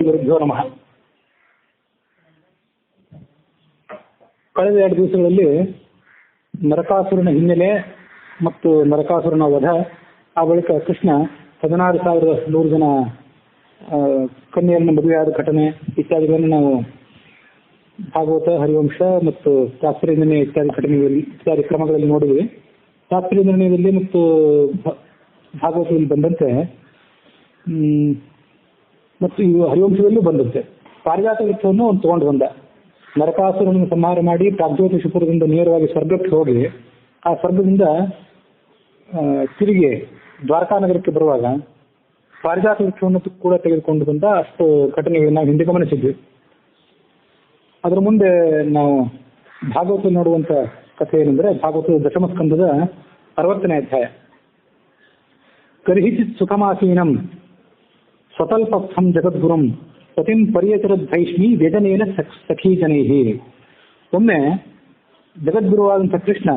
ಗುರುಭ್ಯೋ ನಮಃ. ಕಳೆದ 2 ದಿವಸಗಳಲ್ಲಿ ನರಕಾಸುರನ ಹಿನ್ನೆಲೆ ಮತ್ತು ನರಕಾಸುರನ ವಧ, ಆ ಬಳಿಕ ಕೃಷ್ಣ 16,100 ಜನ ಕನ್ಯೆಯನ್ನು ಮದುವೆಯಾದ ಘಟನೆ ಇತ್ಯಾದಿಗಳನ್ನು ನಾವು ಭಾಗವತ, ಹರಿವಂಶ ಮತ್ತು ಶಾಸ್ತ್ರೀಯ ನಿರ್ಣಯ ಇತ್ಯಾದಿ ಕ್ರಮಗಳಲ್ಲಿ ನೋಡಿದ್ವಿ. ಶಾಸ್ತ್ರೀಯ ನಿರ್ಣಯದಲ್ಲಿ ಮತ್ತು ಭಾಗವತದಲ್ಲಿ ಬಂದಂತೆ ಮತ್ತು ಇವು ಹರಿವಂಶದಲ್ಲೂ ಬಂದಂತೆ ಪಾರಿಜಾತ ವೃಕ್ಷವನ್ನು ಒಂದು ತಗೊಂಡು ಬಂದ. ನರಕಾಸುರನನ್ನು ಸಂಹಾರ ಮಾಡಿ ಪ್ರಾಗ್ಜ್ಯೋತಿಷಪುರದಿಂದ ನೇರವಾಗಿ ಸ್ವರ್ಗಕ್ಕೆ ಹೋಗಿ ಆ ಸ್ವರ್ಗದಿಂದ ತಿರುಗಿ ದ್ವಾರಕಾ ನಗರಕ್ಕೆ ಬರುವಾಗ ಪಾರಿಜಾತ ವೃಕ್ಷವನ್ನು ಕೂಡ ತೆಗೆದುಕೊಂಡು ಬಂದ. ಅಷ್ಟು ಘಟನೆಗಳನ್ನು ನಾವು ಹಿಂದೆ ಗಮನಿಸಿದ್ವಿ. ಅದರ ಮುಂದೆ ನಾವು ಭಾಗವತ ನೋಡುವಂತ ಕಥೆ ಏನಂದ್ರೆ, ಭಾಗವತದ ದಶಮ ಸ್ಕಂದದ 60ನೇ ಅಧ್ಯಾಯ. ಕರ್ಹಿಚಿತ್ ಸುಖಮಾಸೀನಂ ಸ್ವತಲ್ಪಸ್ಥಂ ಜಗದ್ಗುರುಂ ಪತಿಂ ಪರ್ಯಚರದ್ಭೈಷ್ಮಿ ವ್ಯಜನೇನ ಸಖೀಜನೈಹಿ. ಒಮ್ಮೆ ಜಗದ್ಗುರುವಾದಂಥ ಕೃಷ್ಣ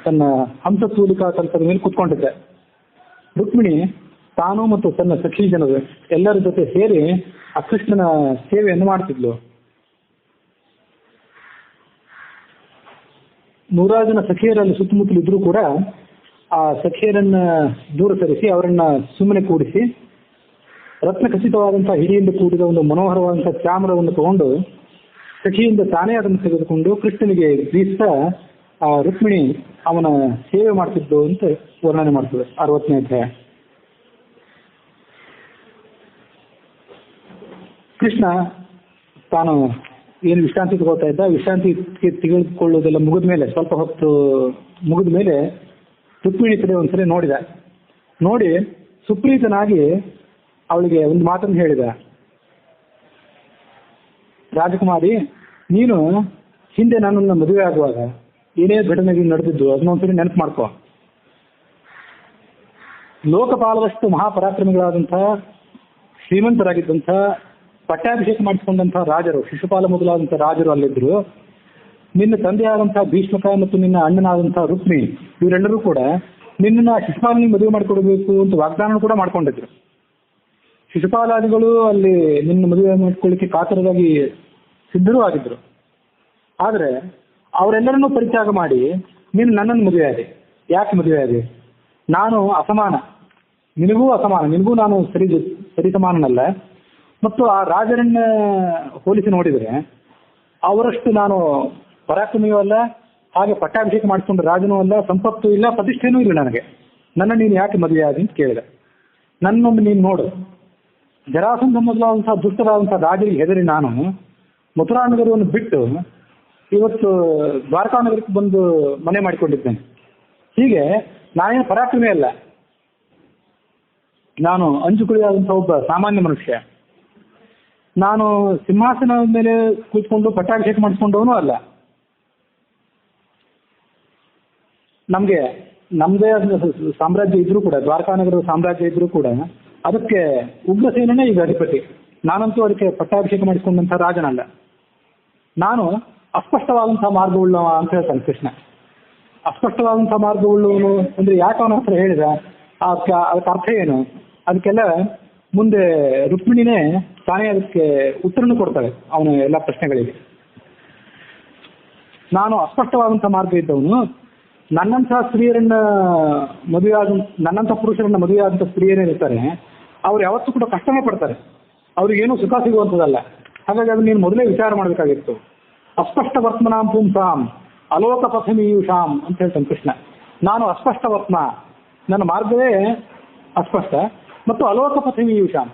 ತನ್ನ ಹಂಸತೂಲಿಕಾ ತಲ್ಪದ ಮೇಲೆ ಕುತ್ಕೊಂಡಿದ್ದೆ. ರುಕ್ಮಿಣಿ ತಾನು ಮತ್ತು ತನ್ನ ಸಖೀ ಜನರು ಎಲ್ಲರ ಜೊತೆ ಸೇರಿ ಆ ಕೃಷ್ಣನ ಸೇವೆಯನ್ನು ಮಾಡ್ತಿದ್ಲು. 100 ಜನ ಸಖಿಯರಲ್ಲಿ ಸುತ್ತಮುತ್ತಲು ಇದ್ರೂ ಕೂಡ ಆ ಸಖಿಯರನ್ನ ದೂರ ಸರಿಸಿ ಅವರನ್ನ ಸುಮ್ಮನೆ ಕೂಡಿಸಿ ರತ್ನ ಖಚಿತವಾದಂತಹ ಹಿಡಿಯಿಂದ ಕೂಡಿದ ಒಂದು ಮನೋಹರವಾದಂತಹ ಚಾಮರವನ್ನು ತಗೊಂಡು ಸಖಿಯಿಂದ ತಾನೇ ಅದನ್ನು ತೆಗೆದುಕೊಂಡು ಕೃಷ್ಣನಿಗೆ ಬೀಸ್ತಾ ಆ ರುಕ್ಮಿಣಿ ಅವನ ಸೇವೆ ಮಾಡ್ತಿದ್ದು ಅಂತ ವರ್ಣನೆ ಮಾಡ್ತದೆ 60ನೇ ಅಧ್ಯಾಯ. ಕೃಷ್ಣ ತಾನು ಏನು ವಿಶ್ರಾಂತಿ ತಗೋತಾ ಇದ್ದ, ವಿಶ್ರಾಂತಿ ತೆಗೆದುಕೊಳ್ಳುವುದೆಲ್ಲ ಮುಗಿದ ಮೇಲೆ, ಸ್ವಲ್ಪ ಹೊತ್ತು ಮುಗಿದ ಮೇಲೆ ರುಕ್ಮಿಣಿ ಕಡೆ ಒಂದ್ಸರಿ ನೋಡಿದ. ನೋಡಿ ಸುಪ್ರೀತನಾಗಿ ಅವಳಿಗೆ ಒಂದು ಮಾತನ್ನು ಹೇಳಿದ. ರಾಜಕುಮಾರಿ, ನೀನು ಹಿಂದೆ ನನ್ನನ್ನು ಮದುವೆ ಆಗುವಾಗ ಏನೇ ಘಟನೆಗಳು ನಡೆದಿದ್ದು ಅದನ್ನೊಂದ್ಸರಿ ನೆನಪು ಮಾಡ್ಕೋ. ಲೋಕಪಾಲದಷ್ಟು ಮಹಾಪರಾಕ್ರಮಿಗಳಾದಂತಹ, ಶ್ರೀಮಂತರಾಗಿದ್ದಂಥ, ಪಟ್ಟಾಭಿಷೇಕ ಮಾಡಿಸಿಕೊಂಡಂತಹ ರಾಜರು, ಶಿಶುಪಾಲ ಮೊದಲಾದಂತಹ ರಾಜರು ಅಲ್ಲಿದ್ರು. ನಿನ್ನ ತಂದೆಯಾದಂತಹ ಭೀಷ್ಮಕ ಮತ್ತು ನಿನ್ನ ಅಣ್ಣನಾದಂತಹ ರುಕ್ಮಿ ಇವರೆಲ್ಲರೂ ಕೂಡ ನಿನ್ನ ಶಿಶುಪಾಲನಿಗೆ ಮದುವೆ ಮಾಡಿಕೊಡ್ಬೇಕು ಅಂತ ವಾಗ್ದಾನ ಕೂಡ ಮಾಡ್ಕೊಂಡಿದ್ರು. ಶಿಶುಪಾಲಾದಿಗಳು ಅಲ್ಲಿ ನಿನ್ನ ಮದುವೆ ಮಾಡಿಕೊಳ್ಳಿಕ್ಕೆ ಕಾತರವಾಗಿ ಸಿದ್ಧರೂ ಆಗಿದ್ರು. ಆದರೆ ಅವರೆಲ್ಲರನ್ನೂ ಪರಿತ್ಯಾಗ ಮಾಡಿ ನೀನು ನನ್ನನ್ನು ಮದುವೆ ಆದೆ. ಯಾಕೆ ಮದುವೆ ಆದೆ? ನಾನು ಅಸಮಾನ, ನಿನಗೂ ಅಸಮಾನ, ನಿನಗೂ ನಾನು ಸರಿ ಸಮಾನನಲ್ಲ. ಮತ್ತು ಆ ರಾಜರನ್ನ ಹೋಲಿಸಿ ನೋಡಿದರೆ ಅವರಷ್ಟು ನಾನು ಪರಾಕ್ರಮಿಯೂ ಅಲ್ಲ, ಹಾಗೆ ಪಟ್ಟಾಭಿಷೇಕ ಮಾಡಿಕೊಂಡ ರಾಜನೂ ಅಲ್ಲ, ಸಂಪತ್ತು ಇಲ್ಲ, ಪ್ರತಿಷ್ಠೆನೂ ಇಲ್ಲ ನನಗೆ. ನನ್ನ ನೀನು ಯಾಕೆ ಮದುವೆ ಆದಿ ಅಂತ ಕೇಳಿದೆ. ನನ್ನೊಮ್ಮೆ ನೀನು ನೋಡು, ಜರಾಸಂಧ ಮೊದಲಾದಂತಹ ದುಷ್ಟರಾದಂತಹ ರಾಜರಿಗೆ ಹೆದರಿ ನಾನು ಮಥುರಾ ನಗರವನ್ನು ಬಿಟ್ಟು ಇವತ್ತು ದ್ವಾರಕಾ ನಗರಕ್ಕೆ ಬಂದು ಮನೆ ಮಾಡಿಕೊಂಡಿದ್ದೇನೆ. ಹೀಗೆ ನಾನೇನು ಪರಾಕ್ರಮಿ ಅಲ್ಲ, ನಾನು ಅಂಜುಕುಳಿಯಾದಂತಹ ಒಬ್ಬ ಸಾಮಾನ್ಯ ಮನುಷ್ಯ. ನಾನು ಸಿಂಹಾಸನದ ಮೇಲೆ ಕೂತ್ಕೊಂಡು ಪಟ್ಟಾಭಿಷೇಕ ಮಾಡಿಸ್ಕೊಂಡವನು ಅಲ್ಲ. ನಮ್ದೇ ಸಾಮ್ರಾಜ್ಯ ಇದ್ರೂ ಕೂಡ, ದ್ವಾರಕಾ ನಗರದ ಸಾಮ್ರಾಜ್ಯ ಇದ್ರೂ ಕೂಡ ಅದಕ್ಕೆ ಉಗ್ರಸೇನೇ ಈಗ ಅಧಿಪತಿ. ನಾನಂತೂ ಅದಕ್ಕೆ ಪಟ್ಟಾಭಿಷೇಕ ಮಾಡಿಸಿಕೊಂಡಂತಹ ರಾಜನಲ್ಲ. ನಾನು ಅಸ್ಪಷ್ಟವಾದಂತಹ ಮಾರ್ಗವುಳ್ಳವ ಅಂತ ಹೇಳ್ತಾನೆ ಕೃಷ್ಣ. ಅಸ್ಪಷ್ಟವಾದಂತಹ ಮಾರ್ಗವುಳ್ಳವನು ಅಂದ್ರೆ ಯಾಕೆ ಅವನ ಹತ್ರ ಹೇಳಿದ, ಅದಕ್ಕೆ ಅರ್ಥ ಏನು? ಅದಕ್ಕೆಲ್ಲ ಮುಂದೆ ರುಕ್ಮಿಣಿನೇ ತಾನೇ ಅದಕ್ಕೆ ಉತ್ತರನು ಕೊಡ್ತಾಳೆ ಅವನ ಎಲ್ಲ ಪ್ರಶ್ನೆಗಳಿಗೆ. ನಾನು ಅಸ್ಪಷ್ಟವಾದಂತಹ ಮಾರ್ಗ ಇದ್ದವನು, ನನ್ನಂತಹ ಸ್ತ್ರೀಯರನ್ನ ನನ್ನಂತಹ ಪುರುಷರನ್ನ ಮದುವೆಯಾದಂತಹ ಸ್ತ್ರೀಯರೇನಿರ್ತಾರೆ ಅವ್ರು ಯಾವತ್ತೂ ಕೂಡ ಕಷ್ಟನೇ ಪಡ್ತಾರೆ, ಅವ್ರಿಗೇನು ಸುಖ ಸಿಗುವಂಥದ್ದಲ್ಲ. ಹಾಗಾಗಿ ಅದನ್ನ ನೀನು ಮೊದಲೇ ವಿಚಾರ ಮಾಡಬೇಕಾಗಿತ್ತು. ಅಸ್ಪಷ್ಟ ವರ್ತಮಾನಾಂ ಪುಂಸಾಂ ಅಲೋಕ ಪಥಮೀಯುಷಾಂ ಅಂತ ಹೇಳ್ತಾನೆ ಕೃಷ್ಣ. ನಾನು ಅಸ್ಪಷ್ಟ ವರ್ತಮ, ನನ್ನ ಮಾರ್ಗವೇ ಅಸ್ಪಷ್ಟ, ಮತ್ತು ಅಲೋಕ ಪಥಮೀಯುಷಾಂ,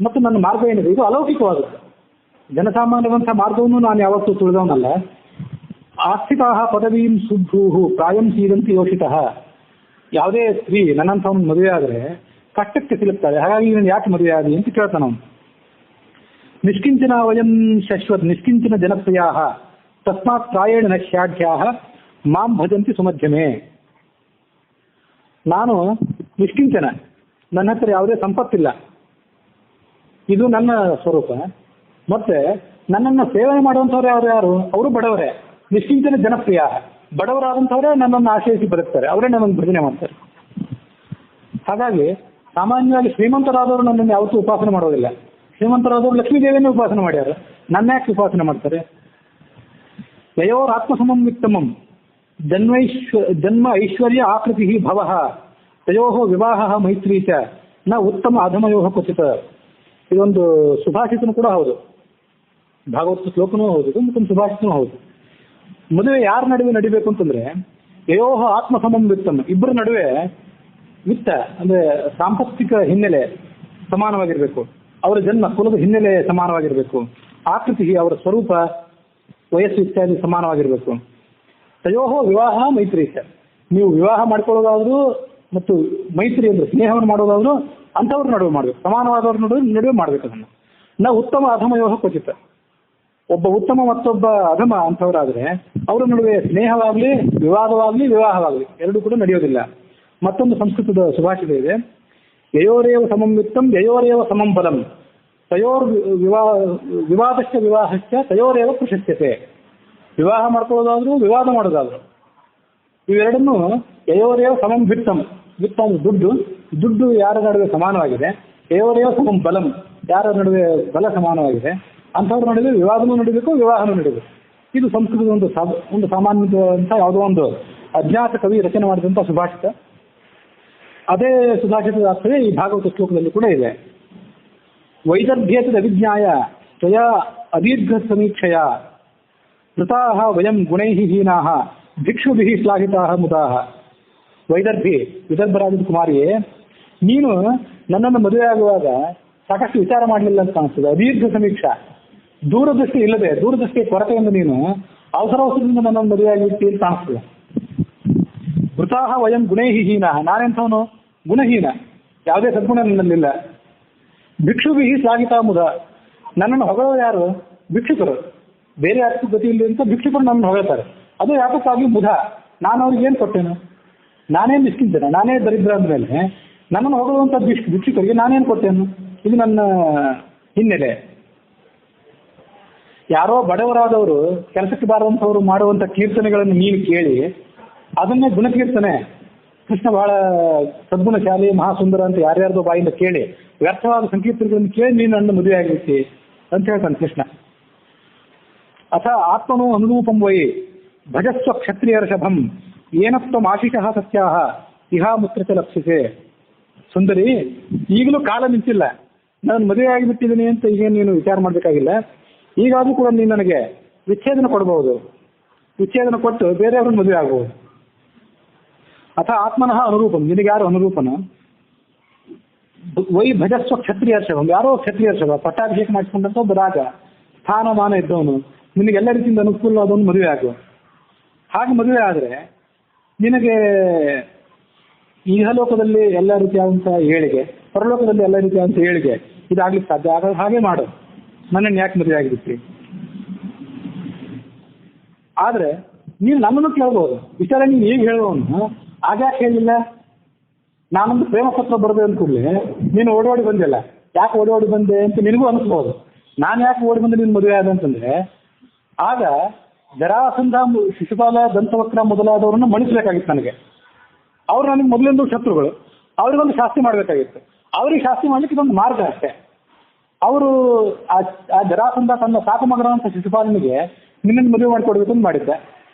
ಮತ್ತು ನನ್ನ ಮಾರ್ಗ ಏನಿದೆ ಇದು ಅಲೌಕಿಕವಾದದ್ದು. ಜನಸಾಮಾನ್ಯವಂತಹ ಮಾರ್ಗವನ್ನು ನಾನು ಯಾವತ್ತೂ ತುಳಿದವನಲ್ಲ. ಆಸ್ಥಿತಾ ಪದವೀಂ ಸುಭ್ರೂಹು ಪ್ರಾಯಂ ಸೀದಂತಿ ಯೋಷಿತಃ. ಯಾವುದೇ ಸ್ತ್ರೀ ನನ್ನಂಥವನ್ನ ಮದುವೆ ಆದರೆ ಕಷ್ಟಕ್ಕೆ ಸಿಲುಕ್ತಾಳೆ. ಹಾಗಾಗಿ ಇವನು ಯಾಕೆ ಮದುವೆ ಆದಿ ಅಂತ ಕೇಳ್ತಾನ ಅವನು. ನಿಷ್ಕಿಂಚನ ವಯಂ ಶಶ್ವತ್ ನಿಷ್ಕಿಂಚನ ಜನಪ್ರಿಯಾ ತಸ್ಮಾತ್ ಪ್ರಾಯೇಣ ನಶ್ಯಾಢ್ಯಾ ಮಾಂ ಭಜಂತಿ ಸುಮಧ್ಯಮೇ. ನಾನು ನಿಷ್ಕಿಂಚನ, ನನ್ನ ಹತ್ರ ಯಾವುದೇ ಸಂಪತ್ತಿಲ್ಲ, ಇದು ನನ್ನ ಸ್ವರೂಪ. ಮತ್ತೆ ನನ್ನನ್ನು ಸೇವನೆ ಮಾಡುವಂಥವ್ರು ಯಾರು? ಅವರು ಬಡವರೇ. ನಿಶ್ಚಿಂತನ ಜನಪ್ರಿಯ, ಬಡವರಾದಂಥವರೇ ನನ್ನನ್ನು ಆಶ್ರಯಿಸಿ ಬದುಕ್ತಾರೆ, ಅವರೇ ನನ್ನನ್ನು ಭಜನೆ ಮಾಡ್ತಾರೆ. ಹಾಗಾಗಿ ಸಾಮಾನ್ಯವಾಗಿ ಶ್ರೀಮಂತರಾದವರು ನನ್ನನ್ನು ಯಾವತ್ತೂ ಉಪಾಸನೆ ಮಾಡೋದಿಲ್ಲ. ಶ್ರೀಮಂತರಾದವರು ಲಕ್ಷ್ಮೀದೇವಿಯನ್ನೇ ಉಪಾಸನೆ ಮಾಡ್ಯಾರ, ನನ್ನ ಯಾಕೆ ಉಪಾಸನೆ ಮಾಡ್ತಾರೆ? ಯಯೋರ್ ಆತ್ಮಸಮಂ ವಿತ್ತಮಂ ಜನ್ಮ ಐಶ್ವರ್ಯ ಆಕೃತಿ ಭವ ತಯೋ ವಿವಾಹ ಮೈತ್ರಿ ಚ ನ ಉತ್ತಮ ಅಧಮಯೋ ಕ್ವಚಿತ. ಇದೊಂದು ಸುಭಾಷಿತನೂ ಕೂಡ ಹೌದು, ಭಾಗವತ ಶ್ಲೋಕನೂ ಹೌದು ಮತ್ತು ಸುಭಾಷಿತನೂ ಹೌದು. ಮದುವೆ ಯಾರ ನಡುವೆ ನಡಿಬೇಕು ಅಂತಂದ್ರೆ ಯಯೋಹ ಆತ್ಮಸಮಂ ವಿತ್ತಮ್, ಇಬ್ಬರ ನಡುವೆ ವಿತ್ತ ಅಂದ್ರೆ ಸಾಂಪತ್ತಿಕ ಹಿನ್ನೆಲೆ ಸಮಾನವಾಗಿರಬೇಕು, ಅವರ ಜನ್ಮ ಕುಲದ ಹಿನ್ನೆಲೆ ಸಮಾನವಾಗಿರಬೇಕು, ಆಕೃತಿ ಅವರ ಸ್ವರೂಪ ವಯಸ್ಸು ಇತ್ಯಾದಿ ಸಮಾನವಾಗಿರಬೇಕು. ತಯೋಹೋ ವಿವಾಹ ಮೈತ್ರಿ ಚ, ನೀವು ವಿವಾಹ ಮಾಡ್ಕೊಳ್ಳೋದಾದ್ರೂ ಮತ್ತು ಮೈತ್ರಿ ಅಂದ್ರೆ ಸ್ನೇಹವನ್ನು ಮಾಡೋದಾದ್ರೂ ಅಂಥವ್ರ ನಡುವೆ ಮಾಡಬೇಕು, ಸಮಾನವಾದವ್ರ ನಡುವೆ ಮಾಡಬೇಕು. ಅದನ್ನು ನಾವು ಉತ್ತಮ ಅಧಮಯೋಹ ಕ್ವಚಿತ, ಒಬ್ಬ ಉತ್ತಮ ಮತ್ತೊಬ್ಬ ಅಧಮ ಅಂಥವ್ರಾದ್ರೆ ಅವರ ನಡುವೆ ಸ್ನೇಹವಾಗಲಿ ವಿವಾದವಾಗಲಿ ವಿವಾಹವಾಗಲಿ ಎರಡೂ ಕೂಡ ನಡೆಯೋದಿಲ್ಲ. ಮತ್ತೊಂದು ಸಂಸ್ಕೃತದ ಸುಭಾಷಿತ ಇದೆ, ಯಯೋರೇವ ಸಮಂ ವಿತ್ತಂ ಯಯೋರೇವ ಸಮಂ ಬಲಂ ತಯೋರ್ ವಿವಾದಶ್ಚ ವಿವಾಹಶ್ಚ ತಯೋರೇವ ಪ್ರಶಸ್ತ್ಯತೆ. ವಿವಾಹ ಮಾಡ್ಕೊಳ್ಳೋದಾದ್ರು ವಿವಾದ ಮಾಡೋದಾದ್ರು ಇವೆರಡನ್ನೂ ಯಯೋರೇವ ಸಮಂ ವಿತ್ತಂ, ವಿತ್ತ ಅಂದ್ರೆ ದುಡ್ಡು ಯಾರ ನಡುವೆ ಸಮಾನವಾಗಿದೆ, ಯಯೋರೇವ ಸಮಂ ಬಲಂ ಯಾರ ನಡುವೆ ಬಲ ಸಮಾನವಾಗಿದೆ ಅಂಥವ್ರ ನಡುವೆ ವಿವಾದನೂ ನಡೀಬೇಕು ವಿವಾಹನೂ ನಡೀಬೇಕು. ಇದು ಸಂಸ್ಕೃತದ ಒಂದು ಸಾಮಾನ್ಯವಾದಂಥ ಯಾವುದೋ ಒಂದು ಅಜ್ಞಾತ ಕವಿ ರಚನೆ ಮಾಡಿದಂಥ ಸುಭಾಷಿತ. ಅದೇ ಸುಭಾಷಿತದ ಅರ್ಥವೇ ಈ ಭಾಗವತ ಶ್ಲೋಕದಲ್ಲಿ ಕೂಡ ಇದೆ. ವೈದರ್ಭ್ಯೇತದ ಅವಿಜ್ಞಾಯ ತ್ವಯ ಅದೀರ್ಘ ಸಮೀಕ್ಷೆಯ ಕೃತಾಃ ವಯಂ ಗುಣೈಃ ಹೀನಾಃ ಭಿಕ್ಷುಭಿಃ ಶ್ಲಾಘಿತಾಃ ಮುದಾಃ. ವೈದರ್ಭಿ ವಿದರ್ಭರಾಜದ ಕುಮಾರಿಯೇ, ನೀನು ನನ್ನನ್ನು ಮದುವೆ ಆಗುವಾಗ ಸಾಕಷ್ಟು ವಿಚಾರ ಮಾಡಲಿಲ್ಲ ಅಂತ ಕಾಣಿಸ್ತದೆ. ಅದೀರ್ಘ ಸಮೀಕ್ಷಾ, ದೂರದೃಷ್ಟಿ ಇಲ್ಲದೆ, ದೂರದೃಷ್ಟಿಯ ಕೊರತೆಯಿಂದ ನೀನು ಅವಸರದಿಂದ ನನ್ನನ್ನು ಮದುವೆ ಆಗಿರ್ತಿ ಅಂತ ಕಾಣಿಸ್ತದೆ. ಕೃತಾಃ ವಯಂ ಗುಣೈಃ ಹೀನಾಃ, ನಾನೆಂಥವನು ಗುಣಹೀನ, ಯಾವುದೇ ಸದ್ಗುಣ ನನ್ನಲ್ಲಿಲ್ಲ. ಭಿಕ್ಷುಭಿಃ ಶ್ಲಾಘಿತಾ ಮುದ, ನನ್ನನ್ನು ಹೊಗಳೋ ಯಾರು? ಭಿಕ್ಷುಕರು. ಬೇರೆ ಯಾರಿಗೂ ಗತಿ ಇಲ್ಲ ಅಂತ ಭಿಕ್ಷುಕರು ನನ್ನನ್ನು ಹೊಗಳ್ತಾರೆ. ಅದು ಯಾತಕ್ಕಾಗಿ ಮುದ, ನಾನು ಅವ್ರಿಗೆ ಏನು ಕೊಟ್ಟೇನು? ನಾನೇ ಮಿಸ್ಕಿದ್ದೇನೆ, ನಾನೇ ದರಿದ್ರ ಅಂದಮೇಲೆ ನನ್ನನ್ನು ಹೊಗಳುವಂಥ ಭಿಕ್ಷುಕರಿಗೆ ನಾನೇನು ಕೊಟ್ಟೇನು? ಇದು ನನ್ನ ಹಿನ್ನೆಲೆ. ಯಾರೋ ಬಡವರಾದವರು ಕೆಲಸಕ್ಕೆ ಬಾರದಂಥವ್ರು ಮಾಡುವಂಥ ಕೀರ್ತನೆಗಳನ್ನು ನೀನು ಕೇಳಿ ಅದನ್ನೇ ಗುಣಕೀರ್ತನೆ, ಕೃಷ್ಣ ಬಹಳ ಸದ್ಗುಣಶಾಲಿ ಮಹಾಸುಂದರ ಅಂತ ಯಾರ್ಯಾರ್ದೋ ಬಾಯಿಂದ ಕೇಳಿ ವ್ಯರ್ಥವಾದ ಸಂಕೀರ್ತನೆಗಳನ್ನು ಕೇಳಿ ನೀನು ನನ್ನ ಮದುವೆ ಆಗಿರ್ತಿ ಅಂತ ಹೇಳ್ತಾನೆ ಕೃಷ್ಣ. ಅಥ ಆತ್ಮನೋ ಅನುರೂಪಂ ವೈ ಭಜಸ್ವ ಕ್ಷತ್ರಿಯರ್ಷಭಂ ಏನತ್ವಂ ಆಶಿಷಃ ಸತ್ಯಾಹ ಇಹಾ ಮುತ್ರತೆ ಲಪ್ಸಿಸೆ. ಸುಂದರಿ, ಈಗಲೂ ಕಾಲ ನಿಂತಿಲ್ಲ, ನಾನು ಮದುವೆ ಆಗಿಬಿಟ್ಟಿದ್ದೀನಿ ಅಂತ ಈಗೇನು ನೀನು ವಿಚಾರ ಮಾಡಬೇಕಾಗಿಲ್ಲ. ಈಗಾದರೂ ಕೂಡ ನೀನು ನನಗೆ ವಿಚ್ಛೇದನ ಕೊಡಬಹುದು, ವಿಚ್ಛೇದನ ಕೊಟ್ಟು ಬೇರೆಯವ್ರನ್ನ ಮದುವೆ ಆಗಬಹುದು. ಅಥ ಆತ್ಮನಃ ಅನುರೂಪಂ, ನಿನಗೆ ಯಾರು ಅನುರೂಪನ? ವೈ ಭಜಸ್ವ ಕ್ಷತ್ರಿಯರ್ಷಭಂ, ಯಾರೋ ಕ್ಷತ್ರಿಯರ್ಷಭ ಪಟ್ಟಾಭಿಷೇಕ ಮಾಡಿಕೊಂಡಂತ ಒಬ್ಬ ರಾಜ, ಸ್ಥಾನಮಾನ ಇದ್ದವನು, ನಿನಗೆ ಎಲ್ಲ ರೀತಿಯಿಂದ ಅನುಕೂಲವಾದವನು ಮದುವೆ ಆಗುವ. ಹಾಗೆ ಮದುವೆ ಆದರೆ ನಿನಗೆ ಇಹಲೋಕದಲ್ಲಿ ಎಲ್ಲ ರೀತಿಯಾದಂಥ ಏಳಿಗೆ, ಪರಲೋಕದಲ್ಲಿ ಎಲ್ಲ ರೀತಿಯಾದಂಥ ಏಳಿಗೆ ಇದಾಗ್ಲಿಕ್ಕೆ ಸಾಧ್ಯ ಆಗ. ಹಾಗೆ ಮಾಡು, ನನ್ನನ್ನು ಯಾಕೆ ಮದುವೆ ಆಗಿರ್ತಿ? ಆದರೆ ನೀನು ನನ್ನನ್ನು ಕೇಳ್ಬೋದು, ವಿಚಾರ ನೀನು ಹೇಗೆ ಹೇಳುವವನು ಆಗ್ಯಾಕೆ ಹೇಳಿಲ್ಲ? ನಾನೊಂದು ಪ್ರೇಮ ಪತ್ರ ಬರದೆ ಅಂದ್ಕೂಡಲೇ ನೀನು ಓಡೋಡಿ ಬಂದಿಲ್ಲ, ಯಾಕೆ ಓಡೋಡಿ ಬಂದೆ ಅಂತ ನಿನಗೂ ಅನಿಸ್ಬೋದು. ನಾನು ಯಾಕೆ ಓಡಿ ಬಂದೆ ನಿನ್ನ ಮದುವೆ ಆದ ಅಂತಂದ್ರೆ, ಆಗ ಜರಾಸಂಧ, ಶಿಶುಪಾಲ, ದಂತವಕ್ರ ಮೊದಲಾದವರನ್ನು ಮಣಿಸಬೇಕಾಗಿತ್ತು ನನಗೆ. ಅವ್ರು ನನಗೆ ಮೊದಲಿಂದ ಶತ್ರುಗಳು, ಅವ್ರಿಗೊಂದು ಶಾಸ್ತಿ ಮಾಡಬೇಕಾಗಿತ್ತು. ಅವ್ರಿಗೆ ಶಾಸ್ತಿ ಮಾಡ್ಲಿಕ್ಕೆ ಇದೊಂದು ಮಾರ್ಗ ಅಷ್ಟೇ. ಅವರು ಆ ಜರಾಸಂಧ ತನ್ನ ಸಾಕು ಮಗನಂತ ಶಿಶುಪಾಲನಿಗೆ ನಿನ್ನನ್ನು ಮದುವೆ ಮಾಡಿಕೊಡ್ಬೇಕು ಅಂತ ಮಾಡಿದ್ದೆ.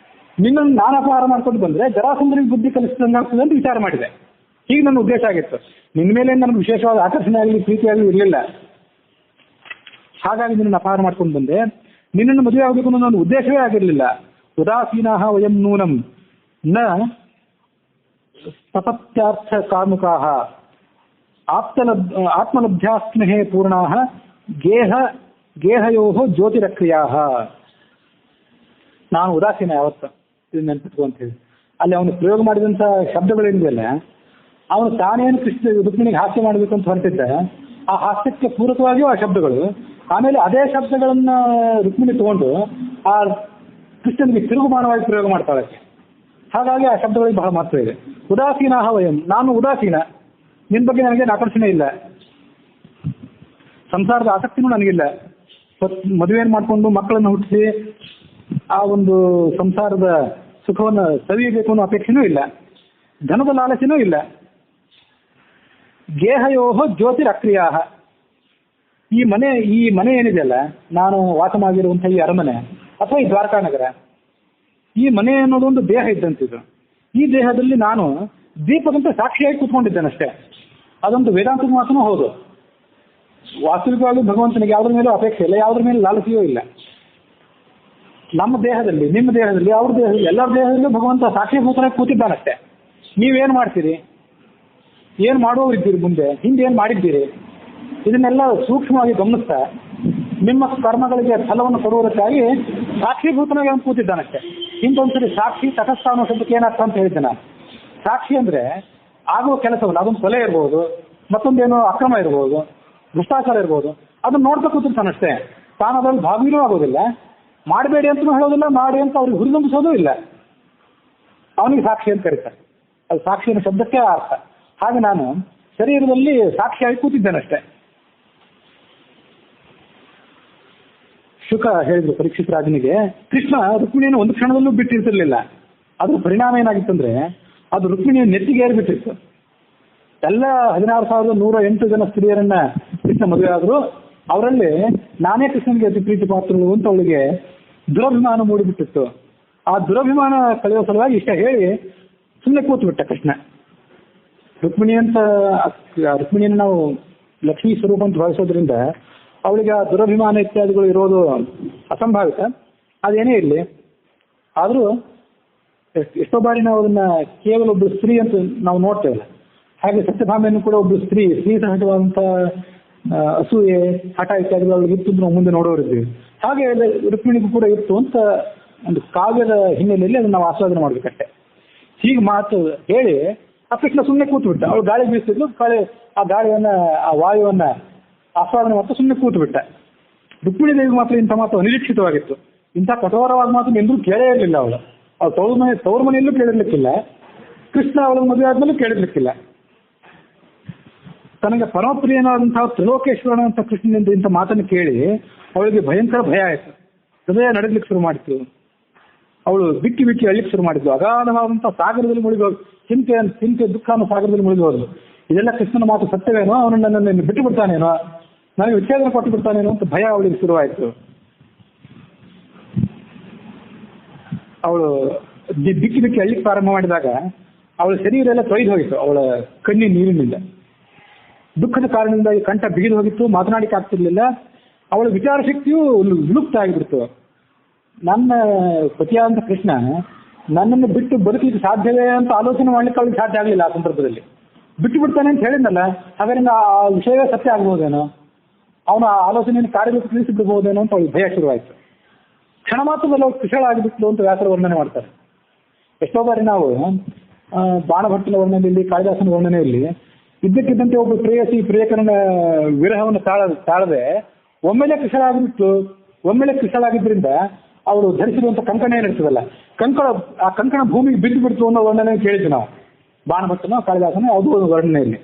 ನಿನ್ನನ್ನು ನಾನು ಅಪಹಾರ ಮಾಡ್ಕೊಂಡು ಬಂದರೆ ಜರಾಸಂಧನಿಗೆ ಬುದ್ಧಿ ಕಲಿಸಿದಂಗಾಗ್ತದೆ ಅಂತ ವಿಚಾರ ಮಾಡಿದೆ. ಹೀಗೆ ನನ್ನ ಉದ್ದೇಶ ಆಗಿತ್ತು. ನಿನ್ನ ಮೇಲೆ ನನಗೆ ವಿಶೇಷವಾದ ಆಕರ್ಷಣೆ ಆಗಲಿ ಪ್ರೀತಿಯಾಗಲಿ ಇರಲಿಲ್ಲ. ಹಾಗಾಗಿ ನಿನ್ನನ್ನು ಅಪಹಾರ ಮಾಡ್ಕೊಂಡು ಬಂದೆ. ನಿನ್ನನ್ನು ಮದುವೆ ಆಗಬೇಕು ಅನ್ನೋ ನನ್ನ ಉದ್ದೇಶವೇ ಆಗಿರಲಿಲ್ಲ. ಉದಾಸೀನಾಹ ವಯಂ ನೂನಂ ನ ತಪತ್ಯಾರ್ಥ ಕಾಮುಕಾಹ ಆತ್ಮಲಬ್ಧ್ಯಾಸ್ನೇಹೇ ಪೂರ್ಣಾಹ ಗೇಹಯೋ ಜ್ಯೋತಿರಕ್ರಿಯಾಹ. ನಾನು ಉದಾಸೀನ ಯಾವತ್ತು, ಇದು ನೆನಪಿಟ್ಕೊ ಅಂತ ಹೇಳಿ. ಅಲ್ಲಿ ಅವನು ಪ್ರಯೋಗ ಮಾಡಿದಂಥ ಶಬ್ದಗಳೇನಿದೆಯಲ್ಲ, ಅವನು ತಾನೇನು ಕೃಷ್ಣ ರುಕ್ಮಿಣಿಗೆ ಹಾಸ್ಯ ಮಾಡಬೇಕು ಅಂತ ಹೊರಟಿದ್ದ, ಆ ಹಾಸ್ಯಕ್ಕೆ ಪೂರಕವಾಗಿಯೂ ಆ ಶಬ್ದಗಳು, ಆಮೇಲೆ ಅದೇ ಶಬ್ದಗಳನ್ನ ರುಕ್ಮಿಣಿ ತಗೊಂಡು ಆ ಕೃಷ್ಣನಿಗೆ ತಿರುಗುಮಾನವಾಗಿ ಪ್ರಯೋಗ ಮಾಡ್ತಾಳೆ. ಹಾಗಾಗಿ ಆ ಶಬ್ದಗಳಿಗೆ ಬಹಳ ಮಹತ್ವ ಇದೆ. ಉದಾಸೀನಾಹ ವಯಂ, ನಾನು ಉದಾಸೀನ, ನಿನ್ನ ಬಗ್ಗೆ ನನಗೇನು ಆಕರ್ಷಣೆ ಇಲ್ಲ, ಸಂಸಾರದ ಆಸಕ್ತಿನೂ ನನಗಿಲ್ಲ. ಮದುವೆಯನ್ನು ಮಾಡಿಕೊಂಡು ಮಕ್ಕಳನ್ನು ಹುಟ್ಟಿಸಿ ಆ ಒಂದು ಸಂಸಾರದ ಸುಖವನ್ನು ಸವಿಯಬೇಕು ಅನ್ನೋ ಅಪೇಕ್ಷೆನೂ ಇಲ್ಲ, ಧನದ ಲಾಲಸೆನೂ ಇಲ್ಲ. ಗೇಹಯೋ ಜ್ಯೋತಿರಕ್ರಿಯಾಹ, ಈ ಮನೆ ಏನಿದೆಯಲ್ಲ, ನಾನು ವಾಸವಾಗಿರುವಂತಹ ಈ ಅರಮನೆ ಅಥವಾ ಈ ದ್ವಾರಕಾ ನಗರ, ಈ ಮನೆ ಅನ್ನೋದೊಂದು ದೇಹ ಇದ್ದಂತಿದ್ದು. ಈ ದೇಹದಲ್ಲಿ ನಾನು ದೀಪದಂತೆ ಸಾಕ್ಷಿಯಾಗಿ ಕೂತ್ಕೊಂಡಿದ್ದೇನೆ ಅಷ್ಟೇ. ಅದೊಂದು ವೇದಾಂತದ ಮಾತನೂ ಹೌದು. ವಾಸ್ತವಿಕವಾಗಿ ಭಗವಂತನಿಗೆ ಯಾವುದ್ರ ಮೇಲೂ ಅಪೇಕ್ಷೆ ಇಲ್ಲ, ಯಾವುದ್ರ ಮೇಲೆ ಲಾಲಸೆಯೂ ಇಲ್ಲ. ನಮ್ಮ ದೇಹದಲ್ಲಿ, ನಿಮ್ಮ ದೇಹದಲ್ಲಿ, ಅವ್ರ ದೇಹದಲ್ಲಿ, ಎಲ್ಲರ ದೇಹದಲ್ಲೂ ಭಗವಂತ ಸಾಕ್ಷಿಭೂತರಾಗಿ ಕೂತಿದ್ದಾನಷ್ಟೇ. ನೀವೇನು ಮಾಡ್ತೀರಿ, ಏನು ಮಾಡುವವರಿದ್ದೀರಿ, ಮುಂದೆ ಹಿಂದೆ ಏನು ಮಾಡಿದ್ದೀರಿ, ಇದನ್ನೆಲ್ಲ ಸೂಕ್ಷ್ಮವಾಗಿ ಗಮನಿಸ್ತಾ ನಿಮ್ಮ ಕರ್ಮಗಳಿಗೆ ಫಲವನ್ನು ಕೊಡುವುದಕ್ಕಾಗಿ ಸಾಕ್ಷಿಭೂತನಾಗಿ ಅವನು ಕೂತಿದ್ದಾನಷ್ಟೇ. ಇಂಥೊಂದ್ಸರಿ ಸಾಕ್ಷಿ ತಟಸ್ಥ ಅನ್ನೋ ಶಬ್ದಕ್ಕೆ ಏನರ್ಥ ಅಂತ ಹೇಳಿದ್ದೆ ನಾನು. ಸಾಕ್ಷಿ ಅಂದ್ರೆ ಆಗುವ ಕೆಲಸವನ್ನು, ಅದೊಂದು ಕೊಲೆ ಇರ್ಬೋದು, ಮತ್ತೊಂದೇನೋ ಅಕ್ರಮ ಇರ್ಬೋದು, ಭ್ರಷ್ಟಾಚಾರ ಇರ್ಬೋದು, ಅದನ್ನ ನೋಡ್ತಾ ಕೂತಿರ್ತಾನಷ್ಟೇ. ತಾನು ಅದರಲ್ಲಿ ಭಾಗಿನೂ ಆಗೋದಿಲ್ಲ, ಮಾಡಬೇಡಿ ಅಂತಲೂ ಹೇಳೋದಿಲ್ಲ, ಮಾಡಿ ಅಂತ ಅವ್ರಿಗೆ ಹುರಿದುಂಬಿಸೋದೂ ಇಲ್ಲ. ಅವನಿಗೆ ಸಾಕ್ಷಿ ಅಂತ ಕರೀತಾರೆ. ಅದು ಸಾಕ್ಷಿ ಅನ್ನೋ ಶಬ್ದಕ್ಕೆ ಅರ್ಥ. ಹಾಗೆ ನಾನು ಶರೀರದಲ್ಲಿ ಸಾಕ್ಷಿಯಾಗಿ ಕೂತಿದ್ದೇನಷ್ಟೇ. ಶುಕ ಹೇಳಿದ್ರು ಪರೀಕ್ಷಿತ ರಾಜನಿಗೆ, ಕೃಷ್ಣ ರುಕ್ಮಿಣಿಯನ್ನು ಒಂದು ಕ್ಷಣದಲ್ಲೂ ಬಿಟ್ಟಿರ್ತಿರ್ಲಿಲ್ಲ. ಅದ್ರ ಪರಿಣಾಮ ಏನಾಗಿತ್ತಂದ್ರೆ, ಅದು ರುಕ್ಮಿಣಿಯ ನೆತ್ತಿಗೆ ಏರ್ಬಿಟ್ಟಿತ್ತು. ಎಲ್ಲ 16,108 ಜನ ಸ್ತ್ರೀಯರನ್ನ ಕೃಷ್ಣ ಮದುವೆ ಆದ್ರು. ಅವರಲ್ಲಿ ನಾನೇ ಕೃಷ್ಣನಿಗೆ ಅತಿ ಪ್ರೀತಿ ಪಾತ್ರರು ಅಂತ ಅವಳಿಗೆ ದುರಭಿಮಾನ ಮೂಡಿಬಿಟ್ಟಿತ್ತು. ಆ ದುರಭಿಮಾನ ಕಳೆಯುವ ಸಲುವಾಗಿ ಇಷ್ಟ ಹೇಳಿ ಸುಮ್ಮನೆ ಕೂತ್ಬಿಟ್ಟ ಕೃಷ್ಣ. ರುಕ್ಮಿಣಿಯನ್ನು ನಾವು ಲಕ್ಷ್ಮೀ ಸ್ವರೂಪ ಅಂತ ಭಾವಿಸೋದ್ರಿಂದ ಅವಳಿಗೆ ಆ ದುರಭಿಮಾನ ಇತ್ಯಾದಿಗಳು ಇರೋದು ಅಸಂಭಾವಿತ. ಅದೇನೇ ಇರಲಿ, ಆದರೂ ಎಷ್ಟೋ ಬಾರಿ ನಾವು ಅದನ್ನ ಕೇವಲ ಒಬ್ಬರು ಸ್ತ್ರೀ ಅಂತ ನಾವು ನೋಡ್ತೇವಲ್ಲ, ಹಾಗೆ ಸತ್ಯಭಾಮೆಯನ್ನು ಕೂಡ ಒಬ್ಬರು ಸ್ತ್ರೀ ಸಹಜವಾದಂಥ ಅಸೂಯೆ, ಹಠ ಇತ್ಯಾದಿಗಳು ಅವಳಿಗೆ ಇತ್ತು ನಾವು ಮುಂದೆ ನೋಡೋರಿದ್ದೀವಿ. ಹಾಗೆ ರುಕ್ಮಿಣಿಗೂ ಕೂಡ ಇತ್ತು ಅಂತ ಒಂದು ಕಾವ್ಯದ ಹಿನ್ನೆಲೆಯಲ್ಲಿ ಅದನ್ನು ನಾವು ಆಸ್ವಾದನೆ ಮಾಡ್ಬೇಕಷ್ಟೆ. ಹೀಗೆ ಮಾತು ಹೇಳಿ ಆ ಕೃಷ್ಣ ಸುಮ್ಮನೆ ಕೂತ್ಬಿಟ್ಟ. ಅವಳು ಗಾಳಿ ಬೀಸ್ತಿದ್ಲು, ಆ ಗಾಳಿಯನ್ನ, ಆ ವಾಯುವನ್ನ ಆಸ್ವಾದನೆ ಮಾಡ್ತಾ ಸುಮ್ಮನೆ ಕೂತ್ಬಿಟ್ಟ. ರುಕ್ಮಿಣಿ ದೇವಿ ಮಾತ್ರ ಇಂಥ ಮಾತು ಅನಿರೀಕ್ಷಿತವಾಗಿತ್ತು. ಇಂಥ ಕಠೋರವಾದ ಮಾತು ಎಂದೂ ಕೇಳೇ ಇರಲಿಲ್ಲ. ಅವಳು ತವ್ರ ಮನೆಯಲ್ಲೂ ಕೇಳಿರ್ಲಿಕ್ಕಿಲ್ಲ, ಕೃಷ್ಣ ಅವಳ ಮದುವೆ ಆದ್ಮೇಲೆ ಕೇಳಿರ್ಲಿಕ್ಕಿಲ್ಲ. ತನಗೆ ಪರಮಪ್ರಿಯನಾದಂತಹ ತ್ರಿಲೋಕೇಶ್ವರನ ಅಂತ ಕೃಷ್ಣನಿಂದ ಇಂಥ ಮಾತನ್ನು ಕೇಳಿ ಅವಳಿಗೆ ಭಯಂಕರ ಭಯ ಆಯಿತು. ಹೃದಯ ನಡಗ್ಲಿಕ್ಕೆ ಶುರು ಮಾಡಿತ್ತು. ಅವಳು ಬಿಕ್ಕಿ ಅಳ್ಲಿಕ್ಕೆ ಶುರು ಮಾಡಿದ್ಲು. ಅಗಾಧವಾದಂತಹ ಸಾಗರದಲ್ಲಿ ಮುಳುಗೋದು, ಚಿಂತೆ ದುಃಖ ಅನ್ನೋ ಸಾಗರದಲ್ಲಿ ಮುಳುಗೋದು. ಇದೆಲ್ಲ ಕೃಷ್ಣನ ಮಾತು ಸತ್ಯವೇನೋ, ಅವನು ನನ್ನನ್ನು ಬಿಟ್ಟು ಬಿಡ್ತಾನೇನೋ, ನನಗೆ ವಿಚ್ಛೇದನ ಕೊಟ್ಟು ಬಿಡ್ತಾನೇನೋ ಅಂತ ಭಯ ಅವಳಿಗೆ ಶುರುವಾಯಿತು. ಅವಳು ಬಿಕ್ಕಿ ಅಳ್ಲಿಕ್ಕೆ ಪ್ರಾರಂಭ ಮಾಡಿದಾಗ ಅವಳ ಶರೀರ ಎಲ್ಲ ತೊಯ್ದು ಹೋಗಿತ್ತು. ಅವಳ ಕಣ್ಣಿನ ನೀರಿನಿಂದ ದುಃಖದ ಕಾರಣದಿಂದಾಗಿ ಕಂಠ ಬಿಗಿದು ಹೋಗಿತ್ತು, ಮಾತನಾಡಿಕೆ ಆಗ್ತಿರ್ಲಿಲ್ಲ. ಅವಳ ವಿಚಾರ ಶಕ್ತಿಯು ಒಂದು ವಿಲುಪ್ತ ಆಗಿಬಿಡ್ತು. ನನ್ನ ಪತಿಯಾದಂಥ ಕೃಷ್ಣ ನನ್ನನ್ನು ಬಿಟ್ಟು ಬದುಕಲಿಕ್ಕೆ ಸಾಧ್ಯವೇ ಅಂತ ಆಲೋಚನೆ ಮಾಡ್ಲಿಕ್ಕೆ ಅವಳಿಗೆ ಸಾಧ್ಯ ಆಗಲಿಲ್ಲ. ಆ ಸಂದರ್ಭದಲ್ಲಿ ಬಿಟ್ಟು ಬಿಡ್ತಾನೆ ಅಂತ ಹೇಳಿದ್ನಲ್ಲ, ಹಾಗಾದ್ರೆ ಆ ವಿಷಯವೇ ಸತ್ಯ ಆಗ್ಬೋದೇನೋ, ಅವನ ಆ ಆಲೋಚನೆಯನ್ನು ಕಾರ್ಯಕ್ಕೆ ತಿಳಿಸಿಬಿಡ್ಬೋದೇನೋ ಅಂತ ಅವಳಿಗೆ ಭಯ ಶುರುವಾಯಿತು. ಕ್ಷಣ ಮಾತ್ರದಲ್ಲಿ ಅವ್ರು ಕುಶಲ ಆಗಿಬಿಟ್ಲು ಅಂತ ವ್ಯಾಸರ ವರ್ಣನೆ ಮಾಡ್ತಾರೆ. ಎಷ್ಟೋ ಬಾರಿ ನಾವು ಬಾಣಭಟ್ಟನ ವರ್ಣನೆಯಲ್ಲಿ, ಕಾಳಿದಾಸನ ವರ್ಣನೆಯಲ್ಲಿ ಇದ್ದಕ್ಕಿದ್ದಂತೆ ಒಬ್ಬ ಪ್ರಿಯಕರನ ವಿರಹವನ್ನು ತಾಳದೆ ಒಮ್ಮೆಲೆ ಕುಶಲಾಗಿಬಿಟ್ಲು. ಒಮ್ಮೆಲೆ ಕುಶಲಾಗಿದ್ದರಿಂದ ಅವಳು ಧರಿಸಿರುವಂಥ ಕಂಕಣ ಏನಿರ್ತದಲ್ಲ, ಆ ಕಂಕಣ ಭೂಮಿಗೆ ಬಿದ್ದು ಬಿಡ್ತು ಅನ್ನೋ ವರ್ಣನೆ ಕೇಳಿದ್ವಿ ನಾವು. ಬಾಣಭಟ್ಟನ, ಕಾಳಿದಾಸನ ಅದು ಒಂದು ವರ್ಣನೆಯಲ್ಲಿ.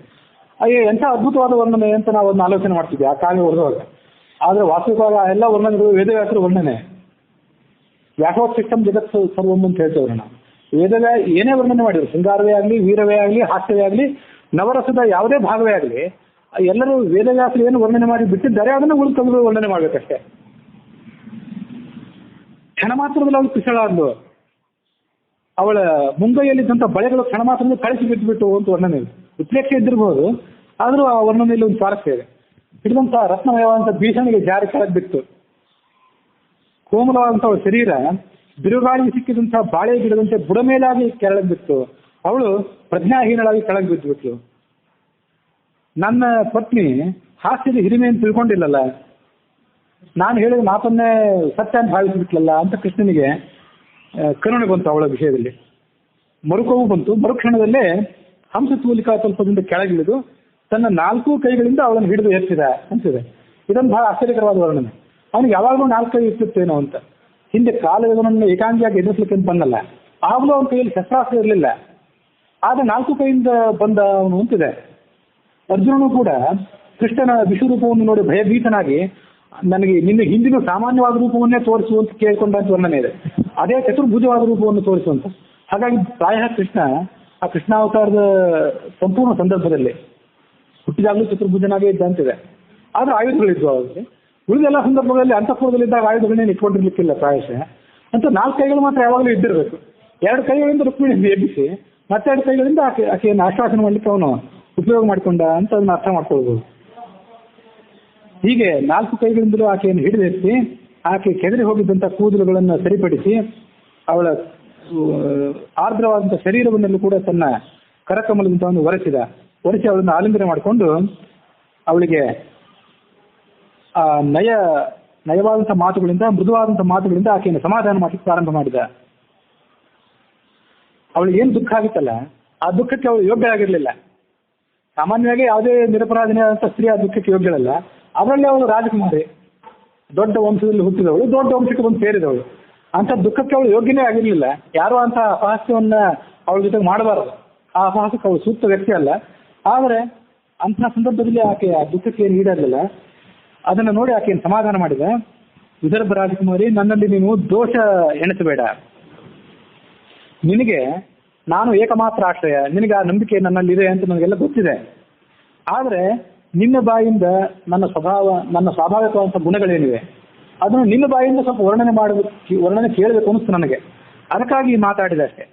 ಅಯ್ಯೋ ಎಂಥ ಅದ್ಭುತವಾದ ವರ್ಣನೆ ಅಂತ ನಾವು ಅದನ್ನ ಆಲೋಚನೆ ಮಾಡ್ತಿದ್ವಿ ಆ ಕಾವ್ಯ ಓದುವಾಗ. ಆದರೆ ವಾಸ್ತವಿಕವಾಗಿ ಆ ಎಲ್ಲ ವರ್ಣನೆಗಳು ವೇದವ್ಯಾಸರ ವರ್ಣನೆ. ವ್ಯಾಸೋತ್ಸಿಷ್ಟಂ ಜಗತ್ ಸರ್ವಂ ಅಂತ ಹೇಳ್ತೇವೆ ನಾವು. ವೇದವ್ಯಾಸ ಏನೇ ವರ್ಣನೆ ಮಾಡಿದ್ರು, ಶೃಂಗಾರವೇ ಆಗಲಿ, ವೀರವೇ ಆಗಲಿ, ಹಾಸ್ಯವೇ ಆಗಲಿ, ನವರಸದ ಯಾವುದೇ ಭಾಗವೇ ಆಗಲಿ, ಎಲ್ಲರೂ ವೇದವ್ಯಾಸರು ಏನು ವರ್ಣನೆ ಮಾಡಿ ಬಿಟ್ಟಿದ್ದಾರೆ ಅದನ್ನು ಉಳಿದು ತೆಗೆದು ವರ್ಣನೆ ಮಾಡ್ಬೇಕಷ್ಟೇ. ಕ್ಷಣ ಮಾತ್ರದಲ್ಲಿ ಅವಳು ಕುಶಲಾದ್ಲು. ಅವಳ ಮುಂಗೈಯಲ್ಲಿದ್ದಂಥ ಬಳೆಗಳು ಕ್ಷಣ ಮಾತ್ರದಲ್ಲಿ ಕಳಿಸಿ ಬಿಟ್ಟುಬಿಟ್ಟು ಅಂತ ವರ್ಣನೆ ಇದೆ. ಉತ್ಪ್ರೇಕ್ಷೆ ಇದ್ದಿರಬಹುದು, ಆದರೂ ಆ ವರ್ಣನೆಯಲ್ಲಿ ಒಂದು ಸ್ವಾರಸ್ಯ ಇದೆ. ಹಿಡಿದಂಥ ರತ್ನಮಯವಾದಂಥ ಭೀಷಣಿಗೆ ಜಾರಿ ಕೆಳಗೆ ಬಿತ್ತು. ಕೋಮಲವಾದಂಥ ಅವಳ ಶರೀರ ಬಿರುಗಾಳಿಗೆ ಸಿಕ್ಕಿದಂಥ ಬಾಳೆ ಗಿಡದಂತೆ ಬುಡಮೇಲಾಗಿ ಕೆಳಗೆ ಬಿತ್ತು. ಅವಳು ಪ್ರಜ್ಞಾಹೀನಳಾಗಿ ಕೆಳಗೆ ಬಿದ್ದುಬಿಟ್ಲು. ನನ್ನ ಪತ್ನಿ ಹಾಸ್ಯದ ಹಿರಿಮೆ ಅಂತ ತಿಳ್ಕೊಂಡಿಲ್ಲಲ್ಲ, ನಾನು ಹೇಳಿದ ಮಾತನ್ನೇ ಸತ್ಯ ಅಂತ ಭಾವಿಸಿಬಿಟ್ಲಲ್ಲ ಅಂತ ಕೃಷ್ಣನಿಗೆ ಕರುಣೆ ಬಂತು ಅವಳ ವಿಷಯದಲ್ಲಿ. ಮರುಕೋವು ಬಂತು. ಮರುಕ್ಷಣದಲ್ಲೇ ಹಂಸತೂಲಿಕಾ ತಲ್ಪದಿಂದ ಕೆಳಗಿಳಿದು ತನ್ನ 4 ಕೈಗಳಿಂದ ಅವಳನ್ನು ಹಿಡಿದು ಎತ್ತಿದ ಅನ್ಸಿದೆ. ಇದೊಂದು ಬಹಳ ಆಶ್ಚರ್ಯಕರವಾದ ವರ್ಣನೆ. ಅವನಿಗೆ ಯಾವಾಗಲೂ 4 ಕೈ ಇರ್ತಿತ್ತೇನೋ ಅಂತ. ಹಿಂದೆ ಕಾಲವನ್ನು ಏಕಾಂಗಿಯಾಗಿ ಎದುರಿಸಲಿಕ್ಕೆ ಅಂತ ಬಂದಲ್ಲ, ಆಗಲೂ ಅವನ ಕೈಯಲ್ಲಿ ಶಸ್ತ್ರಾಸ್ತ್ರ ಇರಲಿಲ್ಲ. ಆದರೆ 4 ಕೈಯಿಂದ ಬಂದ ಅವನು ಅಂತಿದೆ. ಅರ್ಜುನನು ಕೂಡ ಕೃಷ್ಣನ ವಿಶ್ವರೂಪವನ್ನು ನೋಡಿ ಭಯಭೀತನಾಗಿ ನನಗೆ ನಿನ್ನ ಹಿಂದಿನ ಸಾಮಾನ್ಯವಾದ ರೂಪವನ್ನೇ ತೋರಿಸು ಅಂತ ಕೇಳ್ಕೊಂಡಂತ ವರ್ಣನೆ ಇದೆ. ಅದೇ ಚತುರ್ಭುಜವಾದ ರೂಪವನ್ನು ತೋರಿಸುವಂತ. ಹಾಗಾಗಿ ಪ್ರಾಯಃ ಕೃಷ್ಣ ಆ ಕೃಷ್ಣಾವತಾರದ ಸಂಪೂರ್ಣ ಸಂದರ್ಭದಲ್ಲಿ ಹುಟ್ಟಿದಾಗಲೂ ಚತುರ್ಭುಜನಾಗೇ ಇದ್ದಂತಿದೆ. ಆದ್ರೆ ಆಯುಧಗಳಿದ್ವು ಅವರಿಗೆ. ಉಳಿದೆಲ್ಲ ಸಂದರ್ಭಗಳಲ್ಲಿ ಅಂತಃಪುರದಲ್ಲಿದ್ದಾಗ ಆಯುಧಗಳನ್ನೇನು ಇಟ್ಕೊಂಡಿರ್ಲಿಕ್ಕಿಲ್ಲ ಪ್ರಾಯಶಃ. ಅಂತ 4 ಕೈಗಳು ಮಾತ್ರ ಯಾವಾಗಲೂ ಇದ್ದಿರಬೇಕು. 2 ಕೈಗಳಿಂದ ರುಕ್ಮಿಣಿಯನ್ನು ಎಬ್ಬಿಸಿ ಮತ್ತೆ 2 ಕೈಗಳಿಂದ ಆಕೆಯನ್ನು ಆಶ್ವಾಸನ ಮಾಡಲಿಕ್ಕೆ ಅವನು ಉಪಯೋಗ ಮಾಡಿಕೊಂಡ ಅಂತ ಅದನ್ನ ಅರ್ಥ ಮಾಡ್ಕೊಳ್ಬೋದು. ಹೀಗೆ 4 ಕೈಗಳಿಂದಲೂ ಆಕೆಯನ್ನು ಹಿಡಿದೆತ್ತಿ ಆಕೆ ಕೆದರಿ ಹೋಗಿದ್ದಂಥ ಕೂದಲುಗಳನ್ನು ಸರಿಪಡಿಸಿ ಅವಳ ಆರ್ದ್ರವಾದಂಥ ಶರೀರವನ್ನೆಲ್ಲೂ ಕೂಡ ತನ್ನ ಕರಕಮಲದಿಂದ ಒರೆಸಿ ಅವಳನ್ನು ಆಲಿಂಗನ ಮಾಡಿಕೊಂಡು ಅವಳಿಗೆ ಆ ನಯವಾದಂಥ ಮಾತುಗಳಿಂದ, ಮೃದುವಾದಂಥ ಮಾತುಗಳಿಂದ ಆಕೆಯನ್ನು ಸಮಾಧಾನ ಮಾಡಲಿಕ್ಕೆ ಪ್ರಾರಂಭ ಮಾಡಿದ. ಅವಳಿಗೆ ಏನು ದುಃಖ ಆಗಿತ್ತಲ್ಲ, ಆ ದುಃಖಕ್ಕೆ ಅವಳು ಯೋಗ್ಯ ಆಗಿರಲಿಲ್ಲ. ಸಾಮಾನ್ಯವಾಗಿ ಯಾವುದೇ ನಿರಪರಾಧಿನಿಯಾದಂಥ ಸ್ತ್ರೀ ಆ ದುಃಖಕ್ಕೆ ಯೋಗ್ಯಳಲ್ಲ. ಅವರಲ್ಲಿ ಅವಳು ರಾಜಕುಮಾರಿ, ದೊಡ್ಡ ವಂಶದಲ್ಲಿ ಹುಟ್ಟಿದವಳು, ದೊಡ್ಡ ವಂಶಕ್ಕೆ ಬಂದು ಸೇರಿದವಳು. ಅಂಥ ದುಃಖಕ್ಕೆ ಅವಳು ಯೋಗ್ಯನೇ ಆಗಿರಲಿಲ್ಲ. ಯಾರೋ ಅಂಥ ಅಪಹಾಸ್ಯವನ್ನ ಅವಳ ಜೊತೆಗೆ ಮಾಡಬಾರದು. ಆ ಅಪಹಾಸಕ್ಕೆ ಅವಳು ಸೂಕ್ತ ವ್ಯಕ್ತಿ ಅಲ್ಲ. ಆದರೆ ಅಂಥ ಸಂದರ್ಭದಲ್ಲಿ ಆಕೆ ಆ ದುಃಖಕ್ಕೆ ಏನು ಈಡಾಗಲಿಲ್ಲ. ಅದನ್ನು ನೋಡಿ ಆಕೆಯನ್ನು ಸಮಾಧಾನ ಮಾಡಿದ. ವಿದರ್ಭ ರಾಜಕುಮಾರಿ, ನನ್ನಲ್ಲಿ ನೀನು ದೋಷ ಎಣಿಸಬೇಡ. ನಿನಗೆ ನಾನು ಏಕಮಾತ್ರ ಆಶ್ರಯ, ನಿನಗೆ ಆ ನಂಬಿಕೆ ನನ್ನಲ್ಲಿದೆ ಅಂತ ನನಗೆಲ್ಲ ಗೊತ್ತಿದೆ. ಆದರೆ ನಿನ್ನ ಬಾಯಿಂದ ನನ್ನ ಸ್ವಾಭಾವಿಕವಾದಂಥ ಗುಣಗಳೇನಿವೆ ಅದನ್ನು ನಿನ್ನ ಬಾಯಿಂದ ಸ್ವಲ್ಪ ವರ್ಣನೆ ಕೇಳಬೇಕು ಅನಿಸ್ತು ನನಗೆ. ಅದಕ್ಕಾಗಿ ಮಾತಾಡಿದೆ ಅಷ್ಟೇ.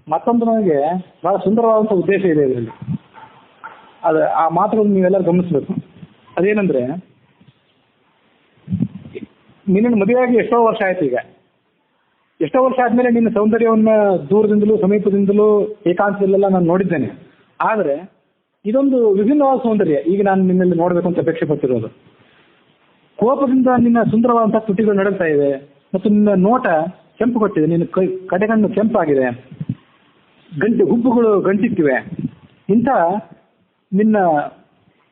ಮತ್ತೊಂದು ನನಗೆ ಬಹಳ ಸುಂದರವಾದಂಥ ಉದ್ದೇಶ ಇದೆ ಇದರಲ್ಲಿ. ಆ ಮಾತುಗಳನ್ನು ನೀವೆಲ್ಲರೂ ಗಮನಿಸಬೇಕು. ಅದೇನೆಂದ್ರೆ, ನಿನ್ನನ್ನು ಮದುವೆಯಾಗಿ ಎಷ್ಟೋ ವರ್ಷ ಆಯ್ತು. ಈಗ ಎಷ್ಟೋ ವರ್ಷ ಆದ್ಮೇಲೆ ನಿನ್ನ ಸೌಂದರ್ಯವನ್ನ ದೂರದಿಂದಲೂ ಸಮೀಪದಿಂದಲೂ ಏಕಾಂತದಲ್ಲೆಲ್ಲ ನಾನು ನೋಡಿದ್ದೇನೆ. ಆದರೆ ಇದೊಂದು ವಿಭಿನ್ನವಾದ ಸೌಂದರ್ಯ ಈಗ ನಾನು ನಿನ್ನಲ್ಲಿ ನೋಡಬೇಕು ಅಂತ ಅಪೇಕ್ಷೆ ಪಟ್ಟಿರೋದು. ಕೋಪದಿಂದ ನಿನ್ನ ಸುಂದರವಾದಂಥ ತುಟಿಗಳು ನಡಗ್ತಾ ಇವೆ ಮತ್ತು ನಿನ್ನ ನೋಟ ಕೆಂಪು ಕೊಟ್ಟಿದೆ. ನಿನ್ನ ಕಡೆಗಣ್ಣು ಕೆಂಪಾಗಿದೆ, ಹುಬ್ಬುಗಳು ಗಂಟಿಕ್ಕಿವೆ. ಇಂಥ ನಿನ್ನ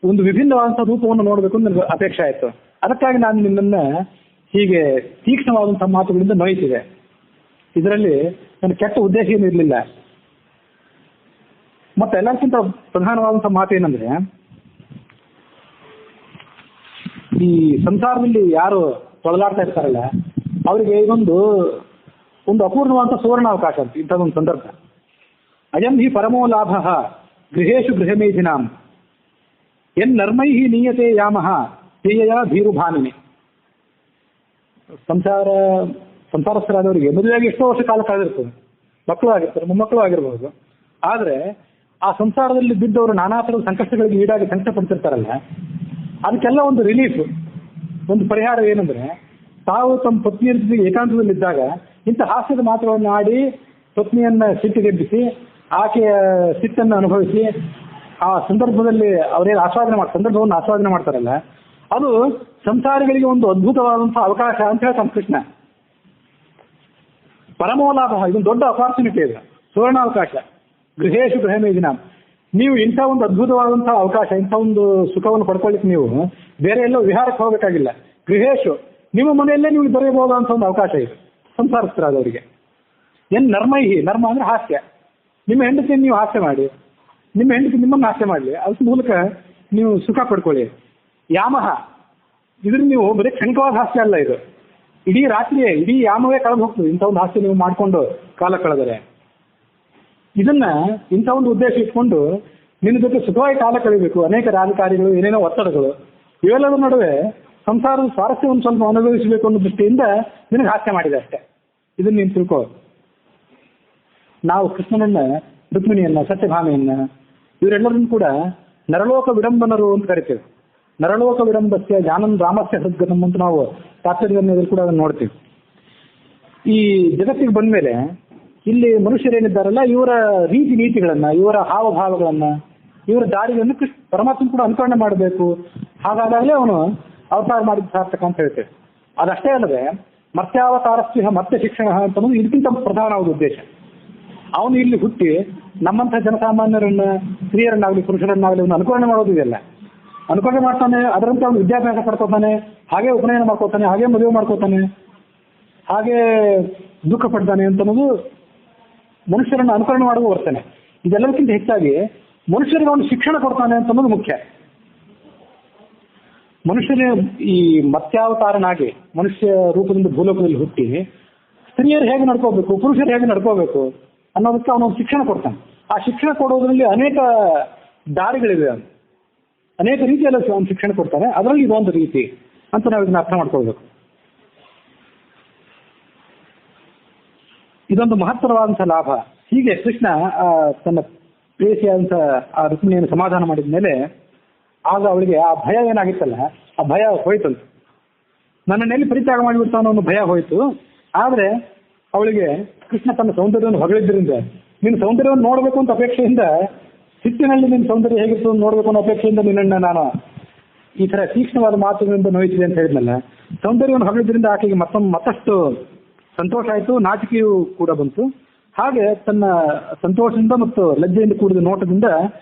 ಒಂದು ವಿಭಿನ್ನವಾದಂಥ ರೂಪವನ್ನು ನೋಡಬೇಕು ಅಂತ ನನಗೆ ಅಪೇಕ್ಷೆ ಆಯಿತು. ಅದಕ್ಕಾಗಿ ನಾನು ನಿನ್ನನ್ನ ಹೀಗೆ ತೀಕ್ಷ್ಣವಾದಂಥ ಮಾತುಗಳಿಂದ ನೋಯಿಸಿದೆ. ಇದರಲ್ಲಿ ನನ್ನ ಕೆಟ್ಟ ಉದ್ದೇಶ ಏನು ಇರಲಿಲ್ಲ. ಮತ್ತೆ ಎಲ್ಲಕ್ಕಿಂತ ಪ್ರಧಾನವಾದಂಥ ಮಾತು ಏನಂದ್ರೆ, ಈ ಸಂಸಾರದಲ್ಲಿ ಯಾರು ತೊಳಲಾಡ್ತಾ ಇರ್ತಾರಲ್ಲ ಅವರಿಗೆ ಇದೊಂದು ಅಪೂರ್ಣವಾದಂಥ ಸುವರ್ಣಾವಕಾಶ ಅಂತ ಇಂಥದ್ದೊಂದು ಸಂದರ್ಭ. ಅಯಂ ಹಿ ಪರಮೋ ಲಾಭ ಗೃಹೇಶು ಗೃಹಮೇಧಿನಾಂ ಎನ್ ನರ್ಮೈ ನೀಯತೆ ಯಾಮಃ ತೇಯ ಭೀರುಭಾನಿನಿ. ಸಂಸಾರಸ್ಥರಾದವರಿಗೆ ಮದುವೆಯಾಗಿ ಎಷ್ಟೋ ವರ್ಷ ಕಾಲ ಕಳೆದಿರ್ತದೆ, ಮಕ್ಕಳು ಆಗಿರ್ತಾರೆ, ಮೊಮ್ಮಕ್ಕಳು ಆಗಿರ್ಬೋದು. ಆದರೆ ಆ ಸಂಸಾರದಲ್ಲಿ ಬಿದ್ದವರು ನಾನಾ ಥರದ ಸಂಕಷ್ಟಗಳಿಗೆ ಈಡಾಗಿ ಸಂಕಟ ಪಡ್ತಿರ್ತಾರಲ್ಲ, ಅದಕ್ಕೆಲ್ಲ ಒಂದು ರಿಲೀಫ್, ಒಂದು ಪರಿಹಾರ ಏನಂದ್ರೆ, ತಾವು ತಮ್ಮ ಪತ್ನಿಯ ಜೊತೆಗೆ ಏಕಾಂತದಲ್ಲಿದ್ದಾಗ ಇಂಥ ಹಾಸ್ಯದ ಮಾತುಗಳನ್ನು ಆಡಿ ಪತ್ನಿಯನ್ನ ಸಿಟ್ಟಿಗೆಬ್ಬಿಸಿ ಆಕೆಯ ಸಿಟ್ಟನ್ನು ಅನುಭವಿಸಿ ಆ ಸಂದರ್ಭದಲ್ಲಿ ಅವರೇನು ಸಂದರ್ಭವನ್ನು ಆಸ್ವಾದನೆ ಮಾಡ್ತಾರಲ್ಲ, ಅದು ಸಂಸಾರಿಗಳಿಗೆ ಒಂದು ಅದ್ಭುತವಾದಂಥ ಅವಕಾಶ ಅಂತ ಹೇಳ್ತಾನೆ ಕೃಷ್ಣ. ಪರಮೋಲಾಭ, ಇದೊಂದು ದೊಡ್ಡ ಅಪಾರ್ಚುನಿಟಿ ಇದೆ, ಸುವರ್ಣಾವಕಾಶ. ಗೃಹೇಶು ಗೃಹಮೇಧಿನ, ನೀವು ಇಂಥ ಒಂದು ಅದ್ಭುತವಾದಂಥ ಅವಕಾಶ, ಇಂಥ ಒಂದು ಸುಖವನ್ನು ಪಡ್ಕೊಳ್ಳಿಕ್ಕೆ ನೀವು ಬೇರೆ ಎಲ್ಲೋ ವಿಹಾರಕ್ಕೆ ಹೋಗಬೇಕಾಗಿಲ್ಲ. ಗೃಹೇಶು, ನಿಮ್ಮ ಮನೆಯಲ್ಲೇ ನೀವು ದೊರೆಯಬಹುದಂಥ ಒಂದು ಅವಕಾಶ ಇದೆ ಸಂಸಾರಸ್ಥರಾದವರಿಗೆ. ಏನು ನರ್ಮೈಹಿ, ನರ್ಮ ಅಂದ್ರೆ ಹಾಸ್ಯ. ನಿಮ್ಮ ಹೆಂಡತಿಯನ್ನು ನೀವು ಹಾಸ್ಯ ಮಾಡಿ, ನಿಮ್ಮ ಹೆಂಡತಿ ನಿಮ್ಮನ್ನು ಹಾಸ್ಯ ಮಾಡಲಿ, ಅದ್ರ ಮೂಲಕ ನೀವು ಸುಖ ಪಡ್ಕೊಳ್ಳಿ. ಯಾಮಹ, ಇದ್ರ ನೀವು ಬರೀ ಕ್ಷಣಿಕವಾದ ಹಾಸ್ಯ ಅಲ್ಲ, ಇದು ಇಡೀ ರಾತ್ರಿಯೇ, ಇಡೀ ಯಾಮವೇ ಕಳೆದು ಹೋಗ್ತದೆ ಇಂಥ ಒಂದು ಹಾಸ್ಯ ನೀವು ಮಾಡಿಕೊಂಡು ಕಾಲ ಕಳೆದರೆ. ಇದನ್ನ ಇಂಥ ಒಂದು ಉದ್ದೇಶ ಇಟ್ಕೊಂಡು ನಿನ್ನ ಜೊತೆ ಸುಖವಾಗಿ ಕಾಲ ಕಳಿಬೇಕು. ಅನೇಕ ರಾಜಕಾರಿಗಳು, ಏನೇನೋ ಒತ್ತಡಗಳು, ಇವೆಲ್ಲದರ ನಡುವೆ ಸಂಸಾರದ ಸ್ವಾರಸ್ಯವನ್ನು ಸ್ವಲ್ಪ ಅನುಭವಿಸಬೇಕು ಅನ್ನೋ ದೃಷ್ಟಿಯಿಂದ ನಿನಗೆ ಹಾಸ್ಯ ಮಾಡಿದೆ ಅಷ್ಟೇ. ಇದನ್ನ ನೀನು ತಿಳ್ಕೋ. ನಾವು ಕೃಷ್ಣನನ್ನ, ರುಕ್ಮಿಣಿಯನ್ನ, ಸತ್ಯಭಾಮೆಯನ್ನ, ಇವರೆಲ್ಲರನ್ನು ಕೂಡ ನರಲೋಕ ವಿಡಂಬನರು ಅಂತ ಕರಿತೇವೆ. ನರಲೋಕ ವಿಡಂಬಸ್ಯ ಜ್ಞಾನಂ ರಾಮಸ್ಯ ಹೃದ್ಗತಂ ಅಂತ ನಾವು ತಾತ್ಪರ್ಯದಲ್ಲಿ ಕೂಡ ಅದನ್ನು ನೋಡ್ತೀವಿ. ಈ ಜಗತ್ತಿಗೆ ಬಂದ ಮೇಲೆ ಇಲ್ಲಿ ಮನುಷ್ಯರೇನಿದ್ದಾರಲ್ಲ, ಇವರ ರೀತಿ ನೀತಿಗಳನ್ನ, ಇವರ ಹಾವಭಾವಗಳನ್ನ, ಇವರ ದಾರಿಗಳನ್ನು ಪರಮಾತ್ಮ ಕೂಡ ಅನುಕರಣೆ ಮಾಡಬೇಕು. ಹಾಗಾದಾಗಲೇ ಅವನು ಅವತಾರ ಮಾಡಿದ ಸಾರ್ಥಕ ಅಂತ ಹೇಳ್ತೇವೆ. ಅದಷ್ಟೇ ಅಲ್ಲದೆ ಮರ್ತ್ಯಾವತಾರಸ್ಯ ಮರ್ತ್ಯ ಶಿಕ್ಷಣ ಅಂತ ಅನ್ನೋದು ಇದಕ್ಕಿಂತ ಪ್ರಧಾನವಾದ ಉದ್ದೇಶ. ಅವನು ಇಲ್ಲಿ ಹುಟ್ಟಿ ನಮ್ಮಂಥ ಜನಸಾಮಾನ್ಯರನ್ನ, ಸ್ತ್ರೀಯರನ್ನಾಗಲಿ ಪುರುಷರನ್ನಾಗಲಿ ಅವನು ಅನುಕರಣೆ ಮಾಡೋದಿದೆಯಲ್ಲ, ಅನುಕರಣೆ ಮಾಡ್ತಾನೆ. ಅದರಂತೆ ಅವನು ವಿದ್ಯಾಭ್ಯಾಸ ಪಡ್ಕೋತಾನೆ, ಹಾಗೆ ಉಪನಯನ ಮಾಡ್ಕೋತಾನೆ, ಹಾಗೆ ಮದುವೆ ಮಾಡ್ಕೋತಾನೆ, ಹಾಗೆ ದುಃಖ ಪಡ್ತಾನೆ ಅಂತ ಅನ್ನೋದು ಮನುಷ್ಯರನ್ನು ಅನುಕರಣೆ ಮಾಡುವ ವರ್ತನೆ. ಇದೆಲ್ಲದಕ್ಕಿಂತ ಹೆಚ್ಚಾಗಿ ಮನುಷ್ಯರಿಗೆ ಅವನು ಶಿಕ್ಷಣ ಕೊಡ್ತಾನೆ ಅಂತ ಅನ್ನೋದು ಮುಖ್ಯ. ಮನುಷ್ಯನೇ ಈ ಮತ್ಸ್ಯಾವತಾರನಾಗಿ ಮನುಷ್ಯ ರೂಪದಿಂದ ಭೂಲೋಕದಲ್ಲಿ ಹುಟ್ಟಿ ಸ್ತ್ರೀಯರು ಹೇಗೆ ನಡ್ಕೋಬೇಕು, ಪುರುಷರು ಹೇಗೆ ನಡ್ಕೋಬೇಕು ಅನ್ನೋದಕ್ಕೆ ಅವನು ಶಿಕ್ಷಣ ಕೊಡ್ತಾನೆ. ಆ ಶಿಕ್ಷಣ ಕೊಡೋದ್ರಲ್ಲಿ ಅನೇಕ ದಾರಿಗಳಿವೆ. ಅನೇಕ ರೀತಿಯಲ್ಲಿ ಒಂದು ಶಿಕ್ಷಣ ಕೊಡ್ತಾರೆ, ಅದರಲ್ಲಿ ಇದೊಂದು ರೀತಿ ಅಂತ ನಾವು ಇದನ್ನ ಅರ್ಥ ಮಾಡ್ಕೊಳ್ಬೇಕು. ಇದೊಂದು ಮಹತ್ತರವಾದಂಥ ಲಾಭ. ಹೀಗೆ ಕೃಷ್ಣ ತನ್ನ ಪ್ರೇಯಸಿಯಾದಂಥ ಆ ರುಕ್ಮಿಣಿಯನ್ನು ಸಮಾಧಾನ ಮಾಡಿದ ಮೇಲೆ ಆಗ ಅವಳಿಗೆ ಆ ಭಯ ಏನಾಗಿತ್ತಲ್ಲ, ಆ ಭಯ ಹೋಯ್ತಂತ. ನನ್ನನ್ನೆಲ್ಲಿ ಪರಿತ್ಯಾಗ ಮಾಡಿಬಿಡ್ತಾನೋ ಅನ್ನೋ ಭಯ ಹೋಯ್ತು. ಆದರೆ ಅವಳಿಗೆ ಕೃಷ್ಣ ತನ್ನ ಸೌಂದರ್ಯವನ್ನು ಹೊಗಳಿದ್ದರಿಂದ, ನಿನ್ನ ಸೌಂದರ್ಯವನ್ನು ನೋಡಬೇಕು ಅಂತ ಅಪೇಕ್ಷೆಯಿಂದ, ಸಿಟ್ಟಿನಲ್ಲಿ ನಿನ್ನ ಸೌಂದರ್ಯ ಹೇಗಿತ್ತು ನೋಡಬೇಕು ಅನ್ನೋ ಅಪೇಕ್ಷೆಯಿಂದ ನಿನ್ನನ್ನು ನಾನು ಈ ಥರ ತೀಕ್ಷ್ಣವಾದ ಮಾತುಗಳಿಂದ ನೋಯ್ತಿದೆ ಅಂತ ಹೇಳಿದ್ನಲ್ಲ, ಸೌಂದರ್ಯವನ್ನು ಹೊಗಳಿದ್ರಿಂದ ಆಕೆಗೆ ಮತ್ತಷ್ಟು ಸಂತೋಷ ಆಯಿತು, ನಾಚಿಕೆಯೂ ಕೂಡ ಬಂತು. ಹಾಗೆ ತನ್ನ ಸಂತೋಷದಿಂದ ಮತ್ತು ಲಜ್ಜೆಯಿಂದ ಕೂಡಿದ ನೋಟದಿಂದ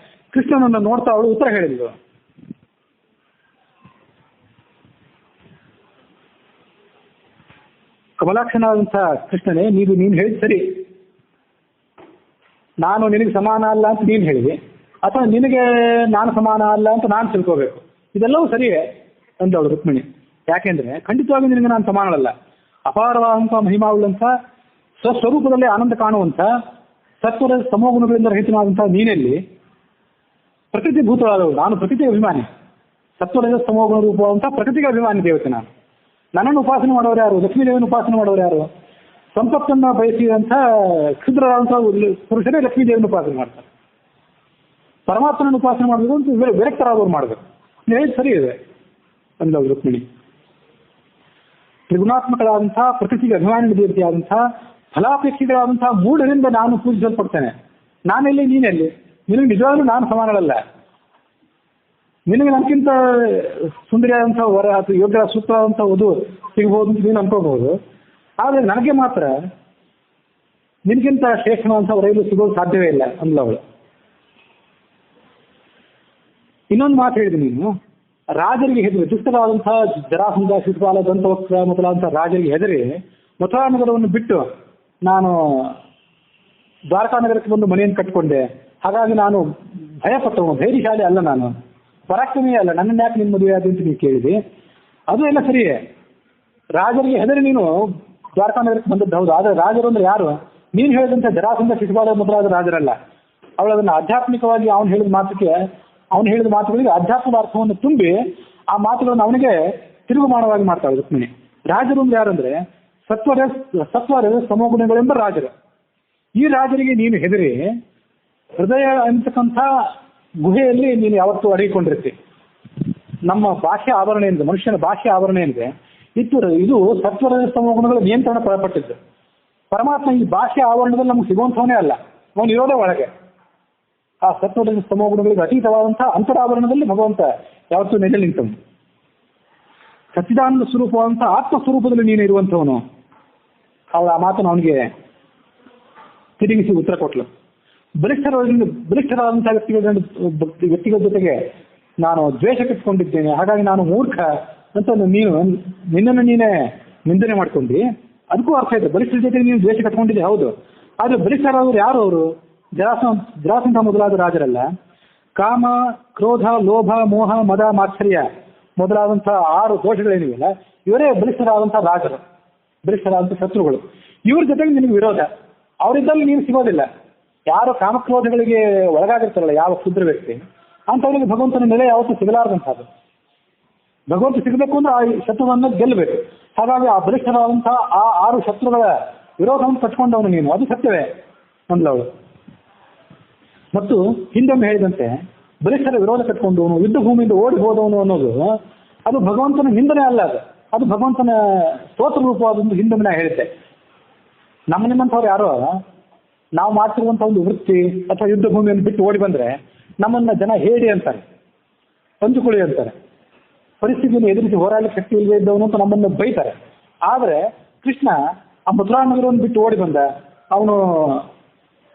ಕೃಷ್ಣನನ್ನು ನೋಡ್ತಾ ಅವಳು ಉತ್ತರ ಹೇಳಿದ್ಳು. ಕಮಲಾಕ್ಷನಾದಂಥ ಕೃಷ್ಣನೇ, ನೀನು ಹೇಳಿದ ಸರಿ, ನಾನು ನಿನಗೆ ಸಮಾನ ಅಲ್ಲ ಅಂತ ನೀನು ಹೇಳಿದೆ, ಅಥವಾ ನಿನಗೆ ನಾನು ಸಮಾನ ಅಲ್ಲ ಅಂತ ನಾನು ತಿಳ್ಕೋಬೇಕು, ಇದೆಲ್ಲವೂ ಸರಿಯೇ ಅಂದವಳು ರುಕ್ಮಿಣಿ. ಯಾಕೆಂದ್ರೆ ಖಂಡಿತವಾಗಿ ನಿನಗೆ ನಾನು ಸಮಾನಳಲ್ಲ. ಅಪಾರವಾದಂಥ ಮಹಿಮಾವುಳ್ಳಂಥ ಸ್ವಸ್ವರೂಪದಲ್ಲಿ ಆನಂದ ಕಾಣುವಂಥ ಸತ್ವದ ಸಮೋಗುಣಗಳಿಂದ ರಹಿತನಾದಂಥ ನೀನೆಲ್ಲಿ ಪ್ರಕೃತಿ ಭೂತವಾದವಳು, ನಾನು ಪ್ರಕೃತಿ ಅಭಿಮಾನಿ, ಸತ್ವದ ಸಮೋಗುಣ ರೂಪವಾದಂಥ ಪ್ರಕೃತಿಗೆ ಅಭಿಮಾನಿ ದೇವತೆ ನಾನು. ನನ್ನನ್ನು ಉಪಾಸನೆ ಮಾಡೋರು ಯಾರು? ಲಕ್ಷ್ಮೀದೇವಿಯನ್ನು ಉಪಾಸನೆ ಮಾಡೋರು ಯಾರು? ಸಂಪತ್ತನ್ನು ಬಯಸಿದಂಥ ಕ್ಷುದ್ರರಾದಂಥ ಪುರುಷರೇ ಲಕ್ಷ್ಮೀದೇವಿಯನ್ನು ಉಪಾಸನೆ ಮಾಡ್ತಾರೆ. ಪರಮಾತ್ಮನನ್ನು ಉಪಾಸನೆ ಮಾಡಬೇಕು ಅಂತ ವಿರಕ್ತರಾದವ್ರು ಮಾಡಬೇಕು. ನೀವು ಸರಿ ಇದೆ ಅಂದವು ರುಕ್ಮಿಣಿ. ತ್ರಿಗುಣಾತ್ಮಕರಾದಂಥ ಪ್ರಕೃತಿಗೆ ಅಭಿಮಾನಿ ದೇವತೆಯಾದಂಥ ಫಲಾಪೇಕ್ಷಿಗಳಾದಂಥ ಮೂಢರಿಂದ ನಾನು ಪೂಜಿಸಲ್ಪಡ್ತೇನೆ. ನಾನೆಲ್ಲಿ ನೀನೆಲ್ಲಿ? ನಿನಗೆ ನಿಜವಾಗ್ಲೂ ನಾನು ಸಮಾನಳಲ್ಲ. ನಿನಗೆ ನನಗಿಂತ ಸುಂದರಿಯಾದಂಥ ವರ ಅಥವಾ ಯೋಗ್ಯ ಸೂಕ್ತವಾದಂಥ ವಧು ಸಿಗಬಹುದು ಅಂತ ನೀನು ಅನ್ಕೋಬಹುದು. ಆದರೆ ನನಗೆ ಮಾತ್ರ ನಿನಗಿಂತ ಶ್ರೇಷ್ಠವಾದಂಥ ವರೈಲು ಸಿಗೋದು ಸಾಧ್ಯವೇ ಇಲ್ಲ ಅಂದ್ಲವಳು. ಇನ್ನೊಂದು ಮಾತು ಹೇಳಿದೆ, ನೀನು ರಾಜರಿಗೆ ಹೆದರಿ, ದುಷ್ಟರಾದಂತಹ ಜರಾಸಂಧ, ಶಿಶುಪಾಲ, ದಂತವಕ್ರ ಮೊದಲಾದಂಥ ರಾಜರಿಗೆ ಹೆದರಿ ಮಥುರಾ ನಗರವನ್ನು ಬಿಟ್ಟು ನಾನು ದ್ವಾರಕಾ ನಗರಕ್ಕೆ ಬಂದು ಮನೆಯನ್ನು ಕಟ್ಟಿಕೊಂಡೆ. ಹಾಗಾಗಿ ನಾನು ಭಯಪಟ್ಟವನು, ಧೈರ್ಯಶಾಲಿ ಅಲ್ಲ, ನಾನು ಪರಾಕ್ರಮಿ ಅಲ್ಲ, ನನ್ನನ್ನು ಯಾಕೆ ನಿನ್ನ ಮದುವೆ ಆದ ಅಂತ ನೀವು ಕೇಳಿದೆ. ಅದು ಎಲ್ಲ ಸರಿಯೇ. ರಾಜರಿಗೆ ಹೆದರಿ ನೀನು ದ್ವಾರಕಾ ನಗರಕ್ಕೆ ಬಂದದ್ದು ಹೌದು. ಆದರೆ ರಾಜರು ಅಂದ್ರೆ ಯಾರು? ನೀನು ಹೇಳಿದಂಥ ಜರಾಸಂಧ, ಶಿಶುಪಾಲ ಮೊದಲಾದ ರಾಜರಲ್ಲ. ಅವಳು ಅದನ್ನು ಆಧ್ಯಾತ್ಮಿಕವಾಗಿ ಅವನು ಹೇಳಿದ ಮಾತುಗಳಿಗೆ ಆಧ್ಯಾತ್ಮದ ಅರ್ಥವನ್ನು ತುಂಬಿ ಆ ಮಾತುಗಳನ್ನು ಅವನಿಗೆ ತಿರುಗುಮಾನವಾಗಿ ಮಾಡ್ತಾಳೆ ರುಕ್ಮಿಣಿ. ರಾಜರು ಅಂದ್ರೆ ಯಾರಂದ್ರೆ ಸತ್ವರ ಸಮೋಗುಣಗಳೆಂಬ ರಾಜರು. ಈ ರಾಜರಿಗೆ ನೀನು ಹೆದರಿ ಹೃದಯ ಅಂತಕ್ಕಂಥ ಗುಹೆಯಲ್ಲಿ ನೀನು ಯಾವತ್ತೂ ಅಡಗಿಕೊಂಡಿರ್ತಿ. ನಮ್ಮ ಭಾಷೆ ಆವರಣ ಏನಿದೆ, ಮನುಷ್ಯನ ಭಾಷೆ ಆವರಣ ಏನಿದೆ, ಇದು ಸತ್ವರ ಸಮೋಗುಣಗಳ ನಿಯಂತ್ರಣ ಒಳಪಟ್ಟಿದ್ದು. ಪರಮಾತ್ಮ ಈ ಭಾಷೆ ಆವರಣದಲ್ಲಿ ನಮ್ಗೆ ಸಿಗುವಂಥವನೇ ಅಲ್ಲ, ಅವನು ಇರೋದೇ ಒಳಗೆ. ಆ ಸತ್ವದ ಸಮೋಗುಣಗಳಿಗೆ ಅತೀತವಾದಂತಹ ಅಂತರಾವರಣದಲ್ಲಿ ಭಗವಂತ ಯಾವತ್ತೂ ನೆಲೆ ನಿಂತವನು. ಸಚ್ಚಿದಾನಂದ ಸ್ವರೂಪವಾದಂಥ ಆತ್ಮಸ್ವರೂಪದಲ್ಲಿ ನೀನು ಇರುವಂಥವನು. ಅವಳ ಆ ಮಾತನ್ನು ಅವನಿಗೆ ತಿರುಗಿಸಿ ಉತ್ತರ ಕೊಟ್ಲು. ಬಲಿಷ್ಠರಾದಂತಹ ವ್ಯಕ್ತಿಗಳ ಜೊತೆಗೆ ನಾನು ದ್ವೇಷ ಕಟ್ಟಿಕೊಂಡಿದ್ದೇನೆ, ಹಾಗಾಗಿ ನಾನು ಮೂರ್ಖ ಅಂತ ನಿನ್ನನ್ನು ನೀನೇ ನಿಂದನೆ ಮಾಡ್ಕೊಂಡಿ. ಅದಕ್ಕೂ ಅರ್ಥ ಇದೆ, ಬಲಿಷ್ಠರ ಜೊತೆಗೆ ನೀನು ದ್ವೇಷ ಕಟ್ಕೊಂಡಿದ್ದೆ ಹೌದು. ಆದರೆ ಬಲಿಷ್ಠರಾದವರು ಯಾರು? ಅವರು ಜರಾಸಂಧ ಮೊದಲಾದ ರಾಜರಲ್ಲ. ಕಾಮ, ಕ್ರೋಧ, ಲೋಭ, ಮೋಹ, ಮದ, ಮಾತ್ಸರ್ಯ ಮೊದಲಾದಂತಹ 6 ದೋಷಗಳೇನಿವೆಯಲ್ಲ, ಇವರೇ ಬಲಿಷ್ಠರಾದಂಥ ರಾಜರು, ಬಲಿಷ್ಠರಾದಂಥ ಶತ್ರುಗಳು. ಇವ್ರ ಜೊತೆಗೆ ನಿನಗೆ ವಿರೋಧ. ಅವರಿದ್ದಲ್ಲಿ ನೀನು ಸಿಗೋದಿಲ್ಲ. ಯಾರು ಕಾಮಕ್ರೋಧಗಳಿಗೆ ಒಳಗಾಗಿರ್ತಾರಲ್ಲ ಯಾವ ಕ್ಷುದ್ರ ವ್ಯಕ್ತಿ, ಅಂಥವರಿಗೆ ಭಗವಂತನ ನೆಲೆ ಯಾವತ್ತೂ ಸಿಗಲಾರದಂಥದ್ದು. ಭಗವಂತ ಸಿಗಬೇಕು ಅಂದ್ರೆ ಆ ಶತ್ರುವನ್ನು ಗೆಲ್ಲಬೇಕು. ಹಾಗಾಗಿ ಆ ಬಲಿಷ್ಠರಾದಂತಹ ಆ 6 ಶತ್ರುಗಳ ವಿರೋಧವನ್ನು ಕಟ್ಕೊಂಡವನು ನೀನು, ಅದು ಸತ್ಯವೇ ಅಂದ್ಲವಳು. ಮತ್ತು ಹಿಂದೊಮ್ಮೆ ಹೇಳಿದಂತೆ ಬಲಿಷ್ಠರ ವಿರೋಧ ಕಟ್ಕೊಂಡವನು, ಯುದ್ಧ ಭೂಮಿಯಿಂದ ಓಡಿ ಹೋದವನು ಅನ್ನೋದು ಅದು ಭಗವಂತನ ನಿಂದನೆ ಅಲ್ಲ, ಅದು ಭಗವಂತನ ಸ್ತೋತ್ರ ರೂಪವಾದೊಂದು ಹಿಂದೊಮ್ಮೆ ನಾ ಹೇಳಿದ್ದೆ. ನಿಮ್ಮಂಥವ್ರು ಯಾರೋ ನಾವು ಮಾಡ್ತಿರುವಂಥ ಒಂದು ವೃತ್ತಿ ಅಥವಾ ಯುದ್ಧ ಭೂಮಿಯನ್ನು ಬಿಟ್ಟು ಓಡಿ ಬಂದ್ರೆ ನಮ್ಮನ್ನ ಜನ ಹೇಳಿ ಅಂತಾರೆ, ಪಂಚುಕುಳಿ ಅಂತಾರೆ, ಪರಿಸ್ಥಿತಿಯನ್ನು ಎದುರಿಸಿ ಹೋರಾಡಲಿಕ್ಕೆ ಶಕ್ತಿ ಇಲ್ಲದೆ ಇದ್ದವನು ಅಂತ ನಮ್ಮನ್ನು ಬೈತಾರೆ. ಆದರೆ ಕೃಷ್ಣ ಆ ಮಥುರಾ ನಗರವನ್ನು ಬಿಟ್ಟು ಓಡಿ ಬಂದ, ಅವನು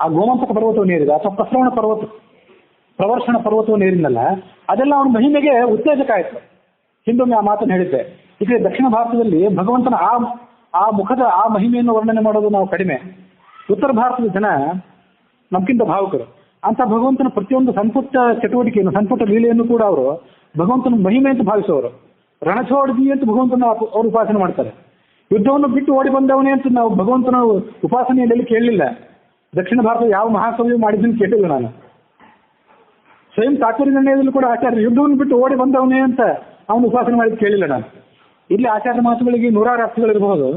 ಆ ಗೋಮಂತಕ ಪರ್ವತವನ್ನು ಏರಿದ ಅಥವಾ ಪ್ರವರ್ಷಣ ಪರ್ವತವನ್ನು ಏರಿದಲ್ಲ, ಅದೆಲ್ಲ ಅವನ ಮಹಿಮೆಗೆ ಉತ್ತೇಜಕ ಆಯಿತು. ಹಿಂದೊಮ್ಮೆ ಆ ಮಾತನ್ನು ಹೇಳಿದ್ದೆ. ಈಗ ದಕ್ಷಿಣ ಭಾರತದಲ್ಲಿ ಭಗವಂತನ ಆ ಮುಖದ ಆ ಮಹಿಮೆಯನ್ನು ವರ್ಣನೆ ಮಾಡೋದು ನಾವು ಕಡಿಮೆ. ಉತ್ತರ ಭಾರತದ ಜನ ನಮ್ಗಿಂತ ಭಾವುಕರು. ಅಂತ ಭಗವಂತನ ಪ್ರತಿಯೊಂದು ಸಣ್ಣ ಚಟುವಟಿಕೆಯನ್ನು, ಸಣ್ಣ ಲೀಲೆಯನ್ನು ಕೂಡ ಅವರು ಭಗವಂತನ ಮಹಿಮೆ ಅಂತ ಭಾವಿಸುವವರು. ರಣಚೋಡಗಿ ಅಂತ ಭಗವಂತನ ಅವರು ಉಪಾಸನೆ ಮಾಡ್ತಾರೆ. ಯುದ್ಧವನ್ನು ಬಿಟ್ಟು ಓಡಿ ಬಂದವನೇ ಅಂತ ನಾವು ಭಗವಂತನ ಉಪಾಸನೆಯಲ್ಲಿ ಕೇಳಲಿಲ್ಲ. ದಕ್ಷಿಣ ಭಾರತದ ಯಾವ ಮಹಾಕವಿಯು ಮಾಡಿದ್ದನ್ನು ಕೇಳಿಲ್ಲ ನಾನು. ಸ್ವಯಂ ತಾತ್ಪರ್ಯ ನಿರ್ಣಯದಲ್ಲೂ ಕೂಡ ಆಚಾರ್ಯ ಯುದ್ಧವನ್ನು ಬಿಟ್ಟು ಓಡಿ ಬಂದವನೇ ಅಂತ ಅವನು ಉಪಾಸನೆ ಮಾಡಿದ್ ಕೇಳಿಲ್ಲ ನಾನು. ಇಲ್ಲಿ ಆಚಾರ್ಯ ಮಾತುಗಳಿಗೆ ನೂರಾರು ಅರ್ಥಗಳಿರಬಹುದು.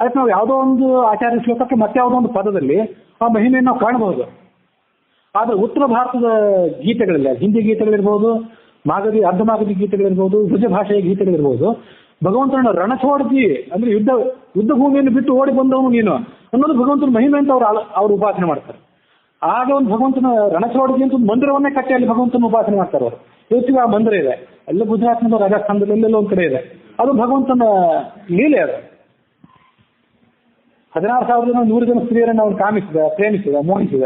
ಅದಕ್ಕೆ ನಾವು ಯಾವುದೋ ಒಂದು ಆಚಾರ್ಯ ಶ್ಲೋಕಕ್ಕೆ ಮತ್ತೆ ಯಾವುದೋ ಒಂದು ಪದದಲ್ಲಿ ಆ ಮಹಿಮೆಯನ್ನು ನಾವು ಕಾಣಬಹುದು. ಆದರೆ ಉತ್ತರ ಭಾರತದ ಗೀತೆಗಳಿಲ್ಲ, ಹಿಂದಿ ಗೀತೆಗಳಿರ್ಬೋದು, ಮಾಗಧಿ ಅರ್ಧ ಮಾಗಧಿ ಗೀತೆಗಳಿರ್ಬೋದು, ಬ್ರಜ ಭಾಷೆಯ ಗೀತೆಗಳಿರ್ಬೋದು, ಭಗವಂತನ ರಣಛೋಡ್ತಿ ಅಂದ್ರೆ ಯುದ್ಧ ಭೂಮಿಯನ್ನು ಬಿಟ್ಟು ಓಡಿ ಬಂದವನು ನೀನು ಅನ್ನೋದು ಭಗವಂತನ ಮಹಿಮೆ ಅಂತ ಅವ್ರು ಉಪಾಸನೆ ಮಾಡ್ತಾರೆ. ಆಗ ಒಂದು ಭಗವಂತನ ರಣಛೋಡ್ತಿ ಅಂತ ಒಂದು ಮಂದಿರವನ್ನೇ ಕಟ್ಟಿ ಅಲ್ಲಿ ಭಗವಂತನ ಉಪಾಸನೆ ಮಾಡ್ತಾರೆ ಅವರು. ಇವತ್ತಿಗೆ ಆ ಮಂದಿರ ಇದೆ, ಎಲ್ಲ ಗುಜರಾತ್ನದ ರಾಜಸ್ಥಾನದಲ್ಲಿ ಎಲ್ಲೆಲ್ಲೋ ಒಂದು ಕಡೆ ಇದೆ. ಅದು ಭಗವಂತನ ಲೀಲೆ. ಅದು 16,100 ಜನ ಸ್ತ್ರೀಯರನ್ನು ಅವನು ಕಾಮಿಸಿದ, ಪ್ರೇಮಿಸಿದ, ಮೋಹಿಸಿದ.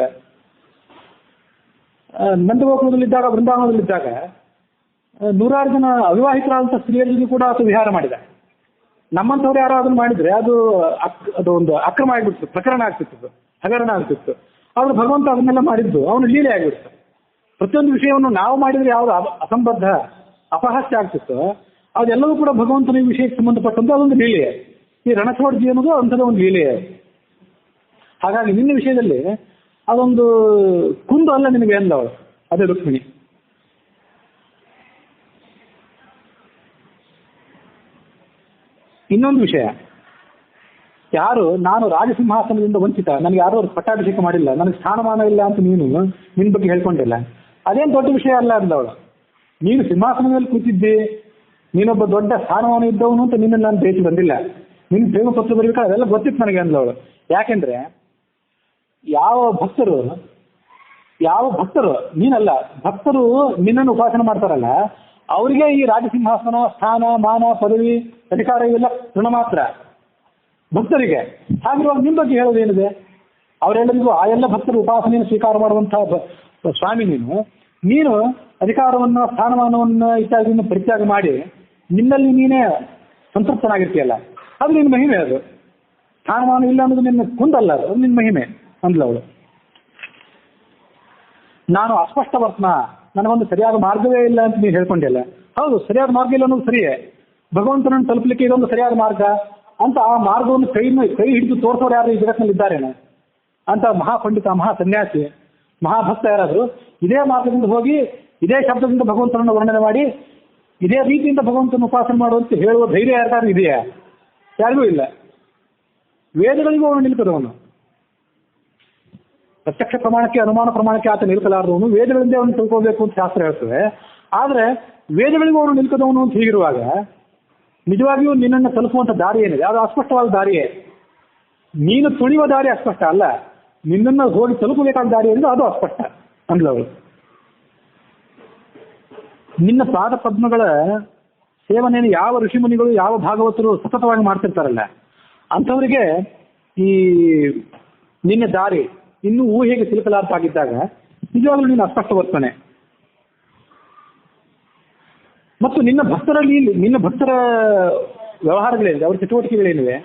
ನಂದಗೋಕುಲದಲ್ಲಿದ್ದಾಗ, ಬೃಂದಾವನದಲ್ಲಿದ್ದಾಗ ನೂರಾರು ಜನ ಅವಿವಾಹಿತರಾದಂಥ ಸ್ತ್ರೀಯರಿಗೂ ಕೂಡ ಆತ ವಿಹಾರ ಮಾಡಿದ. ನಮ್ಮಂಥವ್ರು ಯಾರೋ ಅದನ್ನು ಮಾಡಿದ್ರೆ ಅದು ಒಂದು ಅಕ್ರಮ ಆಗಿಬಿಡ್ತು, ಪ್ರಕರಣ ಆಗ್ತಿತ್ತು, ಹಗರಣ ಆಗ್ತಿತ್ತು. ಆದ್ರೆ ಭಗವಂತ ಅದನ್ನೆಲ್ಲ ಮಾಡಿದ್ದು ಅವನು ಲೀಲೆ ಆಗಿಬಿಡ್ತು. ಪ್ರತಿಯೊಂದು ವಿಷಯವನ್ನು ನಾವು ಮಾಡಿದ್ರೆ ಯಾವುದು ಅಸಂಬದ್ಧ ಅಪಹಾಸ್ಯ ಆಗ್ತಿತ್ತು ಅದೆಲ್ಲವೂ ಕೂಡ ಭಗವಂತನ ವಿಷಯಕ್ಕೆ ಸಂಬಂಧಪಟ್ಟಂತೆ ಅದೊಂದು ಲೀಲೆ. ಈ ರಣಛೋಡ್ಜಿ ಅನ್ನೋದು ಅಂಥದ್ದು ಒಂದು ಲೀಲೆ. ಹಾಗಾಗಿ ನಿನ್ನ ವಿಷಯದಲ್ಲಿ ಅದೊಂದು ಕುಂದು ಅಲ್ಲ ನಿನಗೆ ಅಂದವಳು, ಅದೇ ರುಕ್ಮಿಣಿ. ಇನ್ನೊಂದು ವಿಷಯ, ಯಾರು ನಾನು ರಾಜಸಿಂಹಾಸನದಿಂದ ವಂಚಿತ, ನನಗೆ ಯಾರು ಪಟ್ಟಾಭಿಷೇಕ ಮಾಡಿಲ್ಲ, ನನಗೆ ಸ್ಥಾನಮಾನ ಇಲ್ಲ ಅಂತ ನೀನು ನಿನ್ನ ಬಗ್ಗೆ ಹೇಳ್ಕೊಂಡಿಲ್ಲ, ಅದೇನು ದೊಡ್ಡ ವಿಷಯ ಅಲ್ಲ ಅಂದವಳು. ನೀನು ಸಿಂಹಾಸನದಲ್ಲಿ ಕೂತಿದ್ದಿ, ನೀನೊಬ್ಬ ದೊಡ್ಡ ಸ್ಥಾನಮಾನ ಇದ್ದವನು ಅಂತ ನಿನ್ನ ನಾನು ಭೇಟಿ ಬಂದಿಲ್ಲ, ನಿನ್ನ ಪ್ರೇಮ ಪತ್ರ ಬರಬೇಕಾದ್ರೆ ಅದೆಲ್ಲ ಗೊತ್ತಿತ್ತು ನನಗೆ ಅಂದವಳು. ಯಾಕೆಂದ್ರೆ ಯಾವ ಭಕ್ತರು ನೀನಲ್ಲ, ಭಕ್ತರು ನಿನ್ನನ್ನು ಉಪಾಸನೆ ಮಾಡ್ತಾರಲ್ಲ ಅವರಿಗೆ ಈ ರಾಜಸಿಂಹಾಸನ, ಸ್ಥಾನ, ಮಾನ, ಪದವಿ, ಅಧಿಕಾರ ಇವೆಲ್ಲ ಋಣ ಮಾತ್ರ ಭಕ್ತರಿಗೆ. ಹಾಗಿರುವಾಗ ನಿಮ್ಮ ಬಗ್ಗೆ ಹೇಳೋದೇನಿದೆ? ಅವರೆಲ್ಲರಿಗೂ ಆ ಎಲ್ಲ ಭಕ್ತರು ಉಪಾಸನೆಯನ್ನು ಸ್ವೀಕಾರ ಮಾಡುವಂತಹ ಸ್ವಾಮಿ ನೀನು ಅಧಿಕಾರವನ್ನು, ಸ್ಥಾನಮಾನವನ್ನು ಇತ್ಯಾದಿಯನ್ನು ಪರಿತ್ಯಾಗ ಮಾಡಿ ನಿನ್ನಲ್ಲಿ ನೀನೇ ಸಂತೃಪ್ತನಾಗಿರ್ತೀಯಲ್ಲ, ಅದು ನಿನ್ನ ಮಹಿಮೆ. ಅದು ಸ್ಥಾನಮಾನ ಇಲ್ಲ ಅನ್ನೋದು ನಿನ್ನ ಕುಂದಲ್ಲ, ಅದು ನಿನ್ನ ಮಹಿಮೆ ಅಂದ್ಲವಳು. ನಾನು ಅಸ್ಪಷ್ಟ ವರ್ತನ, ನನಗೊಂದು ಸರಿಯಾದ ಮಾರ್ಗವೇ ಇಲ್ಲ ಅಂತ ನೀವು ಹೇಳ್ಕೊಂಡಿಲ್ಲ. ಹೌದು, ಸರಿಯಾದ ಮಾರ್ಗ ಇಲ್ಲ ಅನ್ನೋದು ಸರಿಯೇ. ಭಗವಂತನನ್ನು ತಲುಪಲಿಕ್ಕೆ ಇದೊಂದು ಸರಿಯಾದ ಮಾರ್ಗ ಅಂತ ಆ ಮಾರ್ಗವನ್ನು ಕೈ ಹಿಡಿದು ತೋರಿಸೋರು ಯಾರು ಈ ಜಗತ್ತಿನಲ್ಲಿ ಇದ್ದಾರೇನೆ ಅಂತ ಮಹಾಪಂಡಿತ, ಮಹಾ ಸನ್ಯಾಸಿ, ಮಹಾಭಕ್ತ ಯಾರಾದರೂ ಇದೇ ಮಾರ್ಗದಿಂದ ಹೋಗಿ ಇದೇ ಶಬ್ದದಿಂದ ಭಗವಂತನನ್ನು ವರ್ಣನೆ ಮಾಡಿ ಇದೇ ರೀತಿಯಿಂದ ಭಗವಂತನ ಉಪಾಸನೆ ಮಾಡುವಂತೆ ಹೇಳುವ ಧೈರ್ಯ ಯಾರು ಇದೆಯಾ? ಯಾರಿಗೂ ಇಲ್ಲ. ವೇದಗಳಿಗೂ ಅವನು ನಿಲ್ಕದವನು, ಪ್ರತ್ಯಕ್ಷ ಪ್ರಮಾಣಕ್ಕೆ, ಅನುಮಾನ ಪ್ರಮಾಣಕ್ಕೆ ಆತ ನಿಲ್ಕಲಾರದವನು. ವೇದಗಳಿಂದ ಅವನು ತಿಳ್ಕೋಬೇಕು ಅಂತ ಶಾಸ್ತ್ರ ಹೇಳ್ತದೆ. ಆದರೆ ವೇದಗಳಿಗೂ ಅವನು ನಿಲ್ಕದವನು ಅಂತ ಹೀಗಿರುವಾಗ ನಿಜವಾಗಿಯೂ ನಿನ್ನನ್ನು ತಲುಪುವಂಥ ದಾರಿ ಏನಿದೆ ಅದು ಅಸ್ಪಷ್ಟವಾದ ದಾರಿಯೇ. ನೀನು ತುಳಿಯುವ ದಾರಿ ಅಸ್ಪಷ್ಟ ಅಲ್ಲ, ನಿನ್ನನ್ನು ಹೋಗಿ ತಲುಪಬೇಕಾದ ದಾರಿ ಏನಿದೆ ಅದು ಅಸ್ಪಷ್ಟ ಅಂದ್ಲವಳು. ನಿನ್ನ ಪಾದ ಪದ್ಮಗಳ ಸೇವನೆಯನ್ನು ಯಾವ ಋಷಿಮುನಿಗಳು, ಯಾವ ಭಾಗವತರು ಸತತವಾಗಿ ಮಾಡ್ತಿರ್ತಾರಲ್ಲ ಅಂಥವರಿಗೆ ಈ ನಿನ್ನ ದಾರಿ ಇನ್ನೂ ಊಹೆಗೆ ಸಿಲುಕಲಾರ್ದಾಗಿದ್ದಾಗ ನಿಜವಾಗ್ಲೂ ನೀನು ಅಸ್ಪಷ್ಟ ವರ್ತನೆ. ಮತ್ತು ನಿನ್ನ ಭಕ್ತರ ವ್ಯವಹಾರಗಳೇನಿದೆ, ಅವ್ರ ಚಟುವಟಿಕೆಗಳೇನಿವೆ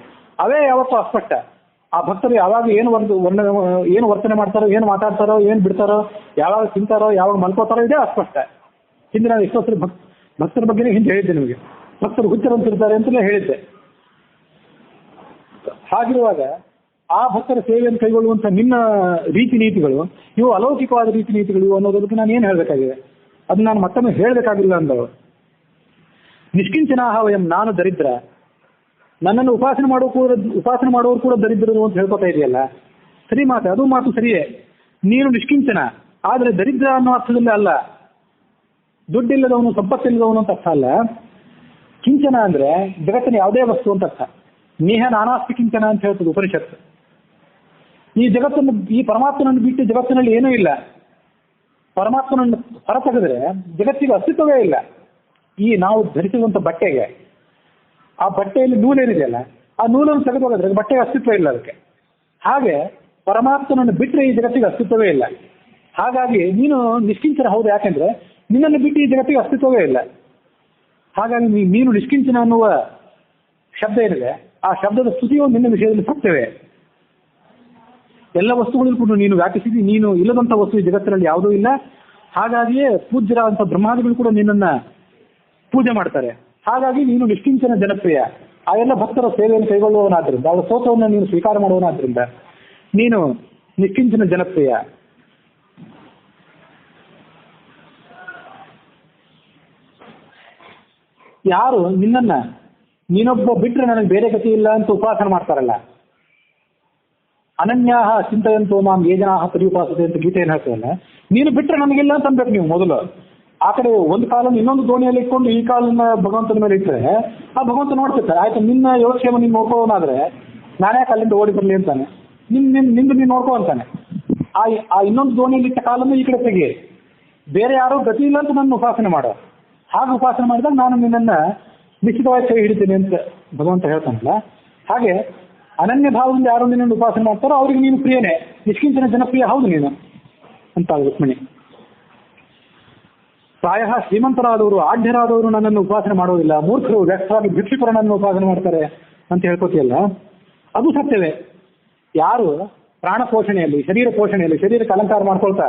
ಅವೇ ಯಾವತ್ತೂ ಅಸ್ಪಷ್ಟ. ಆ ಭಕ್ತರು ಯಾವಾಗ ಏನು ವರ್ತನೆ ಮಾಡ್ತಾರೋ, ಏನು ಮಾತಾಡ್ತಾರೋ, ಏನು ಬಿಡ್ತಾರೋ, ಯಾವಾಗ ತಿಂತಾರೋ, ಯಾವಾಗ ಮಲ್ಕೋತಾರೋ ಇದೇ ಅಸ್ಪಷ್ಟ. ಹಿಂದೆ ನಾನು ಎಷ್ಟೋ ಸರಿ ಭಕ್ತರ ಬಗ್ಗೆನೇ ಹಿಂದೆ ಹೇಳಿದ್ದೆ ನಿಮಗೆ. ಭಕ್ತರು ಹುಚ್ಚರಂತಿರ್ತಾರೆ ಅಂತಲೇ ಹೇಳಿದ್ದೆ. ಹಾಗಿರುವಾಗ ಆ ಭಕ್ತರ ಸೇವೆಯನ್ನು ಕೈಗೊಳ್ಳುವಂಥ ನಿನ್ನ ರೀತಿ ನೀತಿಗಳು ಇವು ಅಲೌಕಿಕವಾದ ರೀತಿ ನೀತಿಗಳು ಇವು ಅನ್ನೋದ್ರ ಬಗ್ಗೆ ನಾನು ಏನು ಹೇಳಬೇಕಾಗಿದೆ, ಅದನ್ನ ನಾನು ಮತ್ತೊಮ್ಮೆ ಹೇಳಬೇಕಾಗಿಲ್ಲ ಅಂದವರು. ನಿಷ್ಕಿಂಚನಾಹ ವಯಂ, ನಾನು ದರಿದ್ರ, ನನ್ನನ್ನು ಉಪಾಸನೆ ಮಾಡೋರು ಕೂಡ ದರಿದ್ರರು ಅಂತ ಹೇಳ್ಕೊತಾ ಇದೆಯಲ್ಲ, ಸರಿ ಮಾತು, ಅದು ಮಾತು ಸರಿಯೇ. ನೀನು ನಿಷ್ಕಿಂಚನ, ಆದರೆ ದರಿದ್ರ ಅನ್ನೋ ಅರ್ಥದಲ್ಲಿ ಅಲ್ಲ, ದುಡ್ಡಿಲ್ಲದವನು, ಸಂಪತ್ತಿಲ್ಲದವನು ಅಂತ ಅರ್ಥ ಅಲ್ಲ. ಕಿಂಚನ ಅಂದ್ರೆ ಜಗತ್ತಿನ ಯಾವುದೇ ವಸ್ತು ಅಂತ ಅರ್ಥ. ನೇಹ ನಾನಾಸ್ತಿ ಕಿಂಚನ ಅಂತ ಹೇಳ್ತದೆ ಉಪನಿಷತ್ತು. ಈ ಜಗತ್ತನ್ನು, ಈ ಪರಮಾತ್ಮನನ್ನು ಬಿಟ್ಟು ಜಗತ್ತಿನಲ್ಲಿ ಏನೂ ಇಲ್ಲ. ಪರಮಾತ್ಮನನ್ನು ಹೊರ ತೆಗೆದ್ರೆ ಜಗತ್ತಿಗೆ ಅಸ್ತಿತ್ವವೇ ಇಲ್ಲ. ಈ ನಾವು ಧರಿಸುವಂಥ ಬಟ್ಟೆಗೆ, ಆ ಬಟ್ಟೆಯಲ್ಲಿ ನೂಲೇನಿದೆಯಲ್ಲ, ಆ ನೂಲನ್ನು ತೆಗೆದುಹೋಗಿದ್ರೆ ಬಟ್ಟೆಗೆ ಅಸ್ತಿತ್ವ ಇಲ್ಲ ಅದಕ್ಕೆ. ಹಾಗೆ ಪರಮಾತ್ಮನನ್ನು ಬಿಟ್ಟರೆ ಈ ಜಗತ್ತಿಗೆ ಅಸ್ತಿತ್ವವೇ ಇಲ್ಲ. ಹಾಗಾಗಿ ನೀನು ನಿಷ್ಕಿಂಚನ ಹೌದು, ಯಾಕೆಂದ್ರೆ ನಿನ್ನನ್ನು ಬಿಟ್ಟು ಈ ಜಗತ್ತಿಗೆ ಅಸ್ತಿತ್ವವೇ ಇಲ್ಲ. ಹಾಗಾಗಿ ನೀನು ನಿಷ್ಕಿಂಚನ ಅನ್ನುವ ಶಬ್ದ ಏನಿದೆ ಆ ಶಬ್ದದ ಸ್ತುತಿಯು ನಿನ್ನ ವಿಷಯದಲ್ಲಿ ಸತ್ಯವೇ. ಎಲ್ಲ ವಸ್ತುಗಳಿಗೂ ಕೂಡ ನೀನು ವ್ಯಾಪಿಸಿದಿ, ನೀನು ಇಲ್ಲದಂಥ ವಸ್ತು ಈ ಜಗತ್ತಿನಲ್ಲಿ ಯಾವುದೂ ಇಲ್ಲ. ಹಾಗಾಗಿಯೇ ಪೂಜ್ಯರಾದಂಥ ಬ್ರಹ್ಮಾದಿಗಳು ಕೂಡ ನಿನ್ನನ್ನು ಪೂಜೆ ಮಾಡ್ತಾರೆ. ಹಾಗಾಗಿ ನೀನು ನಿಷ್ಕಿಂಚನ ಜನಪ್ರಿಯ. ಆ ಎಲ್ಲ ಭಕ್ತರ ಸೇವೆಯನ್ನು ಕೈಗೊಳ್ಳುವವನಾದ್ರಿಂದ, ಅವರ ಸ್ತೋತ್ರವನ್ನು ನೀನು ಸ್ವೀಕಾರ ಮಾಡುವನಾದ್ರಿಂದ ನೀನು ನಿಷ್ಕಿಂಚನ ಜನಪ್ರಿಯ. ಯಾರು ನಿನ್ನನ್ನ ನೀನೊಬ್ಬ ಬಿಟ್ರೆ ನನಗೆ ಬೇರೆ ಗತಿ ಇಲ್ಲ ಅಂತ ಉಪಾಸನೆ ಮಾಡ್ತಾರಲ್ಲ, ಅನನ್ಯಾಹ ಚಿಂತೆಯಂತೋ ಮಾಂ ಯೇ ಜನಾಃ ಪರ್ಯುಪಾಸತೆ ಅಂತ ಗೀತೆಯನ್ನು ಹೇಳ್ತಾರಲ್ಲ, ನೀನು ಬಿಟ್ರೆ ನನಗಿಲ್ಲ ಅಂತ ಅನ್ಬೇಕು ನೀವು ಮೊದಲು. ಆ ಕಡೆ ಒಂದು ಕಾಲನ್ನು ಇನ್ನೊಂದು ದೋಣಿಯಲ್ಲಿ ಇಟ್ಕೊಂಡು ಈ ಕಾಲನ್ನ ಭಗವಂತನ ಮೇಲೆ ಇಟ್ಟರೆ ಆ ಭಗವಂತ ನೋಡ್ತಿರ್ತಾರೆ. ಆಯ್ತು, ನಿನ್ನ ಯೋಗಕ್ಷೇಮ ನೀನು ನೋಡ್ಕೋನಾದ್ರೆ ನಾನ್ಯಾಕೆ ಅಲ್ಲಿಂದ ಓಡಿ ಬರಲಿ ಅಂತಾನೆ, ನಿಂದು ನೀನು ನೋಡ್ಕೋ ಅಂತಾನೆ. ಆ ಇನ್ನೊಂದು ದೋಣಿಯಲ್ಲಿ ಇಟ್ಟ ಕಾಲನ್ನು ಈ ಕಡೆ ತೆಗಿ, ಬೇರೆ ಯಾರೋ ಗತಿ ಇಲ್ಲ ಅಂತ ನನ್ನ ಉಪಾಸನೆ ಮಾಡೋ. ಹಾಗೆ ಉಪಾಸನೆ ಮಾಡಿದಾಗ ನಾನು ನಿನ್ನನ್ನ ನಿಶ್ಚಿತವಾಗಿ ಕೈ ಹಿಡಿತೀನಿ ಅಂತ ಭಗವಂತ ಹೇಳ್ತಾನಲ್ಲ. ಹಾಗೆ ಅನನ್ಯ ಭಾವದಿಂದ ಯಾರು ನಿನ್ನನ್ನು ಉಪಾಸನೆ ಮಾಡ್ತಾರೋ ಅವ್ರಿಗೆ ನೀನು ಪ್ರಿಯನೇ, ನಿಷ್ಕಿಂಚನ ಜನಪ್ರಿಯ ಹೌದು ನೀನು ಅಂತ ರುಕ್ಮಿಣಿ. ಪ್ರಾಯ ಶ್ರೀಮಂತರಾದವರು ಆಢ್ಯರಾದವರು ನನ್ನನ್ನು ಉಪಾಸನೆ ಮಾಡೋದಿಲ್ಲ, ಮೂರ್ಖರು ವ್ಯಕ್ತವಾಗಿ ಭಿಕ್ಷುಕರು ನನ್ನನ್ನು ಉಪಾಸನೆ ಮಾಡ್ತಾರೆ ಅಂತ ಹೇಳ್ಕೊತಿಯಲ್ಲ, ಅದು ಸತ್ಯವೇ. ಯಾರು ಪ್ರಾಣ ಪೋಷಣೆಯಲ್ಲಿ, ಶರೀರ ಪೋಷಣೆಯಲ್ಲಿ, ಶರೀರಕ್ಕೆ ಅಲಂಕಾರ ಮಾಡ್ಕೊಳ್ತಾ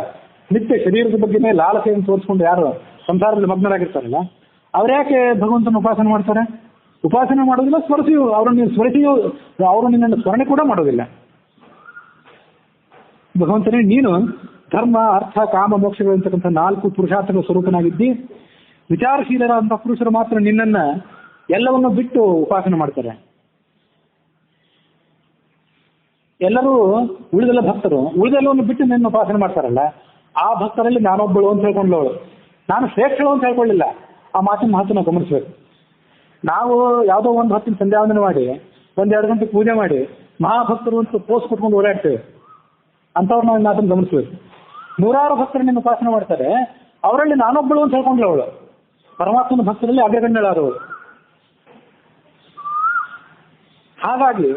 ನಿತ್ಯ ಶರೀರದ ಬಗ್ಗೆನೇ ಲಾಲಸೆಯನ್ನು ತೋರಿಸ್ಕೊಂಡು ಯಾರು ಸಂಸಾರದಲ್ಲಿ ಮಗ್ನರಾಗಿರ್ತಾರಲ್ಲ, ಅವ್ರ್ಯಾಕೆ ಭಗವಂತನ ಉಪಾಸನೆ ಮಾಡ್ತಾರೆ? ಉಪಾಸನೆ ಮಾಡೋದಿಲ್ಲ, ಸ್ಮರಿಸಿಯೂ ಅವರು ನಿನ್ನನ್ನು ಸ್ಮರಣೆ ಕೂಡ ಮಾಡೋದಿಲ್ಲ. ಭಗವಂತನೇ ನೀನು ಧರ್ಮ, ಅರ್ಥ, ಕಾಮ, ಮೋಕ್ಷಗಳಿರ್ತಕ್ಕಂಥ 4 ಪುರುಷಾರ್ಥಗಳ ಸ್ವರೂಪನಾಗಿದ್ದಿ. ವಿಚಾರಶೀಲರಾದಂತಹ ಪುರುಷರು ಮಾತ್ರ ನಿನ್ನನ್ನ ಎಲ್ಲವನ್ನು ಬಿಟ್ಟು ಉಪಾಸನೆ ಮಾಡ್ತಾರೆ. ಎಲ್ಲರೂ ಉಳಿದೆಲ್ಲ ಭಕ್ತರು ಉಳಿದೆಲ್ಲವನ್ನು ಬಿಟ್ಟು ನಿನ್ನ ಉಪಾಸನೆ ಮಾಡ್ತಾರಲ್ಲ, ಆ ಭಕ್ತರಲ್ಲಿ ನಾನೊಬ್ಬಳು ಅಂತ ಹೇಳ್ಕೊಂಡ್ಲವಳು. ನಾನು ಶ್ರೇಷ್ಠಳು ಅಂತ ಹೇಳ್ಕೊಳ್ಳಿಲ್ಲ. ಆ ಮಾತಿನ ಮಹತ್ವ ನಾವು ಗಮನಿಸ್ಬೇಕು. ನಾವು ಯಾವುದೋ ಒಂದು ಹೊತ್ತಿನ ಸಂಧ್ಯಾವಂದನೆ ಮಾಡಿ 1-2 ಗಂಟೆ ಪೂಜೆ ಮಾಡಿ ಮಹಾಭಕ್ತರು ಅಂತ ಪೋಸ್ಟ್ ಕೊಟ್ಕೊಂಡು ಓಡಾಡ್ತೇವೆ. ಅಂಥವ್ರು ನಾವು ಮಾತನ್ನು ಗಮನಿಸ್ಬೇಕು. 100 ಭಕ್ತರು ನಿನ್ನ ಉಪಾಸನೆ ಮಾಡ್ತಾರೆ, ಅವರಲ್ಲಿ ನಾನೊಬ್ಬಳು ಅಂತ ಹೇಳ್ಕೊಂಡ್ಲವಳು. ಪರಮಾತ್ಮನ ಭಕ್ತರಲ್ಲಿ ಅಗ್ರಗಣ್ಯಳಾದವಳು. ಹಾಗಾಗಿ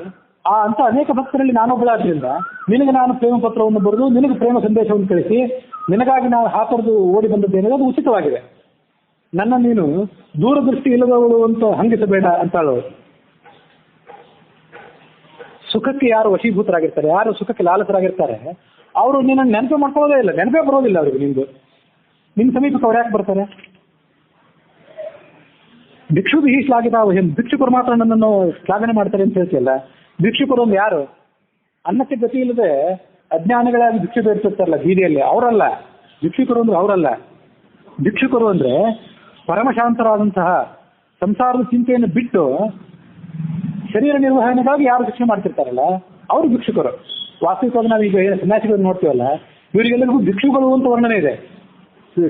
ಅಂತ ಅನೇಕ ಭಕ್ತರಲ್ಲಿ ನಾನೊಬ್ಬಳಾದ್ರಿಂದ ನಿನಗೆ ನಾನು ಪ್ರೇಮ ಪತ್ರವನ್ನು ಬರೆದು ನಿನಗೆ ಪ್ರೇಮ ಸಂದೇಶವನ್ನು ಕಳಿಸಿ ನಿನಗಾಗಿ ನಾವು ಹಾತೊರೆದು ಓಡಿ ಬಂದದ್ದೇನಿದೆ ಅದು ಉಚಿತವಾಗಿದೆ. ನನ್ನ ನೀನು ದೂರದೃಷ್ಟಿ ಇಲ್ಲದವಳು ಅಂತ ಹಂಗಿಸಬೇಡ ಅಂತಾಳವಳು. ಸುಖಕ್ಕೆ ಯಾರು ವಶೀಭೂತರಾಗಿರ್ತಾರೆ, ಯಾರು ಸುಖಕ್ಕೆ ಲಾಲಸರಾಗಿರ್ತಾರೆ, ಅವರು ನಿನ್ನನ್ನು ನೆನಪೆ ಮಾಡ್ಕೊಳ್ಳೋದೇ ಇಲ್ಲ, ನೆನಪೇ ಬರೋದಿಲ್ಲ ಅವ್ರಿಗೆ. ನಿನ್ನ ಸಮೀಪಕ್ಕೆ ಅವ್ರು ಯಾಕೆ ಬರ್ತಾರೆ? ಭಿಕ್ಷುದು ಈ ಶ್ಲಾಘಿತಾವಹ್ಯಂ, ಭಿಕ್ಷುಕರು ಮಾತ್ರ ನನ್ನನ್ನು ಶ್ಲಾಘನೆ ಮಾಡ್ತಾರೆ ಅಂತ ಹೇಳ್ತಿಯಲ್ಲ. ಭಿಕ್ಷುಕರು ಒಂದು ಯಾರು? ಅನ್ನಕ್ಕೆ ಗತಿ ಇಲ್ಲದೆ ಅಜ್ಞಾನಿಗಳಾಗಿ ಭಿಕ್ಷೆ ಬೇಡ್ತಿರ್ತಾರಲ್ಲ ಬೀದಿಯಲ್ಲಿ, ಅವರಲ್ಲ ಭಿಕ್ಷುಕರು ಅಂದ್ರೆ. ಅವರಲ್ಲ ಭಿಕ್ಷುಕರು ಅಂದ್ರೆ ಪರಮಶಾಂತರಾದಂತಹ ಸಂಸಾರದ ಚಿಂತೆಯನ್ನು ಬಿಟ್ಟು ಶರೀರ ನಿರ್ವಹಣೆಗಾಗಿ ಯಾರು ಭಿಕ್ಷೆ ಮಾಡ್ತಿರ್ತಾರಲ್ಲ ಅವರು ಭಿಕ್ಷುಕರು. ವಾಸ್ತವಿಕವಾಗಿ ನಾವೀಗ ಸನ್ಯಾಸಿಗಳನ್ನು ನೋಡ್ತೀವಲ್ಲ, ಇವರಿಗೆಲ್ಲರಿಗೂ ಭಿಕ್ಷುಗಳು ಅಂತ ವರ್ಣನೆ ಇದೆ.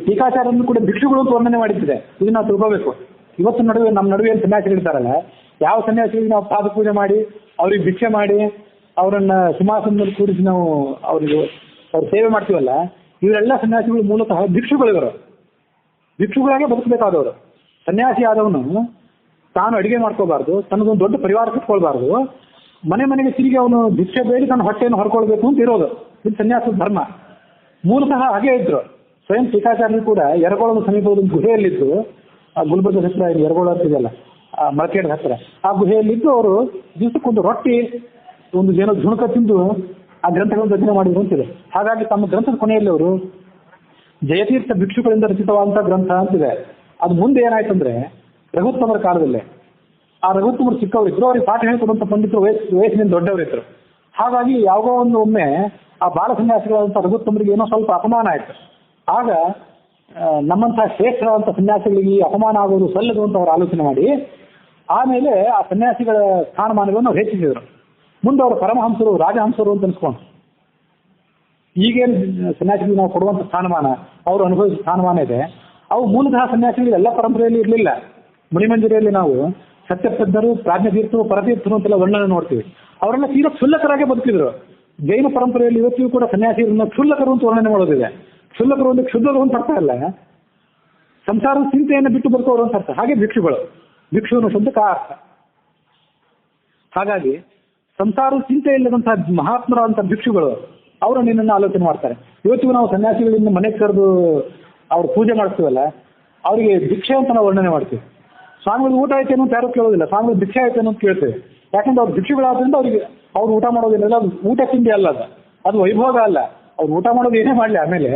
ಟೀಕಾಚಾರ್ಯರನ್ನು ಕೂಡ ಭಿಕ್ಷುಗಳು ಅಂತ ವರ್ಣನೆ ಮಾಡಿದ್ದಿದೆ. ಇದನ್ನ ನಾವು ತಿಳ್ಕೋಬೇಕು. ಇವತ್ತು ನಮ್ಮ ನಡುವೆ ಏನು ಸನ್ಯಾಸಿಗಳಿರ್ತಾರಲ್ಲ, ಯಾವ ಸನ್ಯಾಸಿಗಳಿಗೆ ನಾವು ಪಾದ ಪೂಜೆ ಮಾಡಿ ಅವ್ರಿಗೆ ಭಿಕ್ಷೆ ಮಾಡಿ ಅವರನ್ನ ಸಿಂಹಾಸನದಲ್ಲಿ ಕೂರಿಸಿ ನಾವು ಅವ್ರ ಸೇವೆ ಮಾಡ್ತೀವಲ್ಲ, ಇವರೆಲ್ಲ ಸನ್ಯಾಸಿಗಳು ಮೂಲತಃ ಭಿಕ್ಷುಗಳಿವರು. ಭಿಕ್ಷುಗಳಾಗೆ ಬದುಕಬೇಕಾದವರು. ಸನ್ಯಾಸಿ ಆದವನು ತಾನು ಅಡಿಗೆ ಮಾಡ್ಕೋಬಾರ್ದು, ತನ್ನದೊಂದು ದೊಡ್ಡ ಪರಿವಾರ ಕಟ್ಕೊಳ್ಬಾರ್ದು, ಮನೆಗೆ ತಿರುಗಿ ಅವನು ಭಿಕ್ಷೆ ಬೇಡಿ ತನ್ನ ಹೊಟ್ಟೆಯನ್ನು ಹೊರ್ಕೊಳ್ಬೇಕು ಅಂತ ಇರೋದು. ಇದು ಸನ್ಯಾಸದ ಧರ್ಮ. ಮೂಲತಃ ಹಾಗೆ ಇದ್ರು. ಸ್ವಯಂ ಟೀಕಾಚಾರ್ಯರು ಕೂಡ ಎರಗೋಳದ ಸಮೀಪದ ಗುಹೆಯಲ್ಲಿದ್ದು, ಆ ಗುಲ್ಬರ್ಗದ ಹತ್ರ ಎರಗೋಳ ಅಂತಿದೆಯಲ್ಲ, ಆ ಮಳಕೇಡದ ಹತ್ರ, ಆ ಗುಹೆಯಲ್ಲಿದ್ದು ಅವರು ದಿವಸಕ್ಕೊಂದು ರೊಟ್ಟಿ ಒಂದು ಏನೋ ಝುಣಕ ತಿಂದು ಆ ಗ್ರಂಥಗಳನ್ನು ರಚನೆ ಮಾಡಿದ್ರು ಅಂತಿದೆ. ಹಾಗಾಗಿ ತಮ್ಮ ಗ್ರಂಥದ ಕೊನೆಯಲ್ಲಿ ಅವರು ಜಯತೀರ್ಥ ಭಿಕ್ಷುಗಳಿಂದ ರಚಿತವಾದಂತಹ ಗ್ರಂಥ ಅಂತಿದೆ. ಅದು ಮುಂದೆ ಏನಾಯ್ತಂದ್ರೆ ರಘುತ್ತಮರ ಕಾಲದಲ್ಲೇ ಆ ರಘುತ್ತಮರು ಚಿಕ್ಕವರಿದ್ರು, ಅವ್ರಿಗೆ ಪಾಠ ಹೇಳ್ಕೊಡುವಂತ ಪಂಡಿತರು ವಯಸ್ಸಿನಿಂದ ದೊಡ್ಡವರಿದ್ರು. ಹಾಗಾಗಿ ಯಾವಾಗೋ ಒಮ್ಮೆ ಆ ಬಾಲ ಸನ್ಯಾಸಿಗಳಾದಂಥ ರಘುತ್ತಮರಿಗೆ ಏನೋ ಸ್ವಲ್ಪ ಅಪಮಾನ ಆಯ್ತು. ಆಗ ನಮ್ಮಂತಹ ಶ್ರೇಷ್ಠರಾದಂಥ ಸನ್ಯಾಸಿಗಳಿಗೆ ಅಪಮಾನ ಆಗೋದು ಸಲ್ಲದು ಅಂತ ಅವರು ಆಲೋಚನೆ ಮಾಡಿ ಆಮೇಲೆ ಆ ಸನ್ಯಾಸಿಗಳ ಸ್ಥಾನಮಾನಗಳನ್ನು ಅವ್ರು ಹೆಚ್ಚಿಸಿದ್ರು. ಮುಂದೆ ಅವರು ಪರಮಹಂಸರು, ರಾಜಹಂಸರು ಅಂತ ಅನ್ಸ್ಕೊಂಡು, ಈಗೇನು ಸನ್ಯಾಸಿಗಳಿಗೆ ನಾವು ಕೊಡುವಂಥ ಸ್ಥಾನಮಾನ, ಅವರು ಅನುಭವಿಸುವ ಸ್ಥಾನಮಾನ ಇದೆ, ಅವು ಮೂಲತಃ ಸನ್ಯಾಸಿಗಳು ಎಲ್ಲ ಪರಂಪರೆಯಲ್ಲಿ ಇರಲಿಲ್ಲ. ಮಣಿಮಂಜರಿಯಲ್ಲಿ ನಾವು ಸತ್ಯಪ್ರಜ್ಞರು, ಪ್ರಾಜ್ಞತೀರ್ಥರು, ಪರತೀರ್ಥರು ಅಂತೆಲ್ಲ ವರ್ಣನೆ ನೋಡ್ತೀವಿ. ಅವರೆಲ್ಲ ತೀರಾ ಕ್ಷುಲ್ಲಕರಾಗೆ ಬದುಕಿದ್ರು. ಜೈನ ಪರಂಪರೆಯಲ್ಲಿ ಇವತ್ತಿಗೂ ಕೂಡ ಸನ್ಯಾಸಿಗಳನ್ನ ಕ್ಷುಲ್ಲಕರು ಅಂತ ವರ್ಣನೆ ಮಾಡೋದಿದೆ. ಕ್ಷುಲ್ಲಕರು ಒಂದು ಕ್ಷುದ್ರರು ಅಂತ ಅರ್ಥ ಅಲ್ಲ, ಸಂಸಾರದ ಚಿಂತೆಯನ್ನು ಬಿಟ್ಟು ಬದುಕೋರು ಅಂತ ಅರ್ಥ. ಹಾಗೆ ಭಿಕ್ಷುಗಳು, ಭಿಕ್ಷು ಅನ್ನೋ ಶಬ್ದಕ್ಕೆ ಆ ಅರ್ಥ. ಹಾಗಾಗಿ ಸಂಸಾರದ ಚಿಂತೆ ಇಲ್ಲದಂತಹ ಮಹಾತ್ಮರಾದಂತಹ ಭಿಕ್ಷುಗಳು ಅವರು ನಿನ್ನನ್ನು ಆಲೋಚನೆ ಮಾಡ್ತಾರೆ. ಇವತ್ತಿಗೂ ನಾವು ಸನ್ಯಾಸಿಗಳಿಂದ ಮನೆಗೆ ಕರೆದು ಅವ್ರು ಪೂಜೆ ಮಾಡಿಸ್ತೀವಲ್ಲ, ಅವರಿಗೆ ಭಿಕ್ಷೆ ಅಂತ ನಾವು ವರ್ಣನೆ ಮಾಡ್ತೀವಿ. ಸ್ವಾಮಿಗಳು ಊಟ ಆಯ್ತೇನೋ ಅಂತ ಯಾರು ಕೇಳೋದಿಲ್ಲ, ಸ್ವಾಮಿಗಳು ಭಿಕ್ಷೆ ಆಯ್ತೇನೋ ಅಂತ ಕೇಳ್ತೇವೆ. ಯಾಕಂದ್ರೆ ಅವ್ರು ಭಿಕ್ಷುಗಳಾದ್ರಿಂದ ಅವ್ರು ಊಟ ಮಾಡೋದಿಲ್ಲ. ಅದು ಊಟ ತಿಂಡಿ ಅಲ್ಲ, ಅದು ವೈಭೋಗ ಅಲ್ಲ. ಅವ್ರು ಊಟ ಮಾಡೋದು ಏನೇ ಮಾಡಲಿ ಆಮೇಲೆ,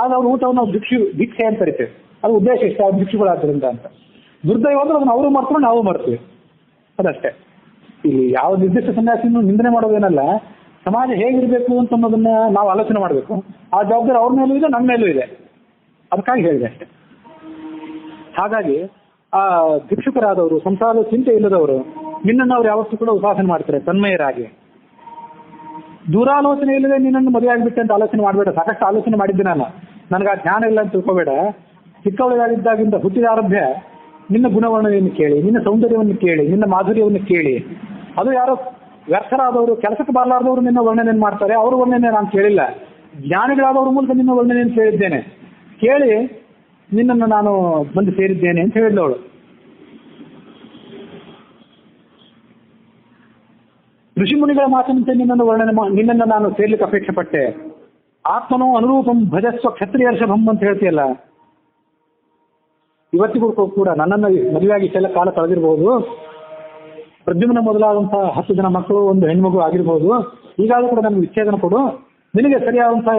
ಆಗ ಅವ್ರ ಊಟವನ್ನು ನಾವು ಭಿಕ್ಷೆ ಅಂತ ಕರಿತೇವೆ. ಅದು ಉದ್ದೇಶ ಇಷ್ಟ, ಅವ್ರು ಭಿಕ್ಷುಗಳಾದ್ರಿಂದ ಅಂತ. ದುರ್ದೈವ ಅಂದ್ರೆ ಅದನ್ನು ಅವರು ಮಾಡ್ಕೊಂಡು ನಾವು ಮಾಡ್ತೀವಿ, ಅದಷ್ಟೇ. ಇಲ್ಲಿ ಯಾವ ನಿರ್ದಿಷ್ಟ ಸನ್ಯಾಸಿನೂ ನಿಂದನೆ ಮಾಡೋದೇನಲ್ಲ, ಸಮಾಜ ಹೇಗಿರಬೇಕು ಅಂತ ಅನ್ನೋದನ್ನ ನಾವು ಆಲೋಚನೆ ಮಾಡಬೇಕು. ಆ ಜವಾಬ್ದಾರಿ ಅವ್ರ ಮೇಲೂ ಇದೆ, ನಮ್ಮ ಮೇಲೂ ಇದೆ. ಅದಕ್ಕಾಗಿ ಹೇಳಿದೆ ಅಷ್ಟೇ. ಹಾಗಾಗಿ ಆ ಭಿಕ್ಷುಕರಾದವರು, ಸಂಸಾರದ ಚಿಂತೆ ಇಲ್ಲದವರು ನಿನ್ನನ್ನು ಅವ್ರು ಯಾವತ್ತೂ ಕೂಡ ಉಪಾಸನೆ ಮಾಡ್ತಾರೆ ತನ್ಮಯರಾಗಿ. ದೂರಾಲೋಚನೆ ಇಲ್ಲದೆ ನಿನ್ನನ್ನು ಮದುವೆ ಆಗಿಬಿಟ್ಟೆ ಅಂತ ಆಲೋಚನೆ ಮಾಡಬೇಡ. ಸಾಕಷ್ಟು ಆಲೋಚನೆ ಮಾಡಿದ್ದೆ ನಾನು, ನನಗೆ ಆ ಜ್ಞಾನ ಇಲ್ಲ ಅಂತ ತಿಳ್ಕೋಬೇಡ. ಚಿಕ್ಕವಳಿಗಾಗಿದ್ದಾಗಿಂದ ಹುಟ್ಟಿದ ಆರಭ್ಯ ನಿನ್ನ ಗುಣವರ್ಣನೆಯನ್ನು ಕೇಳಿ, ನಿನ್ನ ಸೌಂದರ್ಯವನ್ನು ಕೇಳಿ, ನಿನ್ನ ಮಾಧುರ್ಯವನ್ನು ಕೇಳಿ. ಅದು ಯಾರೋ ವ್ಯರ್ಥರಾದವರು, ಕೆಲಸಕ್ಕೆ ಬರಲಾರ್ದವರು ನಿನ್ನ ವರ್ಣನೆಯನ್ನು ಮಾಡ್ತಾರೆ, ಅವ್ರ ವರ್ಣನೆ ನಾನು ಕೇಳಿಲ್ಲ. ಜ್ಞಾನಿಗಳಾದವ್ರ ಮೂಲಕ ನಿನ್ನ ವರ್ಣನೆಯನ್ನು ಕೇಳಿದ್ದೇನೆ, ಕೇಳಿ ನಿನ್ನನ್ನು ನಾನು ಬಂದು ಸೇರಿದ್ದೇನೆ ಅಂತ ಹೇಳಿದವಳು. ಋಷಿಮುನಿಗಳ ಮಾತಿನಂತೆ ನಿನ್ನನ್ನು ನಾನು ಸೇರ್ಲಿಕ್ಕೆ ಅಪೇಕ್ಷೆ ಪಟ್ಟೆ. ಆತ್ಮನೋ ಅನುರೂಪಂ ಭಜಸ್ವ ಕ್ಷತ್ರಿಯರ್ಷಭಂ ಅಂತ ಹೇಳ್ತೀಯಲ್ಲ, ಇವತ್ತಿಗೂ ಕೂಡ ನನ್ನನ್ನು ಮದುವೆಯಾಗಿ ಕೆಲ ಕಾಲ ಕಳೆದಿರಬಹುದು. ಪ್ರದ್ಯುಮ್ನ ಮೊದಲಾದಂತಹ 10 ಜನ ಮಕ್ಕಳು, ಒಂದು ಹೆಣ್ಮಗು ಆಗಿರ್ಬೋದು. ಈಗಾಗಲೂ ಕೂಡ ನನಗೆ ವಿಚ್ಛೇದನ ಕೊಡು, ನಿನಗೆ ಸರಿಯಾದಂತಹ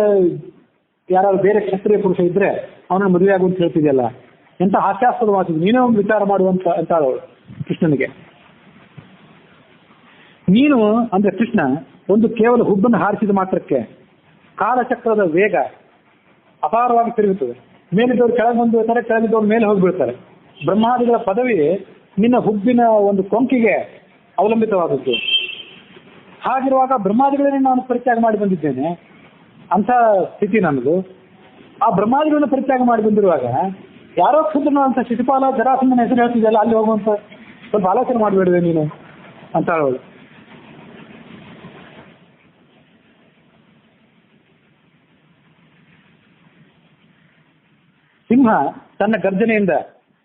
ಯಾರಾದ್ರು ಬೇರೆ ಕ್ಷತ್ರಿಯ ಪುರುಷ ಇದ್ರೆ ಅವನನ್ನು ಮದುವೆ ಆಗು ಅಂತ ಹೇಳ್ತಿದೆಯಲ್ಲ, ಎಂತ ಹಾಸ್ಯಾಸ್ಪದ ಮಾತಿದ್ದು. ನೀನೇ ಒಂದು ವಿಚಾರ ಮಾಡುವಂತ ಅಂತಾಳವಳು ಕೃಷ್ಣನಿಗೆ. ನೀನು ಅಂದ್ರೆ ಕೃಷ್ಣ ಒಂದು ಕೇವಲ ಹುಬ್ಬನ್ನು ಹಾರಿಸಿದ ಮಾತ್ರಕ್ಕೆ ಕಾಲಚಕ್ರದ ವೇಗ ಅಪಾರವಾಗಿ ತಿರುಗುತ್ತದೆ. ಮೇಲಿದ್ದವ್ರು ಕೆಳಗೆ ಬಂದು ಬಿಡ್ತಾರೆ, ಕೆಳಗಿದ್ದವ್ರು ಮೇಲೆ ಹೋಗಿಬಿಡ್ತಾರೆ. ಬ್ರಹ್ಮಾದಿಗಳ ಪದವಿ ನಿನ್ನ ಹುಬ್ಬಿನ ಒಂದು ಕೊಂಕಿಗೆ ಅವಲಂಬಿತವಾದದ್ದು. ಹಾಗಿರುವಾಗ ಬ್ರಹ್ಮಾದಿಗಳನ್ನೇ ನಾನು ಪರಿತ್ಯಾಗ ಮಾಡಿ ಬಂದಿದ್ದೇನೆ ಅಂತ ಸ್ಥಿತಿ ನನ್ನದು. ಆ ಬ್ರಹ್ಮಾದಿಗಳನ್ನು ಪರಿತ್ಯಾಗ ಮಾಡಿ ಬಂದಿರುವಾಗ ಯಾರೋ ಕ್ಷುದ್ರನ ಅಂತ ಶಿಶುಪಾಲ ಜರಾಸಂಧನ ಹೆಸರು ಹೇಳ್ತಿದ್ದಲ್ಲ, ಅಲ್ಲಿ ಹೋಗುವಂತ ಸ್ವಲ್ಪ ಆಲೋಚನೆ ಮಾಡಿಬಿಡಿದೆ ನೀನು ಅಂತ ಹೇಳೋಳು. ಸಿಂಹ ತನ್ನ ಗರ್ಜನೆಯಿಂದ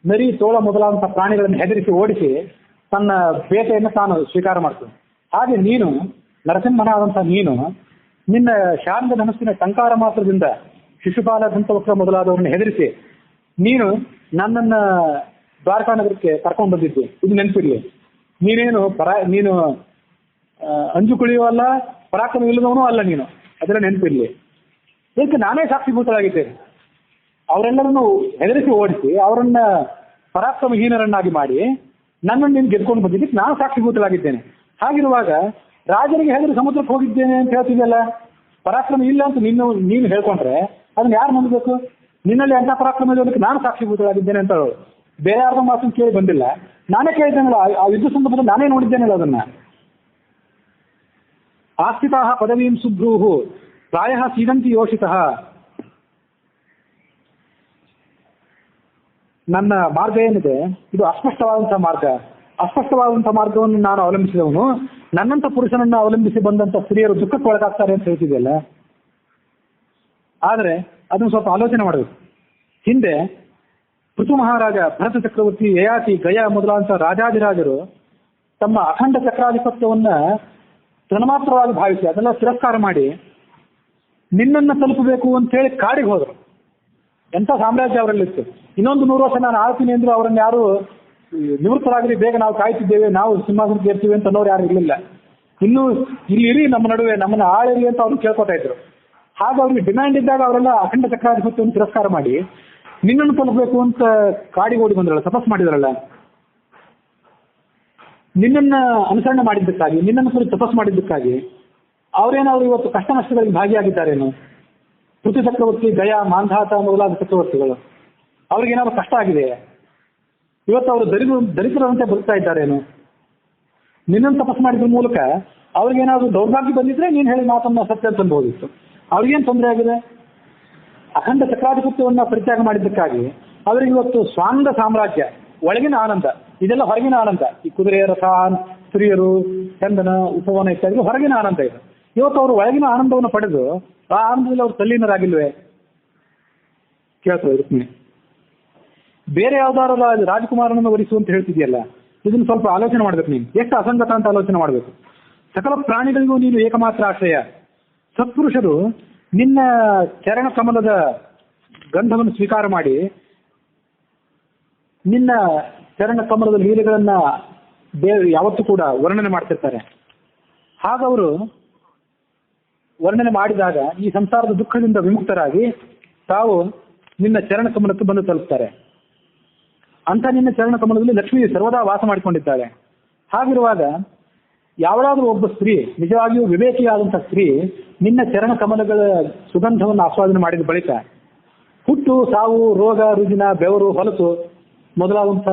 ನರಿ, ತೋಳ ಮೊದಲಾದಂತಹ ಪ್ರಾಣಿಗಳನ್ನು ಹೆದರಿಸಿ ಓಡಿಸಿ ತನ್ನ ಬೇಟೆಯನ್ನು ತಾನು ಸ್ವೀಕಾರ ಮಾಡ್ತಾನೆ. ಹಾಗೆ ನೀನು ನರಸಿಂಹನಾದಂತಹ ನೀನು ನಿನ್ನ ಶಾಂತ ಧನಸ್ಸಿನ ಟಂಕಾರ ಮಾತ್ರದಿಂದ ಶಿಶುಪಾಲ, ದಂತವಕ್ರ ಮೊದಲಾದವರನ್ನು ಹೆದರಿಸಿ ನೀನು ನನ್ನನ್ನ ದ್ವಾರಕಾ ನಗರಕ್ಕೆ ಕರ್ಕೊಂಡು ಬಂದಿದ್ದು. ಇದು ನೆನಪಿರ್ಲಿ. ನೀನು ಅಂಜು ಕುಳಿಯೋ ಅಲ್ಲ, ಪರಾಕ್ರಮ ಇಲ್ಲದವನೂ ಅಲ್ಲ ನೀನು, ಅದರ ನೆನಪಿರ್ಲಿ. ಇದಕ್ಕೆ ನಾನೇ ಸಾಕ್ಷಿಭೂತರಾಗಿದ್ದೇನೆ. ಅವರೆಲ್ಲರನ್ನು ಹೆದರಿಸಿ ಓಡಿಸಿ ಅವರನ್ನ ಪರಾಕ್ರಮಹೀನರನ್ನಾಗಿ ಮಾಡಿ ನನ್ನನ್ನು ನೀನು ಗೆದ್ಕೊಂಡು ಬಂದಿದ್ದಕ್ಕೆ ನಾನು ಸಾಕ್ಷಿಭೂತರಾಗಿದ್ದೇನೆ. ಹಾಗಿರುವಾಗ ರಾಜನಿಗೆ ಹೆದರಿ ಸಮುದ್ರಕ್ಕೆ ಹೋಗಿದ್ದೇನೆ ಅಂತ ಹೇಳ್ತಿದ್ದಲ್ಲ, ಪರಾಕ್ರಮ ಇಲ್ಲ ಅಂತ ನೀನು ಹೇಳ್ಕೊಂಡ್ರೆ ಅದನ್ನ ಯಾರು ನಂಬಬೇಕು? ನಿನ್ನಲ್ಲಿ ಎಂಥ ಪರಾಕ್ರಮ ಇರೋದಕ್ಕೆ ನಾನು ಸಾಕ್ಷಿಭೂತರಾಗಿದ್ದೇನೆ ಅಂತ ಹೇಳೋದು. ಬೇರೆ ಯಾರ್ದೋ ಮಾತನ್ನು ಕೇಳಿ ಬಂದಿಲ್ಲ, ನಾನೇ ಕೇಳಿದ್ದೇನಲ್ಲ. ಆ ಯುದ್ಧ ಸಂದರ್ಭದಲ್ಲಿ ನಾನೇ ನೋಡಿದ್ದೇನಲ್ಲ ಅದನ್ನ. ಆಸ್ಥಿತಾ ಪದವೀಂ ಸುಭ್ರೂಹು ಪ್ರಾಯ ಸೀದಂತಿ ಯೋಷಿತಃ. ನನ್ನ ಮಾರ್ಗ ಏನಿದೆ ಇದು ಅಸ್ಪಷ್ಟವಾದಂತಹ ಮಾರ್ಗ. ಅಸ್ಪಷ್ಟವಾದಂತಹ ಮಾರ್ಗವನ್ನು ನಾನು ಅವಲಂಬಿಸಿದವನು. ನನ್ನಂತ ಪುರುಷನನ್ನು ಅವಲಂಬಿಸಿ ಬಂದಂತ ಸ್ತ್ರೀಯರು ದುಃಖಕ್ಕೆ ಒಳಗಾಗ್ತಾರೆ ಅಂತ ಹೇಳ್ತಿದೆಯಲ್ಲ. ಆದರೆ ಅದನ್ನು ಸ್ವಲ್ಪ ಆಲೋಚನೆ ಮಾಡಬೇಕು. ಹಿಂದೆ ಪೃಥು ಮಹಾರಾಜ, ಭರತ ಚಕ್ರವರ್ತಿ, ಯಯಾತಿ, ಗಯ ಮೊದಲಾದಂತಹ ರಾಜಾದಿರಾಜರು ತಮ್ಮ ಅಖಂಡ ಚಕ್ರಾಧಿಪತ್ಯವನ್ನ ತನ್ಮಾತ್ರವಾಗಿ ಭಾವಿಸಿ ಅದೆಲ್ಲ ತಿರಸ್ಕಾರ ಮಾಡಿ ನಿನ್ನನ್ನು ತಲುಪಬೇಕು ಅಂತ ಹೇಳಿ ಕಾಡಿಗೆ ಹೋದರು. ಎಂಥ ಸಾಮ್ರಾಜ್ಯ ಅವರಲ್ಲಿತ್ತು. ಇನ್ನೊಂದು 100 ವರ್ಷ ನಾನು ಆಳ್ತೀನಿ ಅಂದ್ರೆ ಅವರನ್ನು ಯಾರು ನಿವೃತ್ತರಾಗಲಿ, ಬೇಗ ನಾವು ಕಾಯ್ತಿದ್ದೇವೆ, ನಾವು ಸಿಂಹಾಸನಕ್ಕೆ ಇರ್ತೀವಿ ಅಂತ ಅನ್ನೋರು ಯಾರು ಇರಲಿಲ್ಲ. ಇನ್ನು ಇಲ್ಲಿ ಇರಿ, ನಮ್ಮ ನಡುವೆ ನಮ್ಮನ್ನು ಆಳಿರಿ ಅಂತ ಅವರು ಕೇಳ್ಕೊತಾ ಇದ್ರು. ಹಾಗೆ ಅವ್ರಿಗೆ ಡಿಮ್ಯಾಂಡ್ ಇದ್ದಾಗ ಅವರೆಲ್ಲ ಅಖಂಡ ಚಕ್ರಾಧಿಪತ್ಯವನ್ನು ತಿರಸ್ಕಾರ ಮಾಡಿ ನಿನ್ನನ್ನು ತಲುಪಬೇಕು ಅಂತ ಕಾಡಿಗೆ ಓಡಿ ಬಂದ್ರಲ್ಲ, ತಪಸ್ ಮಾಡಿದ್ರಲ್ಲ. ನಿನ್ನನ್ನ ಅನುಸರಣೆ ಮಾಡಿದ್ದಕ್ಕಾಗಿ, ನಿನ್ನನ್ನು ಕುರಿತು ತಪಸ್ ಮಾಡಿದ್ದಕ್ಕಾಗಿ ಅವರೇನಾದ್ರು ಇವತ್ತು ಕಷ್ಟ ನಷ್ಟಗಳಿಗೆ ಭಾಗಿಯಾಗಿದ್ದಾರೇನು? ಪೃಥು ಚಕ್ರವರ್ತಿ, ಗಯ, ಮಾಂಧಾತ ಮೊದಲಾದ ಚಕ್ರವರ್ತಿಗಳು ಅವ್ರಿಗೇನಾದ್ರು ಕಷ್ಟ ಆಗಿದೆ? ಇವತ್ತು ಅವರು ದರಿದ್ರರಂತೆ ಬದುಕ್ತಾ ಇದ್ದಾರೇನು? ನಿನ್ನನ್ನು ತಪಸ್ ಮಾಡಿದ್ರ ಮೂಲಕ ಅವ್ರಿಗೇನಾದ್ರು ದೌರ್ಭಾಗ್ಯ ಬಂದಿದ್ರೆ ನೀನು ಹೇಳಿ ಮಾತನ್ನ ಸತ್ಯ ಅಂತ ಅನ್ಬೋದಿತ್ತು. ಅವ್ರಿಗೇನು ತೊಂದರೆ ಆಗಿದೆ? ಅಖಂಡ ಚಕ್ರಾಧಿಪತ್ಯವನ್ನ ಪರಿತ್ಯಾಗ ಮಾಡಿದ್ದಕ್ಕಾಗಿ ಅವರಿಗೆ ಇವತ್ತು ಸ್ವಾಂಗ ಸಾಮ್ರಾಜ್ಯ, ಒಳಗಿನ ಆನಂದ, ಇದೆಲ್ಲ ಹೊರಗಿನ ಆನಂದ. ಈ ಕುದುರೆ, ರಥ, ಸ್ತ್ರೀಯರು, ಚಂದನ, ಉಪವನ ಇತ್ಯಾದಿ ಹೊರಗಿನ ಆನಂದ ಇದೆ. ಇವತ್ತು ಅವರು ಒಳಗಿನ ಆನಂದವನ್ನು ಪಡೆದು ಆ ಆನಂದದಲ್ಲಿ ಅವರು ತಲ್ಲೀನರಾಗಿಲ್ವೇ? ಕೇಳ್ತದೆ ರುಕ್ಮಿಣಿ. ಬೇರೆ ಯಾವ್ದಾರ ರಾಜಕುಮಾರನನ್ನು ವರಿಸು ಅಂತ ಹೇಳ್ತಿದ್ಯಲ್ಲ, ಇದನ್ನು ಸ್ವಲ್ಪ ಆಲೋಚನೆ ಮಾಡ್ಬೇಕು. ನೀನು ಎಷ್ಟು ಅಸಂಗತ ಅಂತ ಆಲೋಚನೆ ಮಾಡಬೇಕು. ಸಕಲ ಪ್ರಾಣಿಗಳಿಗೂ ನೀನು ಏಕಮಾತ್ರ ಆಶ್ರಯ. ಸತ್ಪುರುಷರು ನಿನ್ನ ಚರಣ ಕಮಲದ ಗಂಧವನ್ನು ಸ್ವೀಕಾರ ಮಾಡಿ ನಿನ್ನ ಚರಣ ಕಮಲದ ಲೀಲೆಗಳನ್ನ ಯಾವತ್ತೂ ಕೂಡ ವರ್ಣನೆ ಮಾಡ್ತಿರ್ತಾರೆ. ಹಾಗವರು ವರ್ಣನೆ ಮಾಡಿದಾಗ ಈ ಸಂಸಾರದ ದುಃಖದಿಂದ ವಿಮುಕ್ತರಾಗಿ ತಾವು ನಿನ್ನ ಚರಣ ಕಮಲಕ್ಕೆ ಬಂದು ತಲುಪ್ತಾರೆ. ಅಂತ ನಿನ್ನ ಚರಣ ಕಮಲದಲ್ಲಿ ಲಕ್ಷ್ಮಿ ಸರ್ವದಾ ವಾಸ ಮಾಡಿಕೊಂಡಿದ್ದಾಳೆ. ಹಾಗಿರುವಾಗ ಯಾವಳಾದ್ರೂ ಒಬ್ಬ ಸ್ತ್ರೀ, ನಿಜವಾಗಿಯೂ ವಿವೇಕಿಯಾದಂಥ ಸ್ತ್ರೀ, ನಿನ್ನ ಚರಣ ಕಮಲಗಳ ಸುಗಂಧವನ್ನು ಆಸ್ವಾದನೆ ಮಾಡಿದ ಬಳಿಕ ಹುಟ್ಟು, ಸಾವು, ರೋಗ, ರುಜಿನ, ಬೆವರು, ಹೊಲಸು ಮೊದಲಾದಂಥ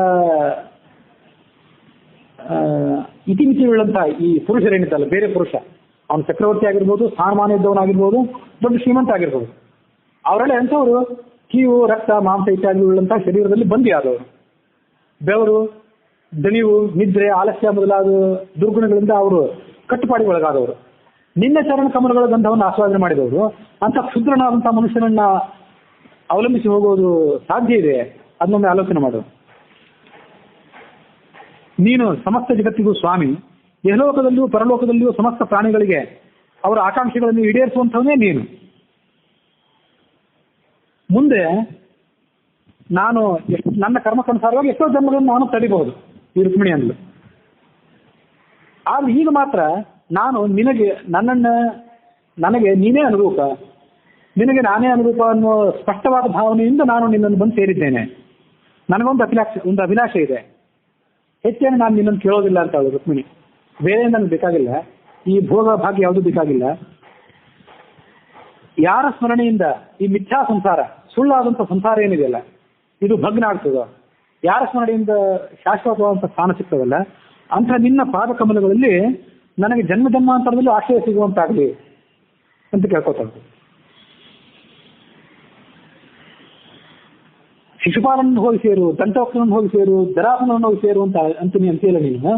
ಇತಿಮಿತಿಯುಳ್ಳಂತಹ ಈ ಪುರುಷರೇನಿದ್ದಲ್ಲ, ಬೇರೆ ಪುರುಷ, ಅವನು ಚಕ್ರವರ್ತಿ ಆಗಿರ್ಬೋದು, ಸ್ಥಾನಮಾನ ಇದ್ದವನಾಗಿರ್ಬೋದು, ದೊಡ್ಡ ಶ್ರೀಮಂತ ಆಗಿರ್ಬೋದು, ಅವರೆಲ್ಲ ಎಂಥವರು ಕೀವು, ರಕ್ತ, ಮಾಂಸ ಇತ್ಯಾದಿಗಳಂತಹ ಶರೀರದಲ್ಲಿ ಬಂದಿ ಆದವರು. ಬೆವರು, ದಣಿವು, ನಿದ್ರೆ, ಆಲಸ್ಯ ಮೊದಲಾದ ದುರ್ಗುಣಗಳಿಂದ ಅವರು ಕಟ್ಟುಪಾಡಿಗೆ ಒಳಗಾದವರು. ನಿನ್ನ ಚರಣ ಕಮಲಗಳ ಗಂಧವನ್ನು ಆಸ್ವಾದನೆ ಮಾಡಿದವರು. ಅಂತ ಕ್ಷುದ್ರನಾದಂತಹ ಮನುಷ್ಯನನ್ನ ಅವಲಂಬಿಸಿ ಹೋಗೋದು ಸಾಧ್ಯ ಇದೆ? ಅದನ್ನೊಮ್ಮೆ ಆಲೋಚನೆ ಮಾಡು. ನೀನು ಸಮಸ್ತ ಜಗತ್ತಿಗೂ ಸ್ವಾಮಿ, ಯಹಲೋಕದಲ್ಲಿಯೂ ಪರಲೋಕದಲ್ಲಿಯೂ ಸಮಸ್ತ ಪ್ರಾಣಿಗಳಿಗೆ ಅವರ ಆಕಾಂಕ್ಷೆಗಳನ್ನು ಈಡೇರಿಸುವಂಥವನೇ ನೀನು. ಮುಂದೆ ನಾನು ನನ್ನ ಕರ್ಮಕ್ಕನುಸಾರವಾಗಿ ಎಷ್ಟೋ ಜನ್ಮಗಳನ್ನು ನಾನು ತಡಿಬಹುದು ಈ ರುಕ್ಮಿಣಿ ಅಂದ್ಲು. ಆದ್ರೆ ಈಗ ಮಾತ್ರ ನಾನು ನನಗೆ ನೀನೇ ಅನುರೂಪ, ನಿನಗೆ ನಾನೇ ಅನುರೂಪ ಅನ್ನೋ ಸ್ಪಷ್ಟವಾದ ಭಾವನೆಯಿಂದ ನಾನು ನಿನ್ನನ್ನು ಬಂದು ಸೇರಿದ್ದೇನೆ. ನನಗೊಂದು ಅಭಿಲಾಷೆ ಇದೆ, ಹೆಚ್ಚೇನು ನಾನು ನಿನ್ನನ್ನು ಕೇಳೋದಿಲ್ಲ ಅಂತ ಅವಳು ರುಕ್ಮಿಣಿ. ಬೇರೆ ನನಗೆ ಬೇಕಾಗಿಲ್ಲ, ಈ ಭೋಗ ಭಾಗ್ಯ ಯಾವುದೂ ಬೇಕಾಗಿಲ್ಲ. ಯಾರ ಸ್ಮರಣೆಯಿಂದ ಈ ಮಿಥ್ಯಾ ಸಂಸಾರ, ಸುಳ್ಳಾದಂಥ ಸಂಸಾರ ಏನಿದೆಯಲ್ಲ, ಇದು ಭಗ್ನ ಆಗ್ತದೋ, ಯಾರ ಸ್ಮರಣೆಯಿಂದ ಶಾಶ್ವತವಾದಂಥ ಸ್ಥಾನ ಸಿಗ್ತದಲ್ಲ, ಅಂಥ ನಿನ್ನ ಪಾದ ಕಮಲಗಳಲ್ಲಿ ನನಗೆ ಜನ್ಮ ಜನ್ಮಾಂತರದಲ್ಲೂ ಆಶ್ರಯ ಸಿಗುವಂತಾಗಲಿ ಅಂತ ಕೇಳ್ಕೊತಾರೆ. ಶಿಶುಪಾಲನನ್ನು ಹೋಗಿ ಸೇರು, ದಂತವಕ್ರನನ್ನು ಹೋಗಿ ಸೇರು, ಜರಾಸನನ್ನು ಹೋಗಿ ಸೇರು ಅಂತೀನಿ ಅಂತೀಯಲ್ಲ ನೀನು.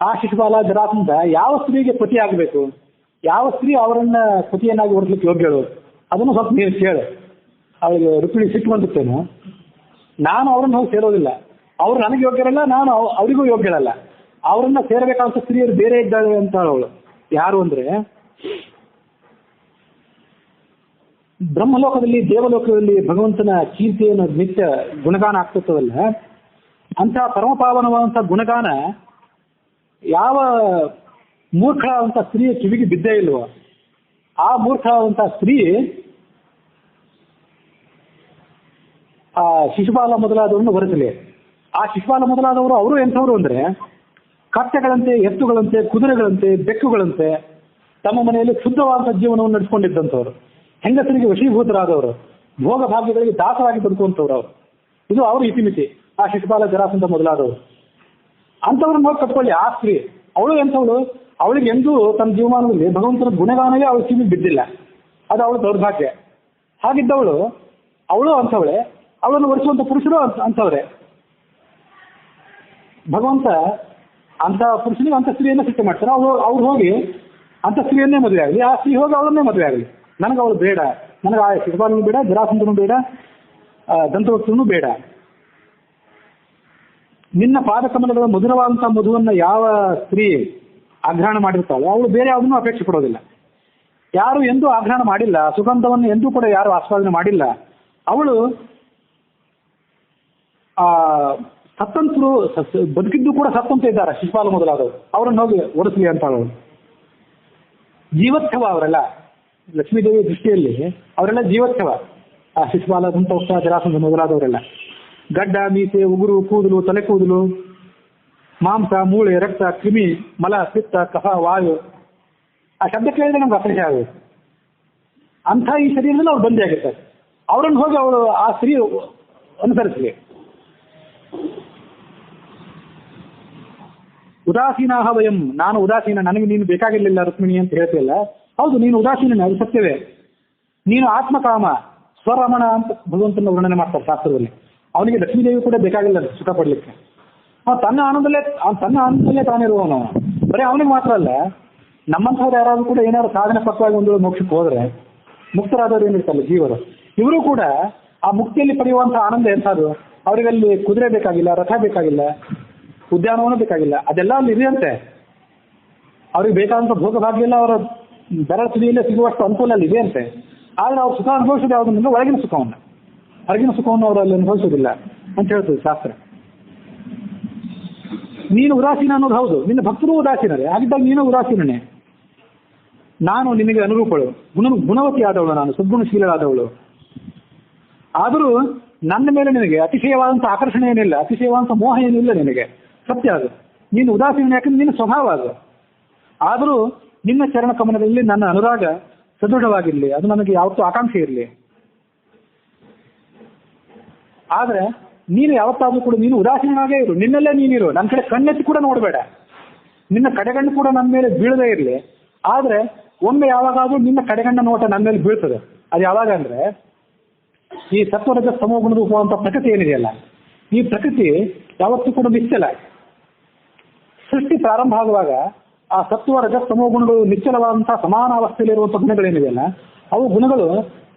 ಆ ಶಿಶುಪಾಲ, ಜರಾಸಂಧ ಯಾವ ಸ್ತ್ರೀಗೆ ಪತಿ ಆಗಬೇಕು, ಯಾವ ಸ್ತ್ರೀ ಅವರನ್ನ ಪತಿಯನ್ನಾಗಿ ಹೊರಡ್ಲಿಕ್ಕೆ ಯೋಗ್ಯಳು, ಅದನ್ನು ಸ್ವಲ್ಪ ನೀನು ಕೇಳು. ಅವಳಿಗೆ ರುಕ್ಮಿಣಿ ಸಿಟ್ಟು ಬಂದಿರ್ತೇನು, ನಾನು ಅವರನ್ನು ಹೋಗಿ ಸೇರೋದಿಲ್ಲ, ಅವ್ರು ನನಗೆ ಯೋಗ್ಯರಲ್ಲ, ನಾನು ಅವರಿಗೂ ಯೋಗ್ಯರಲ್ಲ, ಅವರನ್ನ ಸೇರಬೇಕಾದಂಥ ಸ್ತ್ರೀಯರು ಬೇರೆ ಇದ್ದಾಳೆ ಅಂತ ಅವಳು. ಯಾರು ಅಂದ್ರೆ ಬ್ರಹ್ಮಲೋಕದಲ್ಲಿ, ದೇವಲೋಕದಲ್ಲಿ ಭಗವಂತನ ಕೀರ್ತಿಯನ್ನು ನಿತ್ಯ ಗುಣಗಾನ ಆಗ್ತಿರ್ತದಲ್ಲ, ಅಂತಹ ಪರಮಪಾವನವಾದಂಥ ಗುಣಗಾನ ಯಾವ ಮೂರ್ಖವಾದಂಥ ಸ್ತ್ರೀಯ ಕಿವಿಗೆ ಬಿದ್ದೇ ಇಲ್ವೋ, ಆ ಮೂರ್ಖವಾದಂಥ ಸ್ತ್ರೀ ಆ ಶಿಶುಪಾಲ ಮೊದಲಾದವರನ್ನು ಹೊರಸಲಿ. ಆ ಶಿಶುಪಾಲ ಮೊದಲಾದವರು ಅವರು ಎಂಥವ್ರು ಅಂದ್ರೆ ಕತ್ತೆಗಳಂತೆ, ಎತ್ತುಗಳಂತೆ, ಕುದುರೆಗಳಂತೆ, ಬೆಕ್ಕುಗಳಂತೆ ತಮ್ಮ ಮನೆಯಲ್ಲಿ ಶುದ್ಧವಾದ ಜೀವನವನ್ನು ನಡೆಸಿಕೊಂಡಿದ್ದಂಥವ್ರು, ಹೆಂಗಸರಿಗೆ ವಶೀಭೂತರಾದವರು, ಭೋಗ ಭಾಗ್ಯಗಳಿಗೆ ದಾಸರಾಗಿ ಬದುಕುವಂಥವ್ರು ಅವರು. ಇದು ಅವರು ಇತಿಮಿತಿ, ಆ ಶಿಶುಪಾಲ, ಜರಾಸಂಧ ಮೊದಲಾದವರು. ಅಂಥವ್ರನ್ನ ನೋಡಿ ಕಟ್ಕೊಳ್ಳಿ. ಆ ಸ್ತ್ರೀ ಅವಳು ಎಂಥವಳು, ಅವಳಿಗೆ ಎಂದೂ ತನ್ನ ಜೀವಮಾನದಲ್ಲಿ ಭಗವಂತನ ಗುಣಗಾನವೇ ಅವಳ ಕಿವಿಗೆ ಬಿದ್ದಿಲ್ಲ. ಅದು ಅವಳು ದೌರ್ಭಾಗ್ಯ. ಹಾಗಿದ್ದವಳು, ಅವಳು ಅಂಥವಳೆ, ಅವಳನ್ನು ಒರೆಸುವಂಥ ಪುರುಷರು ಅಂಥವ್ರೆ. ಭಗವಂತ ಅಂಥ ಪುರುಷನಿಗೆ ಅಂಥ ಸ್ತ್ರೀಯನ್ನ ಸೃಷ್ಟಿ ಮಾಡ್ತಾರೆ. ಅವ್ರು ಹೋಗಿ ಅಂಥ ಸ್ತ್ರೀಯನ್ನೇ ಮದುವೆ ಆಗಲಿ, ಆ ಸ್ತ್ರೀ ಹೋಗಿ ಅವಳನ್ನೇ ಮದುವೆ ಆಗಲಿ. ನನಗೆ ಅವಳು ಬೇಡ, ನನಗೆ ಆ ಶಿಶುಪಾಲನೂ ಬೇಡ, ಜರಾಸಂಧನೂ ಬೇಡ, ದಂತವಕ್ರನೂ ಬೇಡ. ನಿನ್ನ ಪಾದಕಮಲಗಳ ಮಧುರವಾದಂಥ ಮಧುವನ್ನು ಯಾವ ಸ್ತ್ರೀ ಆಗ್ರಹಣ ಮಾಡಿರ್ತಾಳೆ, ಅವಳು ಬೇರೆ ಯಾವುದನ್ನು ಅಪೇಕ್ಷೆ ಪಡೋದಿಲ್ಲ. ಯಾರು ಎಂದೂ ಆಗ್ರಹಣ ಮಾಡಿಲ್ಲ, ಸುಗಂಧವನ್ನು ಎಂದೂ ಕೂಡ ಯಾರು ಆಸ್ವಾದನೆ ಮಾಡಿಲ್ಲ. ಅವಳು ಸತ್ತಂತರು ಬದುಕಿದ್ದು ಕೂಡ ಸತ್ತಂತ ಇದ್ದಾರೆ ಶಿಶುಪಾಲ ಮೊದಲಾದವರು, ಅವರನ್ನು ಹೋಗಿ ಒರೆಸಲಿ ಅಂತ ಅವಳು. ಜೀವೋತ್ಸವ ಅವರೆಲ್ಲ, ಲಕ್ಷ್ಮೀದೇವಿ ದೃಷ್ಟಿಯಲ್ಲಿ ಅವರೆಲ್ಲ ಜೀವೋತ್ಸವ. ಆ ಶಿಶುಪಾಲ, ದಂತವಕ್ರ, ಜರಾಸಂಧ ಮೊದಲಾದವರೆಲ್ಲ ಗಡ್ಡ, ಮೀಸೆ, ಉಗುರು, ಕೂದಲು, ತಲೆ ಕೂದಲು, ಮಾಂಸ, ಮೂಳೆ, ರಕ್ತ, ಕ್ರಿಮಿ, ಮಲ, ಪಿತ್ತ, ಕಫ, ವಾಯು. ಆ ಶಬ್ದ ಕೇಳಿದ್ರೆ ನಮ್ಗೆ ಅಸಹ್ಯ ಆಗುತ್ತೆ. ಅಂಥ ಈ ಶರೀರದಲ್ಲಿ ಅವ್ರು ಬಂದಿ ಆಗಿರ್ತಾರೆ. ಅವರನ್ನು ಹೋಗಿ ಅವಳು ಆ ಸ್ತ್ರೀ ಅನುಸರಿಸಲಿ. ಉದಾಸೀನಾಹ ವಯಂ, ನಾನು ಉದಾಸೀನ, ನನಗೆ ನೀನು ಬೇಕಾಗಿರಲಿಲ್ಲ ರುಕ್ಮಿಣಿ ಅಂತ ಹೇಳ್ತಿಲ್ಲ. ಹೌದು, ನೀನು ಉದಾಸೀನ, ಅದು ಸತ್ಯವೇ. ನೀನು ಆತ್ಮಕಾಮ, ಸ್ವರಮಣ ಅಂತ ಭಗವಂತನ ವರ್ಣನೆ ಮಾಡ್ತಾರೆ ಶಾಸ್ತ್ರದಲ್ಲಿ. ಅವನಿಗೆ ಲಕ್ಷ್ಮೀದೇವಿ ಕೂಡ ಬೇಕಾಗಿಲ್ಲ ಸುಖ ಪಡ್ಲಿಕ್ಕೆ. ತನ್ನ ಆನಂದದಲ್ಲೇ ತಾನಿರುವವನು. ಬರೀ ಅವನಿಗೆ ಮಾತ್ರ ಅಲ್ಲ, ನಮ್ಮಂಥವ್ರು ಯಾರಾದ್ರೂ ಕೂಡ ಏನಾದ್ರು ಸಾಧನೆ ಪಕ್ಕವಾಗಿ ಒಂದು ಮೋಕ್ಷಕ್ಕೆ ಹೋದ್ರೆ, ಮುಕ್ತರಾದವ್ರು ಏನಿರ್ತಲ್ಲ ಜೀವರು, ಇವರು ಕೂಡ ಆ ಮುಕ್ತಿಯಲ್ಲಿ ಪಡೆಯುವಂಥ ಆನಂದ ಎಂಥದ್ದು. ಅವರಿಗಲ್ಲಿ ಕುದುರೆ ಬೇಕಾಗಿಲ್ಲ, ರಥ ಬೇಕಾಗಿಲ್ಲ, ಉದ್ಯಾನವನ ಬೇಕಾಗಿಲ್ಲ, ಅದೆಲ್ಲ ಅಲ್ಲಿ ಇದೆಯಂತೆ. ಅವ್ರಿಗೆ ಬೇಕಾದಂಥ ಭೋಗ ಭಾಗ್ಯ ಎಲ್ಲ ಅವರ ಬೆರಳ ತುದಿಯಲ್ಲೇ ಸಿಗುವಷ್ಟು ಅನುಕೂಲ ಅಲ್ಲಿ ಇದೆಯಂತೆ. ಆದರೆ ಅವ್ರು ಸುಖ ಅನುಭವಿಸೋದು ಯಾವುದನ್ನ, ಒಳಗಿನ ಸುಖವನ್ನು, ಹೊರಗಿನ ಸುಖವನ್ನು ಅವರು ಅಲ್ಲಿ ಅನುಭವಿಸೋದಿಲ್ಲ ಅಂತ ಹೇಳ್ತದೆ ಶಾಸ್ತ್ರ. ನೀನು ಉದಾಸೀನ ಅನ್ನೋದು ಹೌದು, ನಿನ್ನ ಭಕ್ತರು ಉದಾಸೀನರೇ, ಹಾಗಿದ್ದಾಗ ನೀನು ಉದಾಸೀನನೇ. ನಾನು ನಿನಗೆ ಅನುರೂಪಳು, ಗುಣವತಿ ಆದವಳು, ನಾನು ಸದ್ಗುಣಶೀಲರಾದವಳು. ಆದರೂ ನನ್ನ ಮೇಲೆ ನಿನಗೆ ಅತಿಶಯವಾದಂಥ ಆಕರ್ಷಣೆ ಏನಿಲ್ಲ, ಅತಿಶಯವಾದಂಥ ಮೋಹ ಏನಿಲ್ಲ ನಿನಗೆ, ಸತ್ಯ ಅದು. ನೀನು ಉದಾಸೀನ, ಯಾಕಂದ್ರೆ ನಿನ್ನ ಸ್ವಭಾವ ಅದು. ಆದರೂ ನಿನ್ನ ಚರಣ ಕಮಲದಲ್ಲಿ ನನ್ನ ಅನುರಾಗ ಸದೃಢವಾಗಿರಲಿ, ಅದು ನನಗೆ ಯಾವತ್ತೂ ಆಕಾಂಕ್ಷೆ ಇರಲಿ. ಆದರೆ ನೀನು ಯಾವತ್ತಾದ್ರೂ ಕೂಡ ನೀನು ಉದಾಸೀನಾಗೇ ಇರು, ನಿನ್ನಲ್ಲೇ ನೀನಿರು, ನನ್ನ ಕಡೆ ಕಣ್ಣೆತ್ತಿ ಕೂಡ ನೋಡಬೇಡ, ನಿನ್ನ ಕಡೆಗಣ್ಣು ಕೂಡ ನನ್ನ ಮೇಲೆ ಬೀಳದೇ ಇರಲಿ. ಆದರೆ ಒಮ್ಮೆ ಯಾವಾಗಾದ್ರೂ ನಿನ್ನ ಕಡೆಗಣ್ಣ ನೋಟ ನನ್ನ ಮೇಲೆ ಬೀಳ್ತದೆ. ಅದು ಯಾವಾಗ ಅಂದರೆ ಈ ಸತ್ವರಜ ತಮೋಗುಣ ರೂಪವಂತ ಪ್ರಕೃತಿ ಏನಿದೆಯಲ್ಲ, ಈ ಪ್ರಕೃತಿ ಯಾವತ್ತೂ ಕೂಡ ನಿಶ್ಚಲ. ಸೃಷ್ಟಿ ಪ್ರಾರಂಭ ಆಗುವಾಗ ಆ ಸತ್ವ ರಜ ತಮೋಗುಣಗಳು ನಿಶ್ಚಲವಾದಂತಹ ಸಮಾನ ಅವಸ್ಥೆಯಲ್ಲಿರುವಂಥ ಗುಣಗಳೇನಿದೆಯಲ್ಲ, ಅವು ಗುಣಗಳು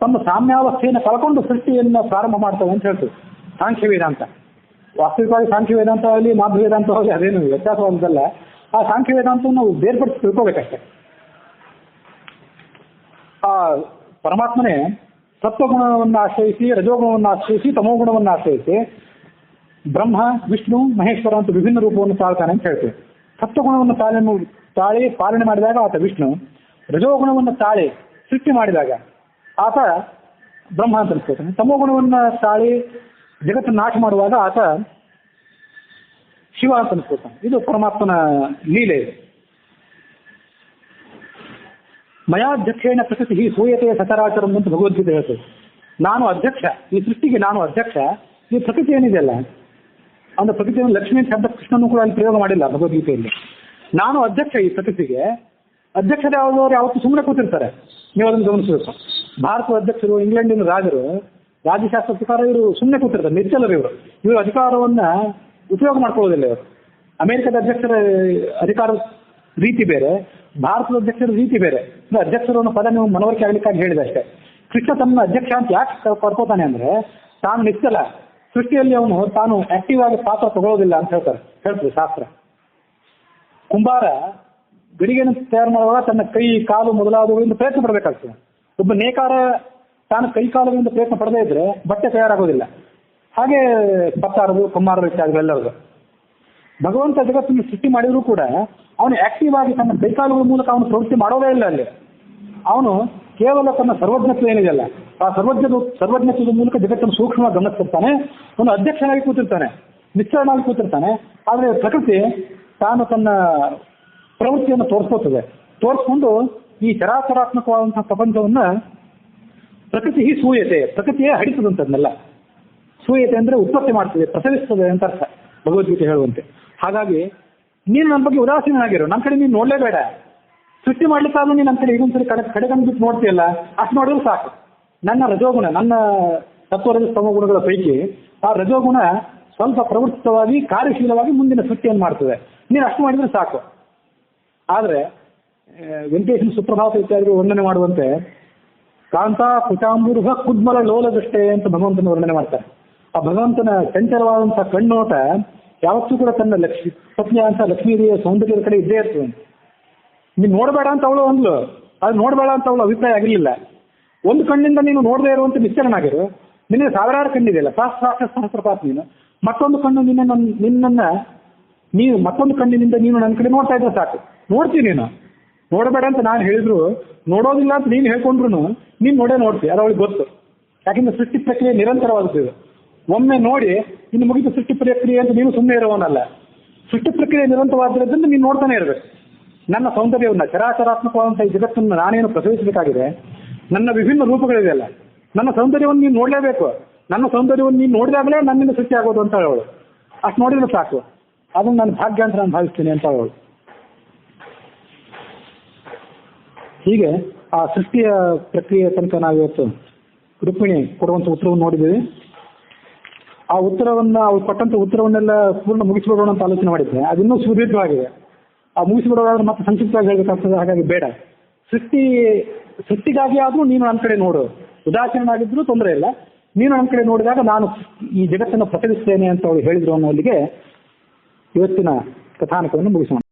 ತಮ್ಮ ಸಾಮ್ಯಾವಸ್ಥೆಯನ್ನು ಕಳ್ಕೊಂಡು ಸೃಷ್ಟಿಯನ್ನು ಪ್ರಾರಂಭ ಮಾಡ್ತವೆ ಅಂತ ಹೇಳ್ತದೆ ಸಾಂಖ್ಯ ವೇದಾಂತ. ವಾಸ್ತವಿಕವಾಗಿ ಸಾಂಖ್ಯ ವೇದಾಂತ ಆಗಲಿ ಮಾಧ್ವ ವೇದಾಂತ ಆಗಲಿ ಅದೇನು ವ್ಯತ್ಯಾಸವಾದಲ್ಲ. ಆ ಸಾಂಖ್ಯ ವೇದಾಂತವನ್ನು ನಾವು ಬೇರ್ಪಡಿಸಿ ತಿಳ್ಕೋಬೇಕಷ್ಟೆ. ಆ ಪರಮಾತ್ಮನೇ ಸತ್ವಗುಣವನ್ನು ಆಶ್ರಯಿಸಿ, ರಜೋಗುಣವನ್ನು ಆಶ್ರಯಿಸಿ, ತಮೋಗುಣವನ್ನು ಆಶ್ರಯಿಸಿ ಬ್ರಹ್ಮ, ವಿಷ್ಣು, ಮಹೇಶ್ವರ ಅಂತ ವಿಭಿನ್ನ ರೂಪವನ್ನು ತಾಳ್ತಾನೆ ಅಂತ ಹೇಳ್ತೇವೆ. ಸತ್ವಗುಣವನ್ನು ತಾಳಿ ಪಾಲನೆ ಮಾಡಿದಾಗ ಆತ ವಿಷ್ಣು, ರಜೋಗುಣವನ್ನು ತಾಳಿ ಸೃಷ್ಟಿ ಮಾಡಿದಾಗ ಆತ ಬ್ರಹ್ಮ ಅಂತ ಅನಿಸ್ಕೊತಾನೆ, ತಮೋಗುಣವನ್ನು ತಾಳಿ ಜಗತ್ತನ್ನು ನಾಶ ಮಾಡುವಾಗ ಆತ ಶಿವ ಅಂತ ಅನಿಸ್ಕೊತಾನೆ. ಇದು ಪರಮಾತ್ಮನ ಲೀಲೆ. ಮಯಾಧ್ಯಕ್ಷೇಣ ಪ್ರಕೃತಿ ಸೂಯತೆಯ ಸಚರಾಚರಂ ಅಂತ ಭಗವದ್ಗೀತೆ ಹೇಳ್ತದೆ. ನಾನು ಅಧ್ಯಕ್ಷ, ಈ ಸೃಷ್ಟಿಗೆ ನಾನು ಅಧ್ಯಕ್ಷ. ಈ ಪ್ರಕೃತಿ ಏನಿದೆಯಲ್ಲ, ಅಂದ್ರೆ ಪ್ರಕೃತಿಯನ್ನು ಲಕ್ಷ್ಮೀ ಶಬ್ದ ಕೃಷ್ಣನೂ ಕೂಡ ಅಲ್ಲಿ ಪ್ರಯೋಗ ಮಾಡಿಲ್ಲ ಭಗವದ್ಗೀತೆಯಲ್ಲಿ. ನಾನು ಅಧ್ಯಕ್ಷ ಈ ಪ್ರಕೃತಿಗೆ. ಅಧ್ಯಕ್ಷತೆ ಯಾವುದವರು ಯಾವತ್ತೂ ಸುಮ್ಮನೆ ಕೂತಿರ್ತಾರೆ, ನೀವು ಅದನ್ನು ಗಮನಿಸಬೇಕು. ಭಾರತದ ಅಧ್ಯಕ್ಷರು, ಇಂಗ್ಲೆಂಡಿನ ರಾಜರು, ರಾಜ್ಯಶಾಸ್ತ್ರ ಪ್ರಕಾರ ಇವರು ಸುಮ್ಮನೆ ಕೂತಿರ್ತಾರೆ, ನಿಶ್ಚಲರು ಇವರು ಅಧಿಕಾರವನ್ನ ಉಪಯೋಗ ಮಾಡ್ಕೊಳ್ಳೋದಿಲ್ಲ. ಇವರು ಅಮೆರಿಕದ ಅಧ್ಯಕ್ಷರ ಅಧಿಕಾರ ರೀತಿ ಬೇರೆ, ಭಾರತದ ಅಧ್ಯಕ್ಷರ ರೀತಿ ಬೇರೆ. ಅಧ್ಯಕ್ಷರು ಅನ್ನೋ ಪದ ನೀವು ಮನವರಿಕೆ ಆಗ್ಲಿಕ್ಕಾಗಿ ಹೇಳಿದೆ ಅಷ್ಟೇ. ಕೃಷ್ಣ ತನ್ನ ಅಧ್ಯಕ್ಷ ಅಂತ ಯಾಕೆ ಕರ್ಕೋತಾನೆ ಅಂದ್ರೆ, ತಾನು ನಿಶ್ಚಲ, ಸೃಷ್ಟಿಯಲ್ಲಿ ಅವನು ತಾನು ಆಕ್ಟಿವ್ ಆಗಿ ಪಾತ್ರ ತಗೊಳ್ಳೋದಿಲ್ಲ ಅಂತ ಹೇಳ್ತದೆ ಶಾಸ್ತ್ರ. ಕುಂಬಾರ ಗಡಿಗೆಯನ್ನು ತಯಾರು ಮಾಡುವಾಗ ತನ್ನ ಕೈ, ಕಾಲು ಮೊದಲಾದವುಗಳಿಂದ ಪ್ರಯತ್ನ ಪಡಬೇಕಾಗ್ತದೆ. ಒಬ್ಬ ನೇಕಾರ ತಾನು ಕೈ ಕಾಲುಗಳಿಂದ ಪ್ರಯತ್ನ ಪಡದೇ ಇದ್ರೆ ಬಟ್ಟೆ ತಯಾರಾಗೋದಿಲ್ಲ. ಹಾಗೆ ಭಕ್ತಾರದು, ಕುಂಬಾರರು ಇತ್ಯಾದಿಗಳೆಲ್ಲರೂ. ಭಗವಂತ ಜಗತ್ತನ್ನು ಸೃಷ್ಟಿ ಮಾಡಿದರೂ ಕೂಡ ಅವನು ಆಕ್ಟಿವ್ ಆಗಿ ತನ್ನ ಕೈಕಾಲುಗಳ ಮೂಲಕ ಅವನು ಪ್ರವೃತ್ತಿ ಮಾಡೋದೇ ಇಲ್ಲ ಅಲ್ಲಿ. ಅವನು ಕೇವಲ ತನ್ನ ಸರ್ವಜ್ಞತ್ವ ಏನಿದೆಯಲ್ಲ, ಆ ಸರ್ವಜ್ಞತ್ವದ ಮೂಲಕ ಜಗತ್ತನ್ನು ಸೂಕ್ಷ್ಮವಾಗಿ ಗಮನಿಸ್ತಿರ್ತಾನೆ. ಅವನು ಅಧ್ಯಕ್ಷನಾಗಿ ಕೂತಿರ್ತಾನೆ, ನಿಶ್ಚಲನಾಗಿ ಕೂತಿರ್ತಾನೆ. ಆದರೆ ಪ್ರಕೃತಿ ತಾನು ತನ್ನ ಪ್ರವೃತ್ತಿಯನ್ನು ತೋರಿಸ್ಕೊಂಡು ಈ ಚರಾಚರಾತ್ಮಕವಾದಂತಹ ಪ್ರಪಂಚವನ್ನ ಪ್ರಕೃತಿ ಸೂಯತೆ, ಪ್ರಕೃತಿಯೇ ಹಡಿಸದಂಥದ್ನೆಲ್ಲ. ಸೂಯತೆ ಅಂದ್ರೆ ಉತ್ಪತ್ತಿ ಮಾಡ್ತದೆ, ಪ್ರಸವಿಸ್ತದೆ ಅಂತ ಅರ್ಥ ಭಗವದ್ಗೀತೆ ಹೇಳುವಂತೆ. ಹಾಗಾಗಿ ನೀನು ನನ್ನ ಬಗ್ಗೆ ಉದಾಸೀನಾಗಿರು, ನನ್ನ ಕಡೆ ನೀನು ನೋಡಲೇಬೇಡ. ಸೃಷ್ಟಿ ಮಾಡ್ಲಿಕ್ಕಾದ್ರೂ ನೀನು ನನ್ನ ಕಡೆ ಈಗೊಂದ್ಸರಿ ಕಡೆಗಂಡು ಬಿಟ್ಟು ನೋಡ್ತೀಯಲ್ಲ, ಅಷ್ಟು ನೋಡಿದ್ರು ಸಾಕು. ನನ್ನ ರಜೋಗುಣ, ನನ್ನ ಸತ್ವರಜ ತಮೋಗುಣಗಳ ಪೈಕಿ ಆ ರಜೋಗುಣ ಸ್ವಲ್ಪ ಪ್ರವೃತ್ತವಾಗಿ ಕಾರ್ಯಶೀಲವಾಗಿ ಮುಂದಿನ ಸೃಷ್ಟಿಯನ್ನು ಮಾಡ್ತದೆ. ನೀನು ಅಷ್ಟು ಮಾಡಿದ್ರೆ ಸಾಕು. ಆದರೆ ವೆಂಕಟೇಶನ ಸುಪ್ರಭಾತ ಇತ್ಯಾದಿ ವರ್ಣನೆ ಮಾಡುವಂತೆ ಕಾಂತಾ ಕುಚಾಂಬುರ್ಹ ಕುದ್ಮಲ ಲೋಲದಷ್ಟೇ ಅಂತ ಭಗವಂತನ ವರ್ಣನೆ ಮಾಡ್ತಾರೆ. ಆ ಭಗವಂತನ ಚಂಚಲವಾದಂತಹ ಕಣ್ಣೋಟ ಯಾವತ್ತೂ ಕೂಡ ತನ್ನ ಪತ್ನಿಯ ಅಂತ ಲಕ್ಷ್ಮೀದೇವಿಯ ಸೌಂದರ್ಯದ ಕಡೆ ಇದ್ದೇ ಇರ್ತದೆ. ನೀನು ನೋಡಬೇಡ ಅಂತ ಅವಳು ಅಂದ್ಲು, ಅದು ನೋಡಬೇಡ ಅಂತ ಅವಳು ಅಭಿಪ್ರಾಯ ಆಗಿರಲಿಲ್ಲ. ಒಂದು ಕಣ್ಣಿಂದ ನೀನು ನೋಡದೇ ಇರುವಂತ ನಿಶ್ಚಲನಾಗಿರು. ನಿನಗೆ ಸಾವಿರಾರು ಕಣ್ಣಿದೆಯಲ್ಲ, ಸಹಸ್ರಪಾತ್. ನೀನು ಮತ್ತೊಂದು ಕಣ್ಣು ನೀನು ಮತ್ತೊಂದು ಕಣ್ಣಿನಿಂದ ನೀನು ನನ್ನ ಕಡೆ ನೋಡ್ತಾ ಇದ್ರೆ ಸಾಕು. ನೋಡ್ತೀನಿ ನೀನು, ನೋಡಬೇಡ ಅಂತ ನಾನು ಹೇಳಿದ್ರು, ನೋಡೋದಿಲ್ಲ ಅಂತ ನೀನು ಹೇಳ್ಕೊಂಡ್ರು ನೀನು ನೋಡ್ತೀವಿ. ಅದು ಅವಳಿಗೆ ಗೊತ್ತು. ಯಾಕೆಂದ್ರೆ ಸೃಷ್ಟಿ ಪ್ರಕ್ರಿಯೆ ನಿರಂತರವಾಗುತ್ತದೆ. ಒಮ್ಮೆ ನೋಡಿ ಇನ್ನು ಮುಗಿದ ಸೃಷ್ಟಿ ಪ್ರಕ್ರಿಯೆ ಅಂತ ನೀನು ಸುಮ್ಮನೆ ಇರೋವನಲ್ಲ. ಸೃಷ್ಟಿ ಪ್ರಕ್ರಿಯೆ ನಿರಂತರವಾದ್ರಿಂದ ನೀನು ನೋಡ್ತಾನೆ ಇರಬೇಕು. ನನ್ನ ಸೌಂದರ್ಯವನ್ನು, ಚರಾಚರಾತ್ಮಕವಾದಂತಹ ಈ ಜಗತ್ತನ್ನು ನಾನೇನು ಪ್ರಸವಿಸಬೇಕಾಗಿದೆ, ನನ್ನ ವಿಭಿನ್ನ ರೂಪಗಳಿದೆಯಲ್ಲ, ನನ್ನ ಸೌಂದರ್ಯವನ್ನು ನೀನು ನೋಡಲೇಬೇಕು. ನನ್ನ ಸೌಂದರ್ಯವನ್ನು ನೀನು ನೋಡಿದಾಗಲೇ ನನ್ನಿಂದ ಸೃಷ್ಟಿ ಆಗೋದು ಅಂತ ಹೇಳೋಳು. ಅಷ್ಟು ನೋಡಿದ್ರೆ ಸಾಕು, ಅದನ್ನು ನಾನು ಭಾಗ್ಯ ಅಂತ ನಾನು ಭಾವಿಸ್ತೀನಿ ಅಂತ ಹೇಳೋಳು. ಹೀಗೆ ಆ ಸೃಷ್ಟಿಯ ಪ್ರಕ್ರಿಯೆ ತನಕ ನಾವಿವತ್ತು ರುಕ್ಮಿಣಿ ಕೊಡುವಂಥ ಉತ್ತರವನ್ನು ನೋಡಿದ್ದೀವಿ. ಆ ಉತ್ತರವನ್ನು ಅವ್ರು ಕೊಟ್ಟಂಥ ಉತ್ತರವನ್ನೆಲ್ಲ ಪೂರ್ಣ ಮುಗಿಸಿಬಿಡೋಣ ಅಂತ ಆಲೋಚನೆ ಮಾಡಿದ್ದೆ. ಅದಿನ್ನೂ ಸುದೀರ್ಘವಾಗಿದೆ. ಆ ಮುಗಿಸಿಬಿಡೋದಾದ್ರೆ ಮತ್ತೆ ಸಂಕ್ಷಿಪ್ತವಾಗಿ ಹೇಳಬೇಕಾಗ್ತದೆ. ಹಾಗಾಗಿ ಬೇಡ. ಸೃಷ್ಟಿಗಾಗಿ ಆದರೂ ನೀನು ನನ್ನ ಕಡೆ ನೋಡು, ಉದಾಸೀನಾಗಿದ್ರೂ ತೊಂದರೆ ಇಲ್ಲ. ನೀನು ನನ್ನ ಕಡೆ ನೋಡಿದಾಗ ನಾನು ಈ ಜಗತ್ತನ್ನು ಪ್ರಕಟಿಸ್ತೇನೆ ಅಂತ ಅವಳು ಹೇಳಿದ್ರು ಅನ್ನೋಲ್ಲಿಗೆ ಇವತ್ತಿನ ಕಥಾನಕವನ್ನು ಮುಗಿಸೋಣ.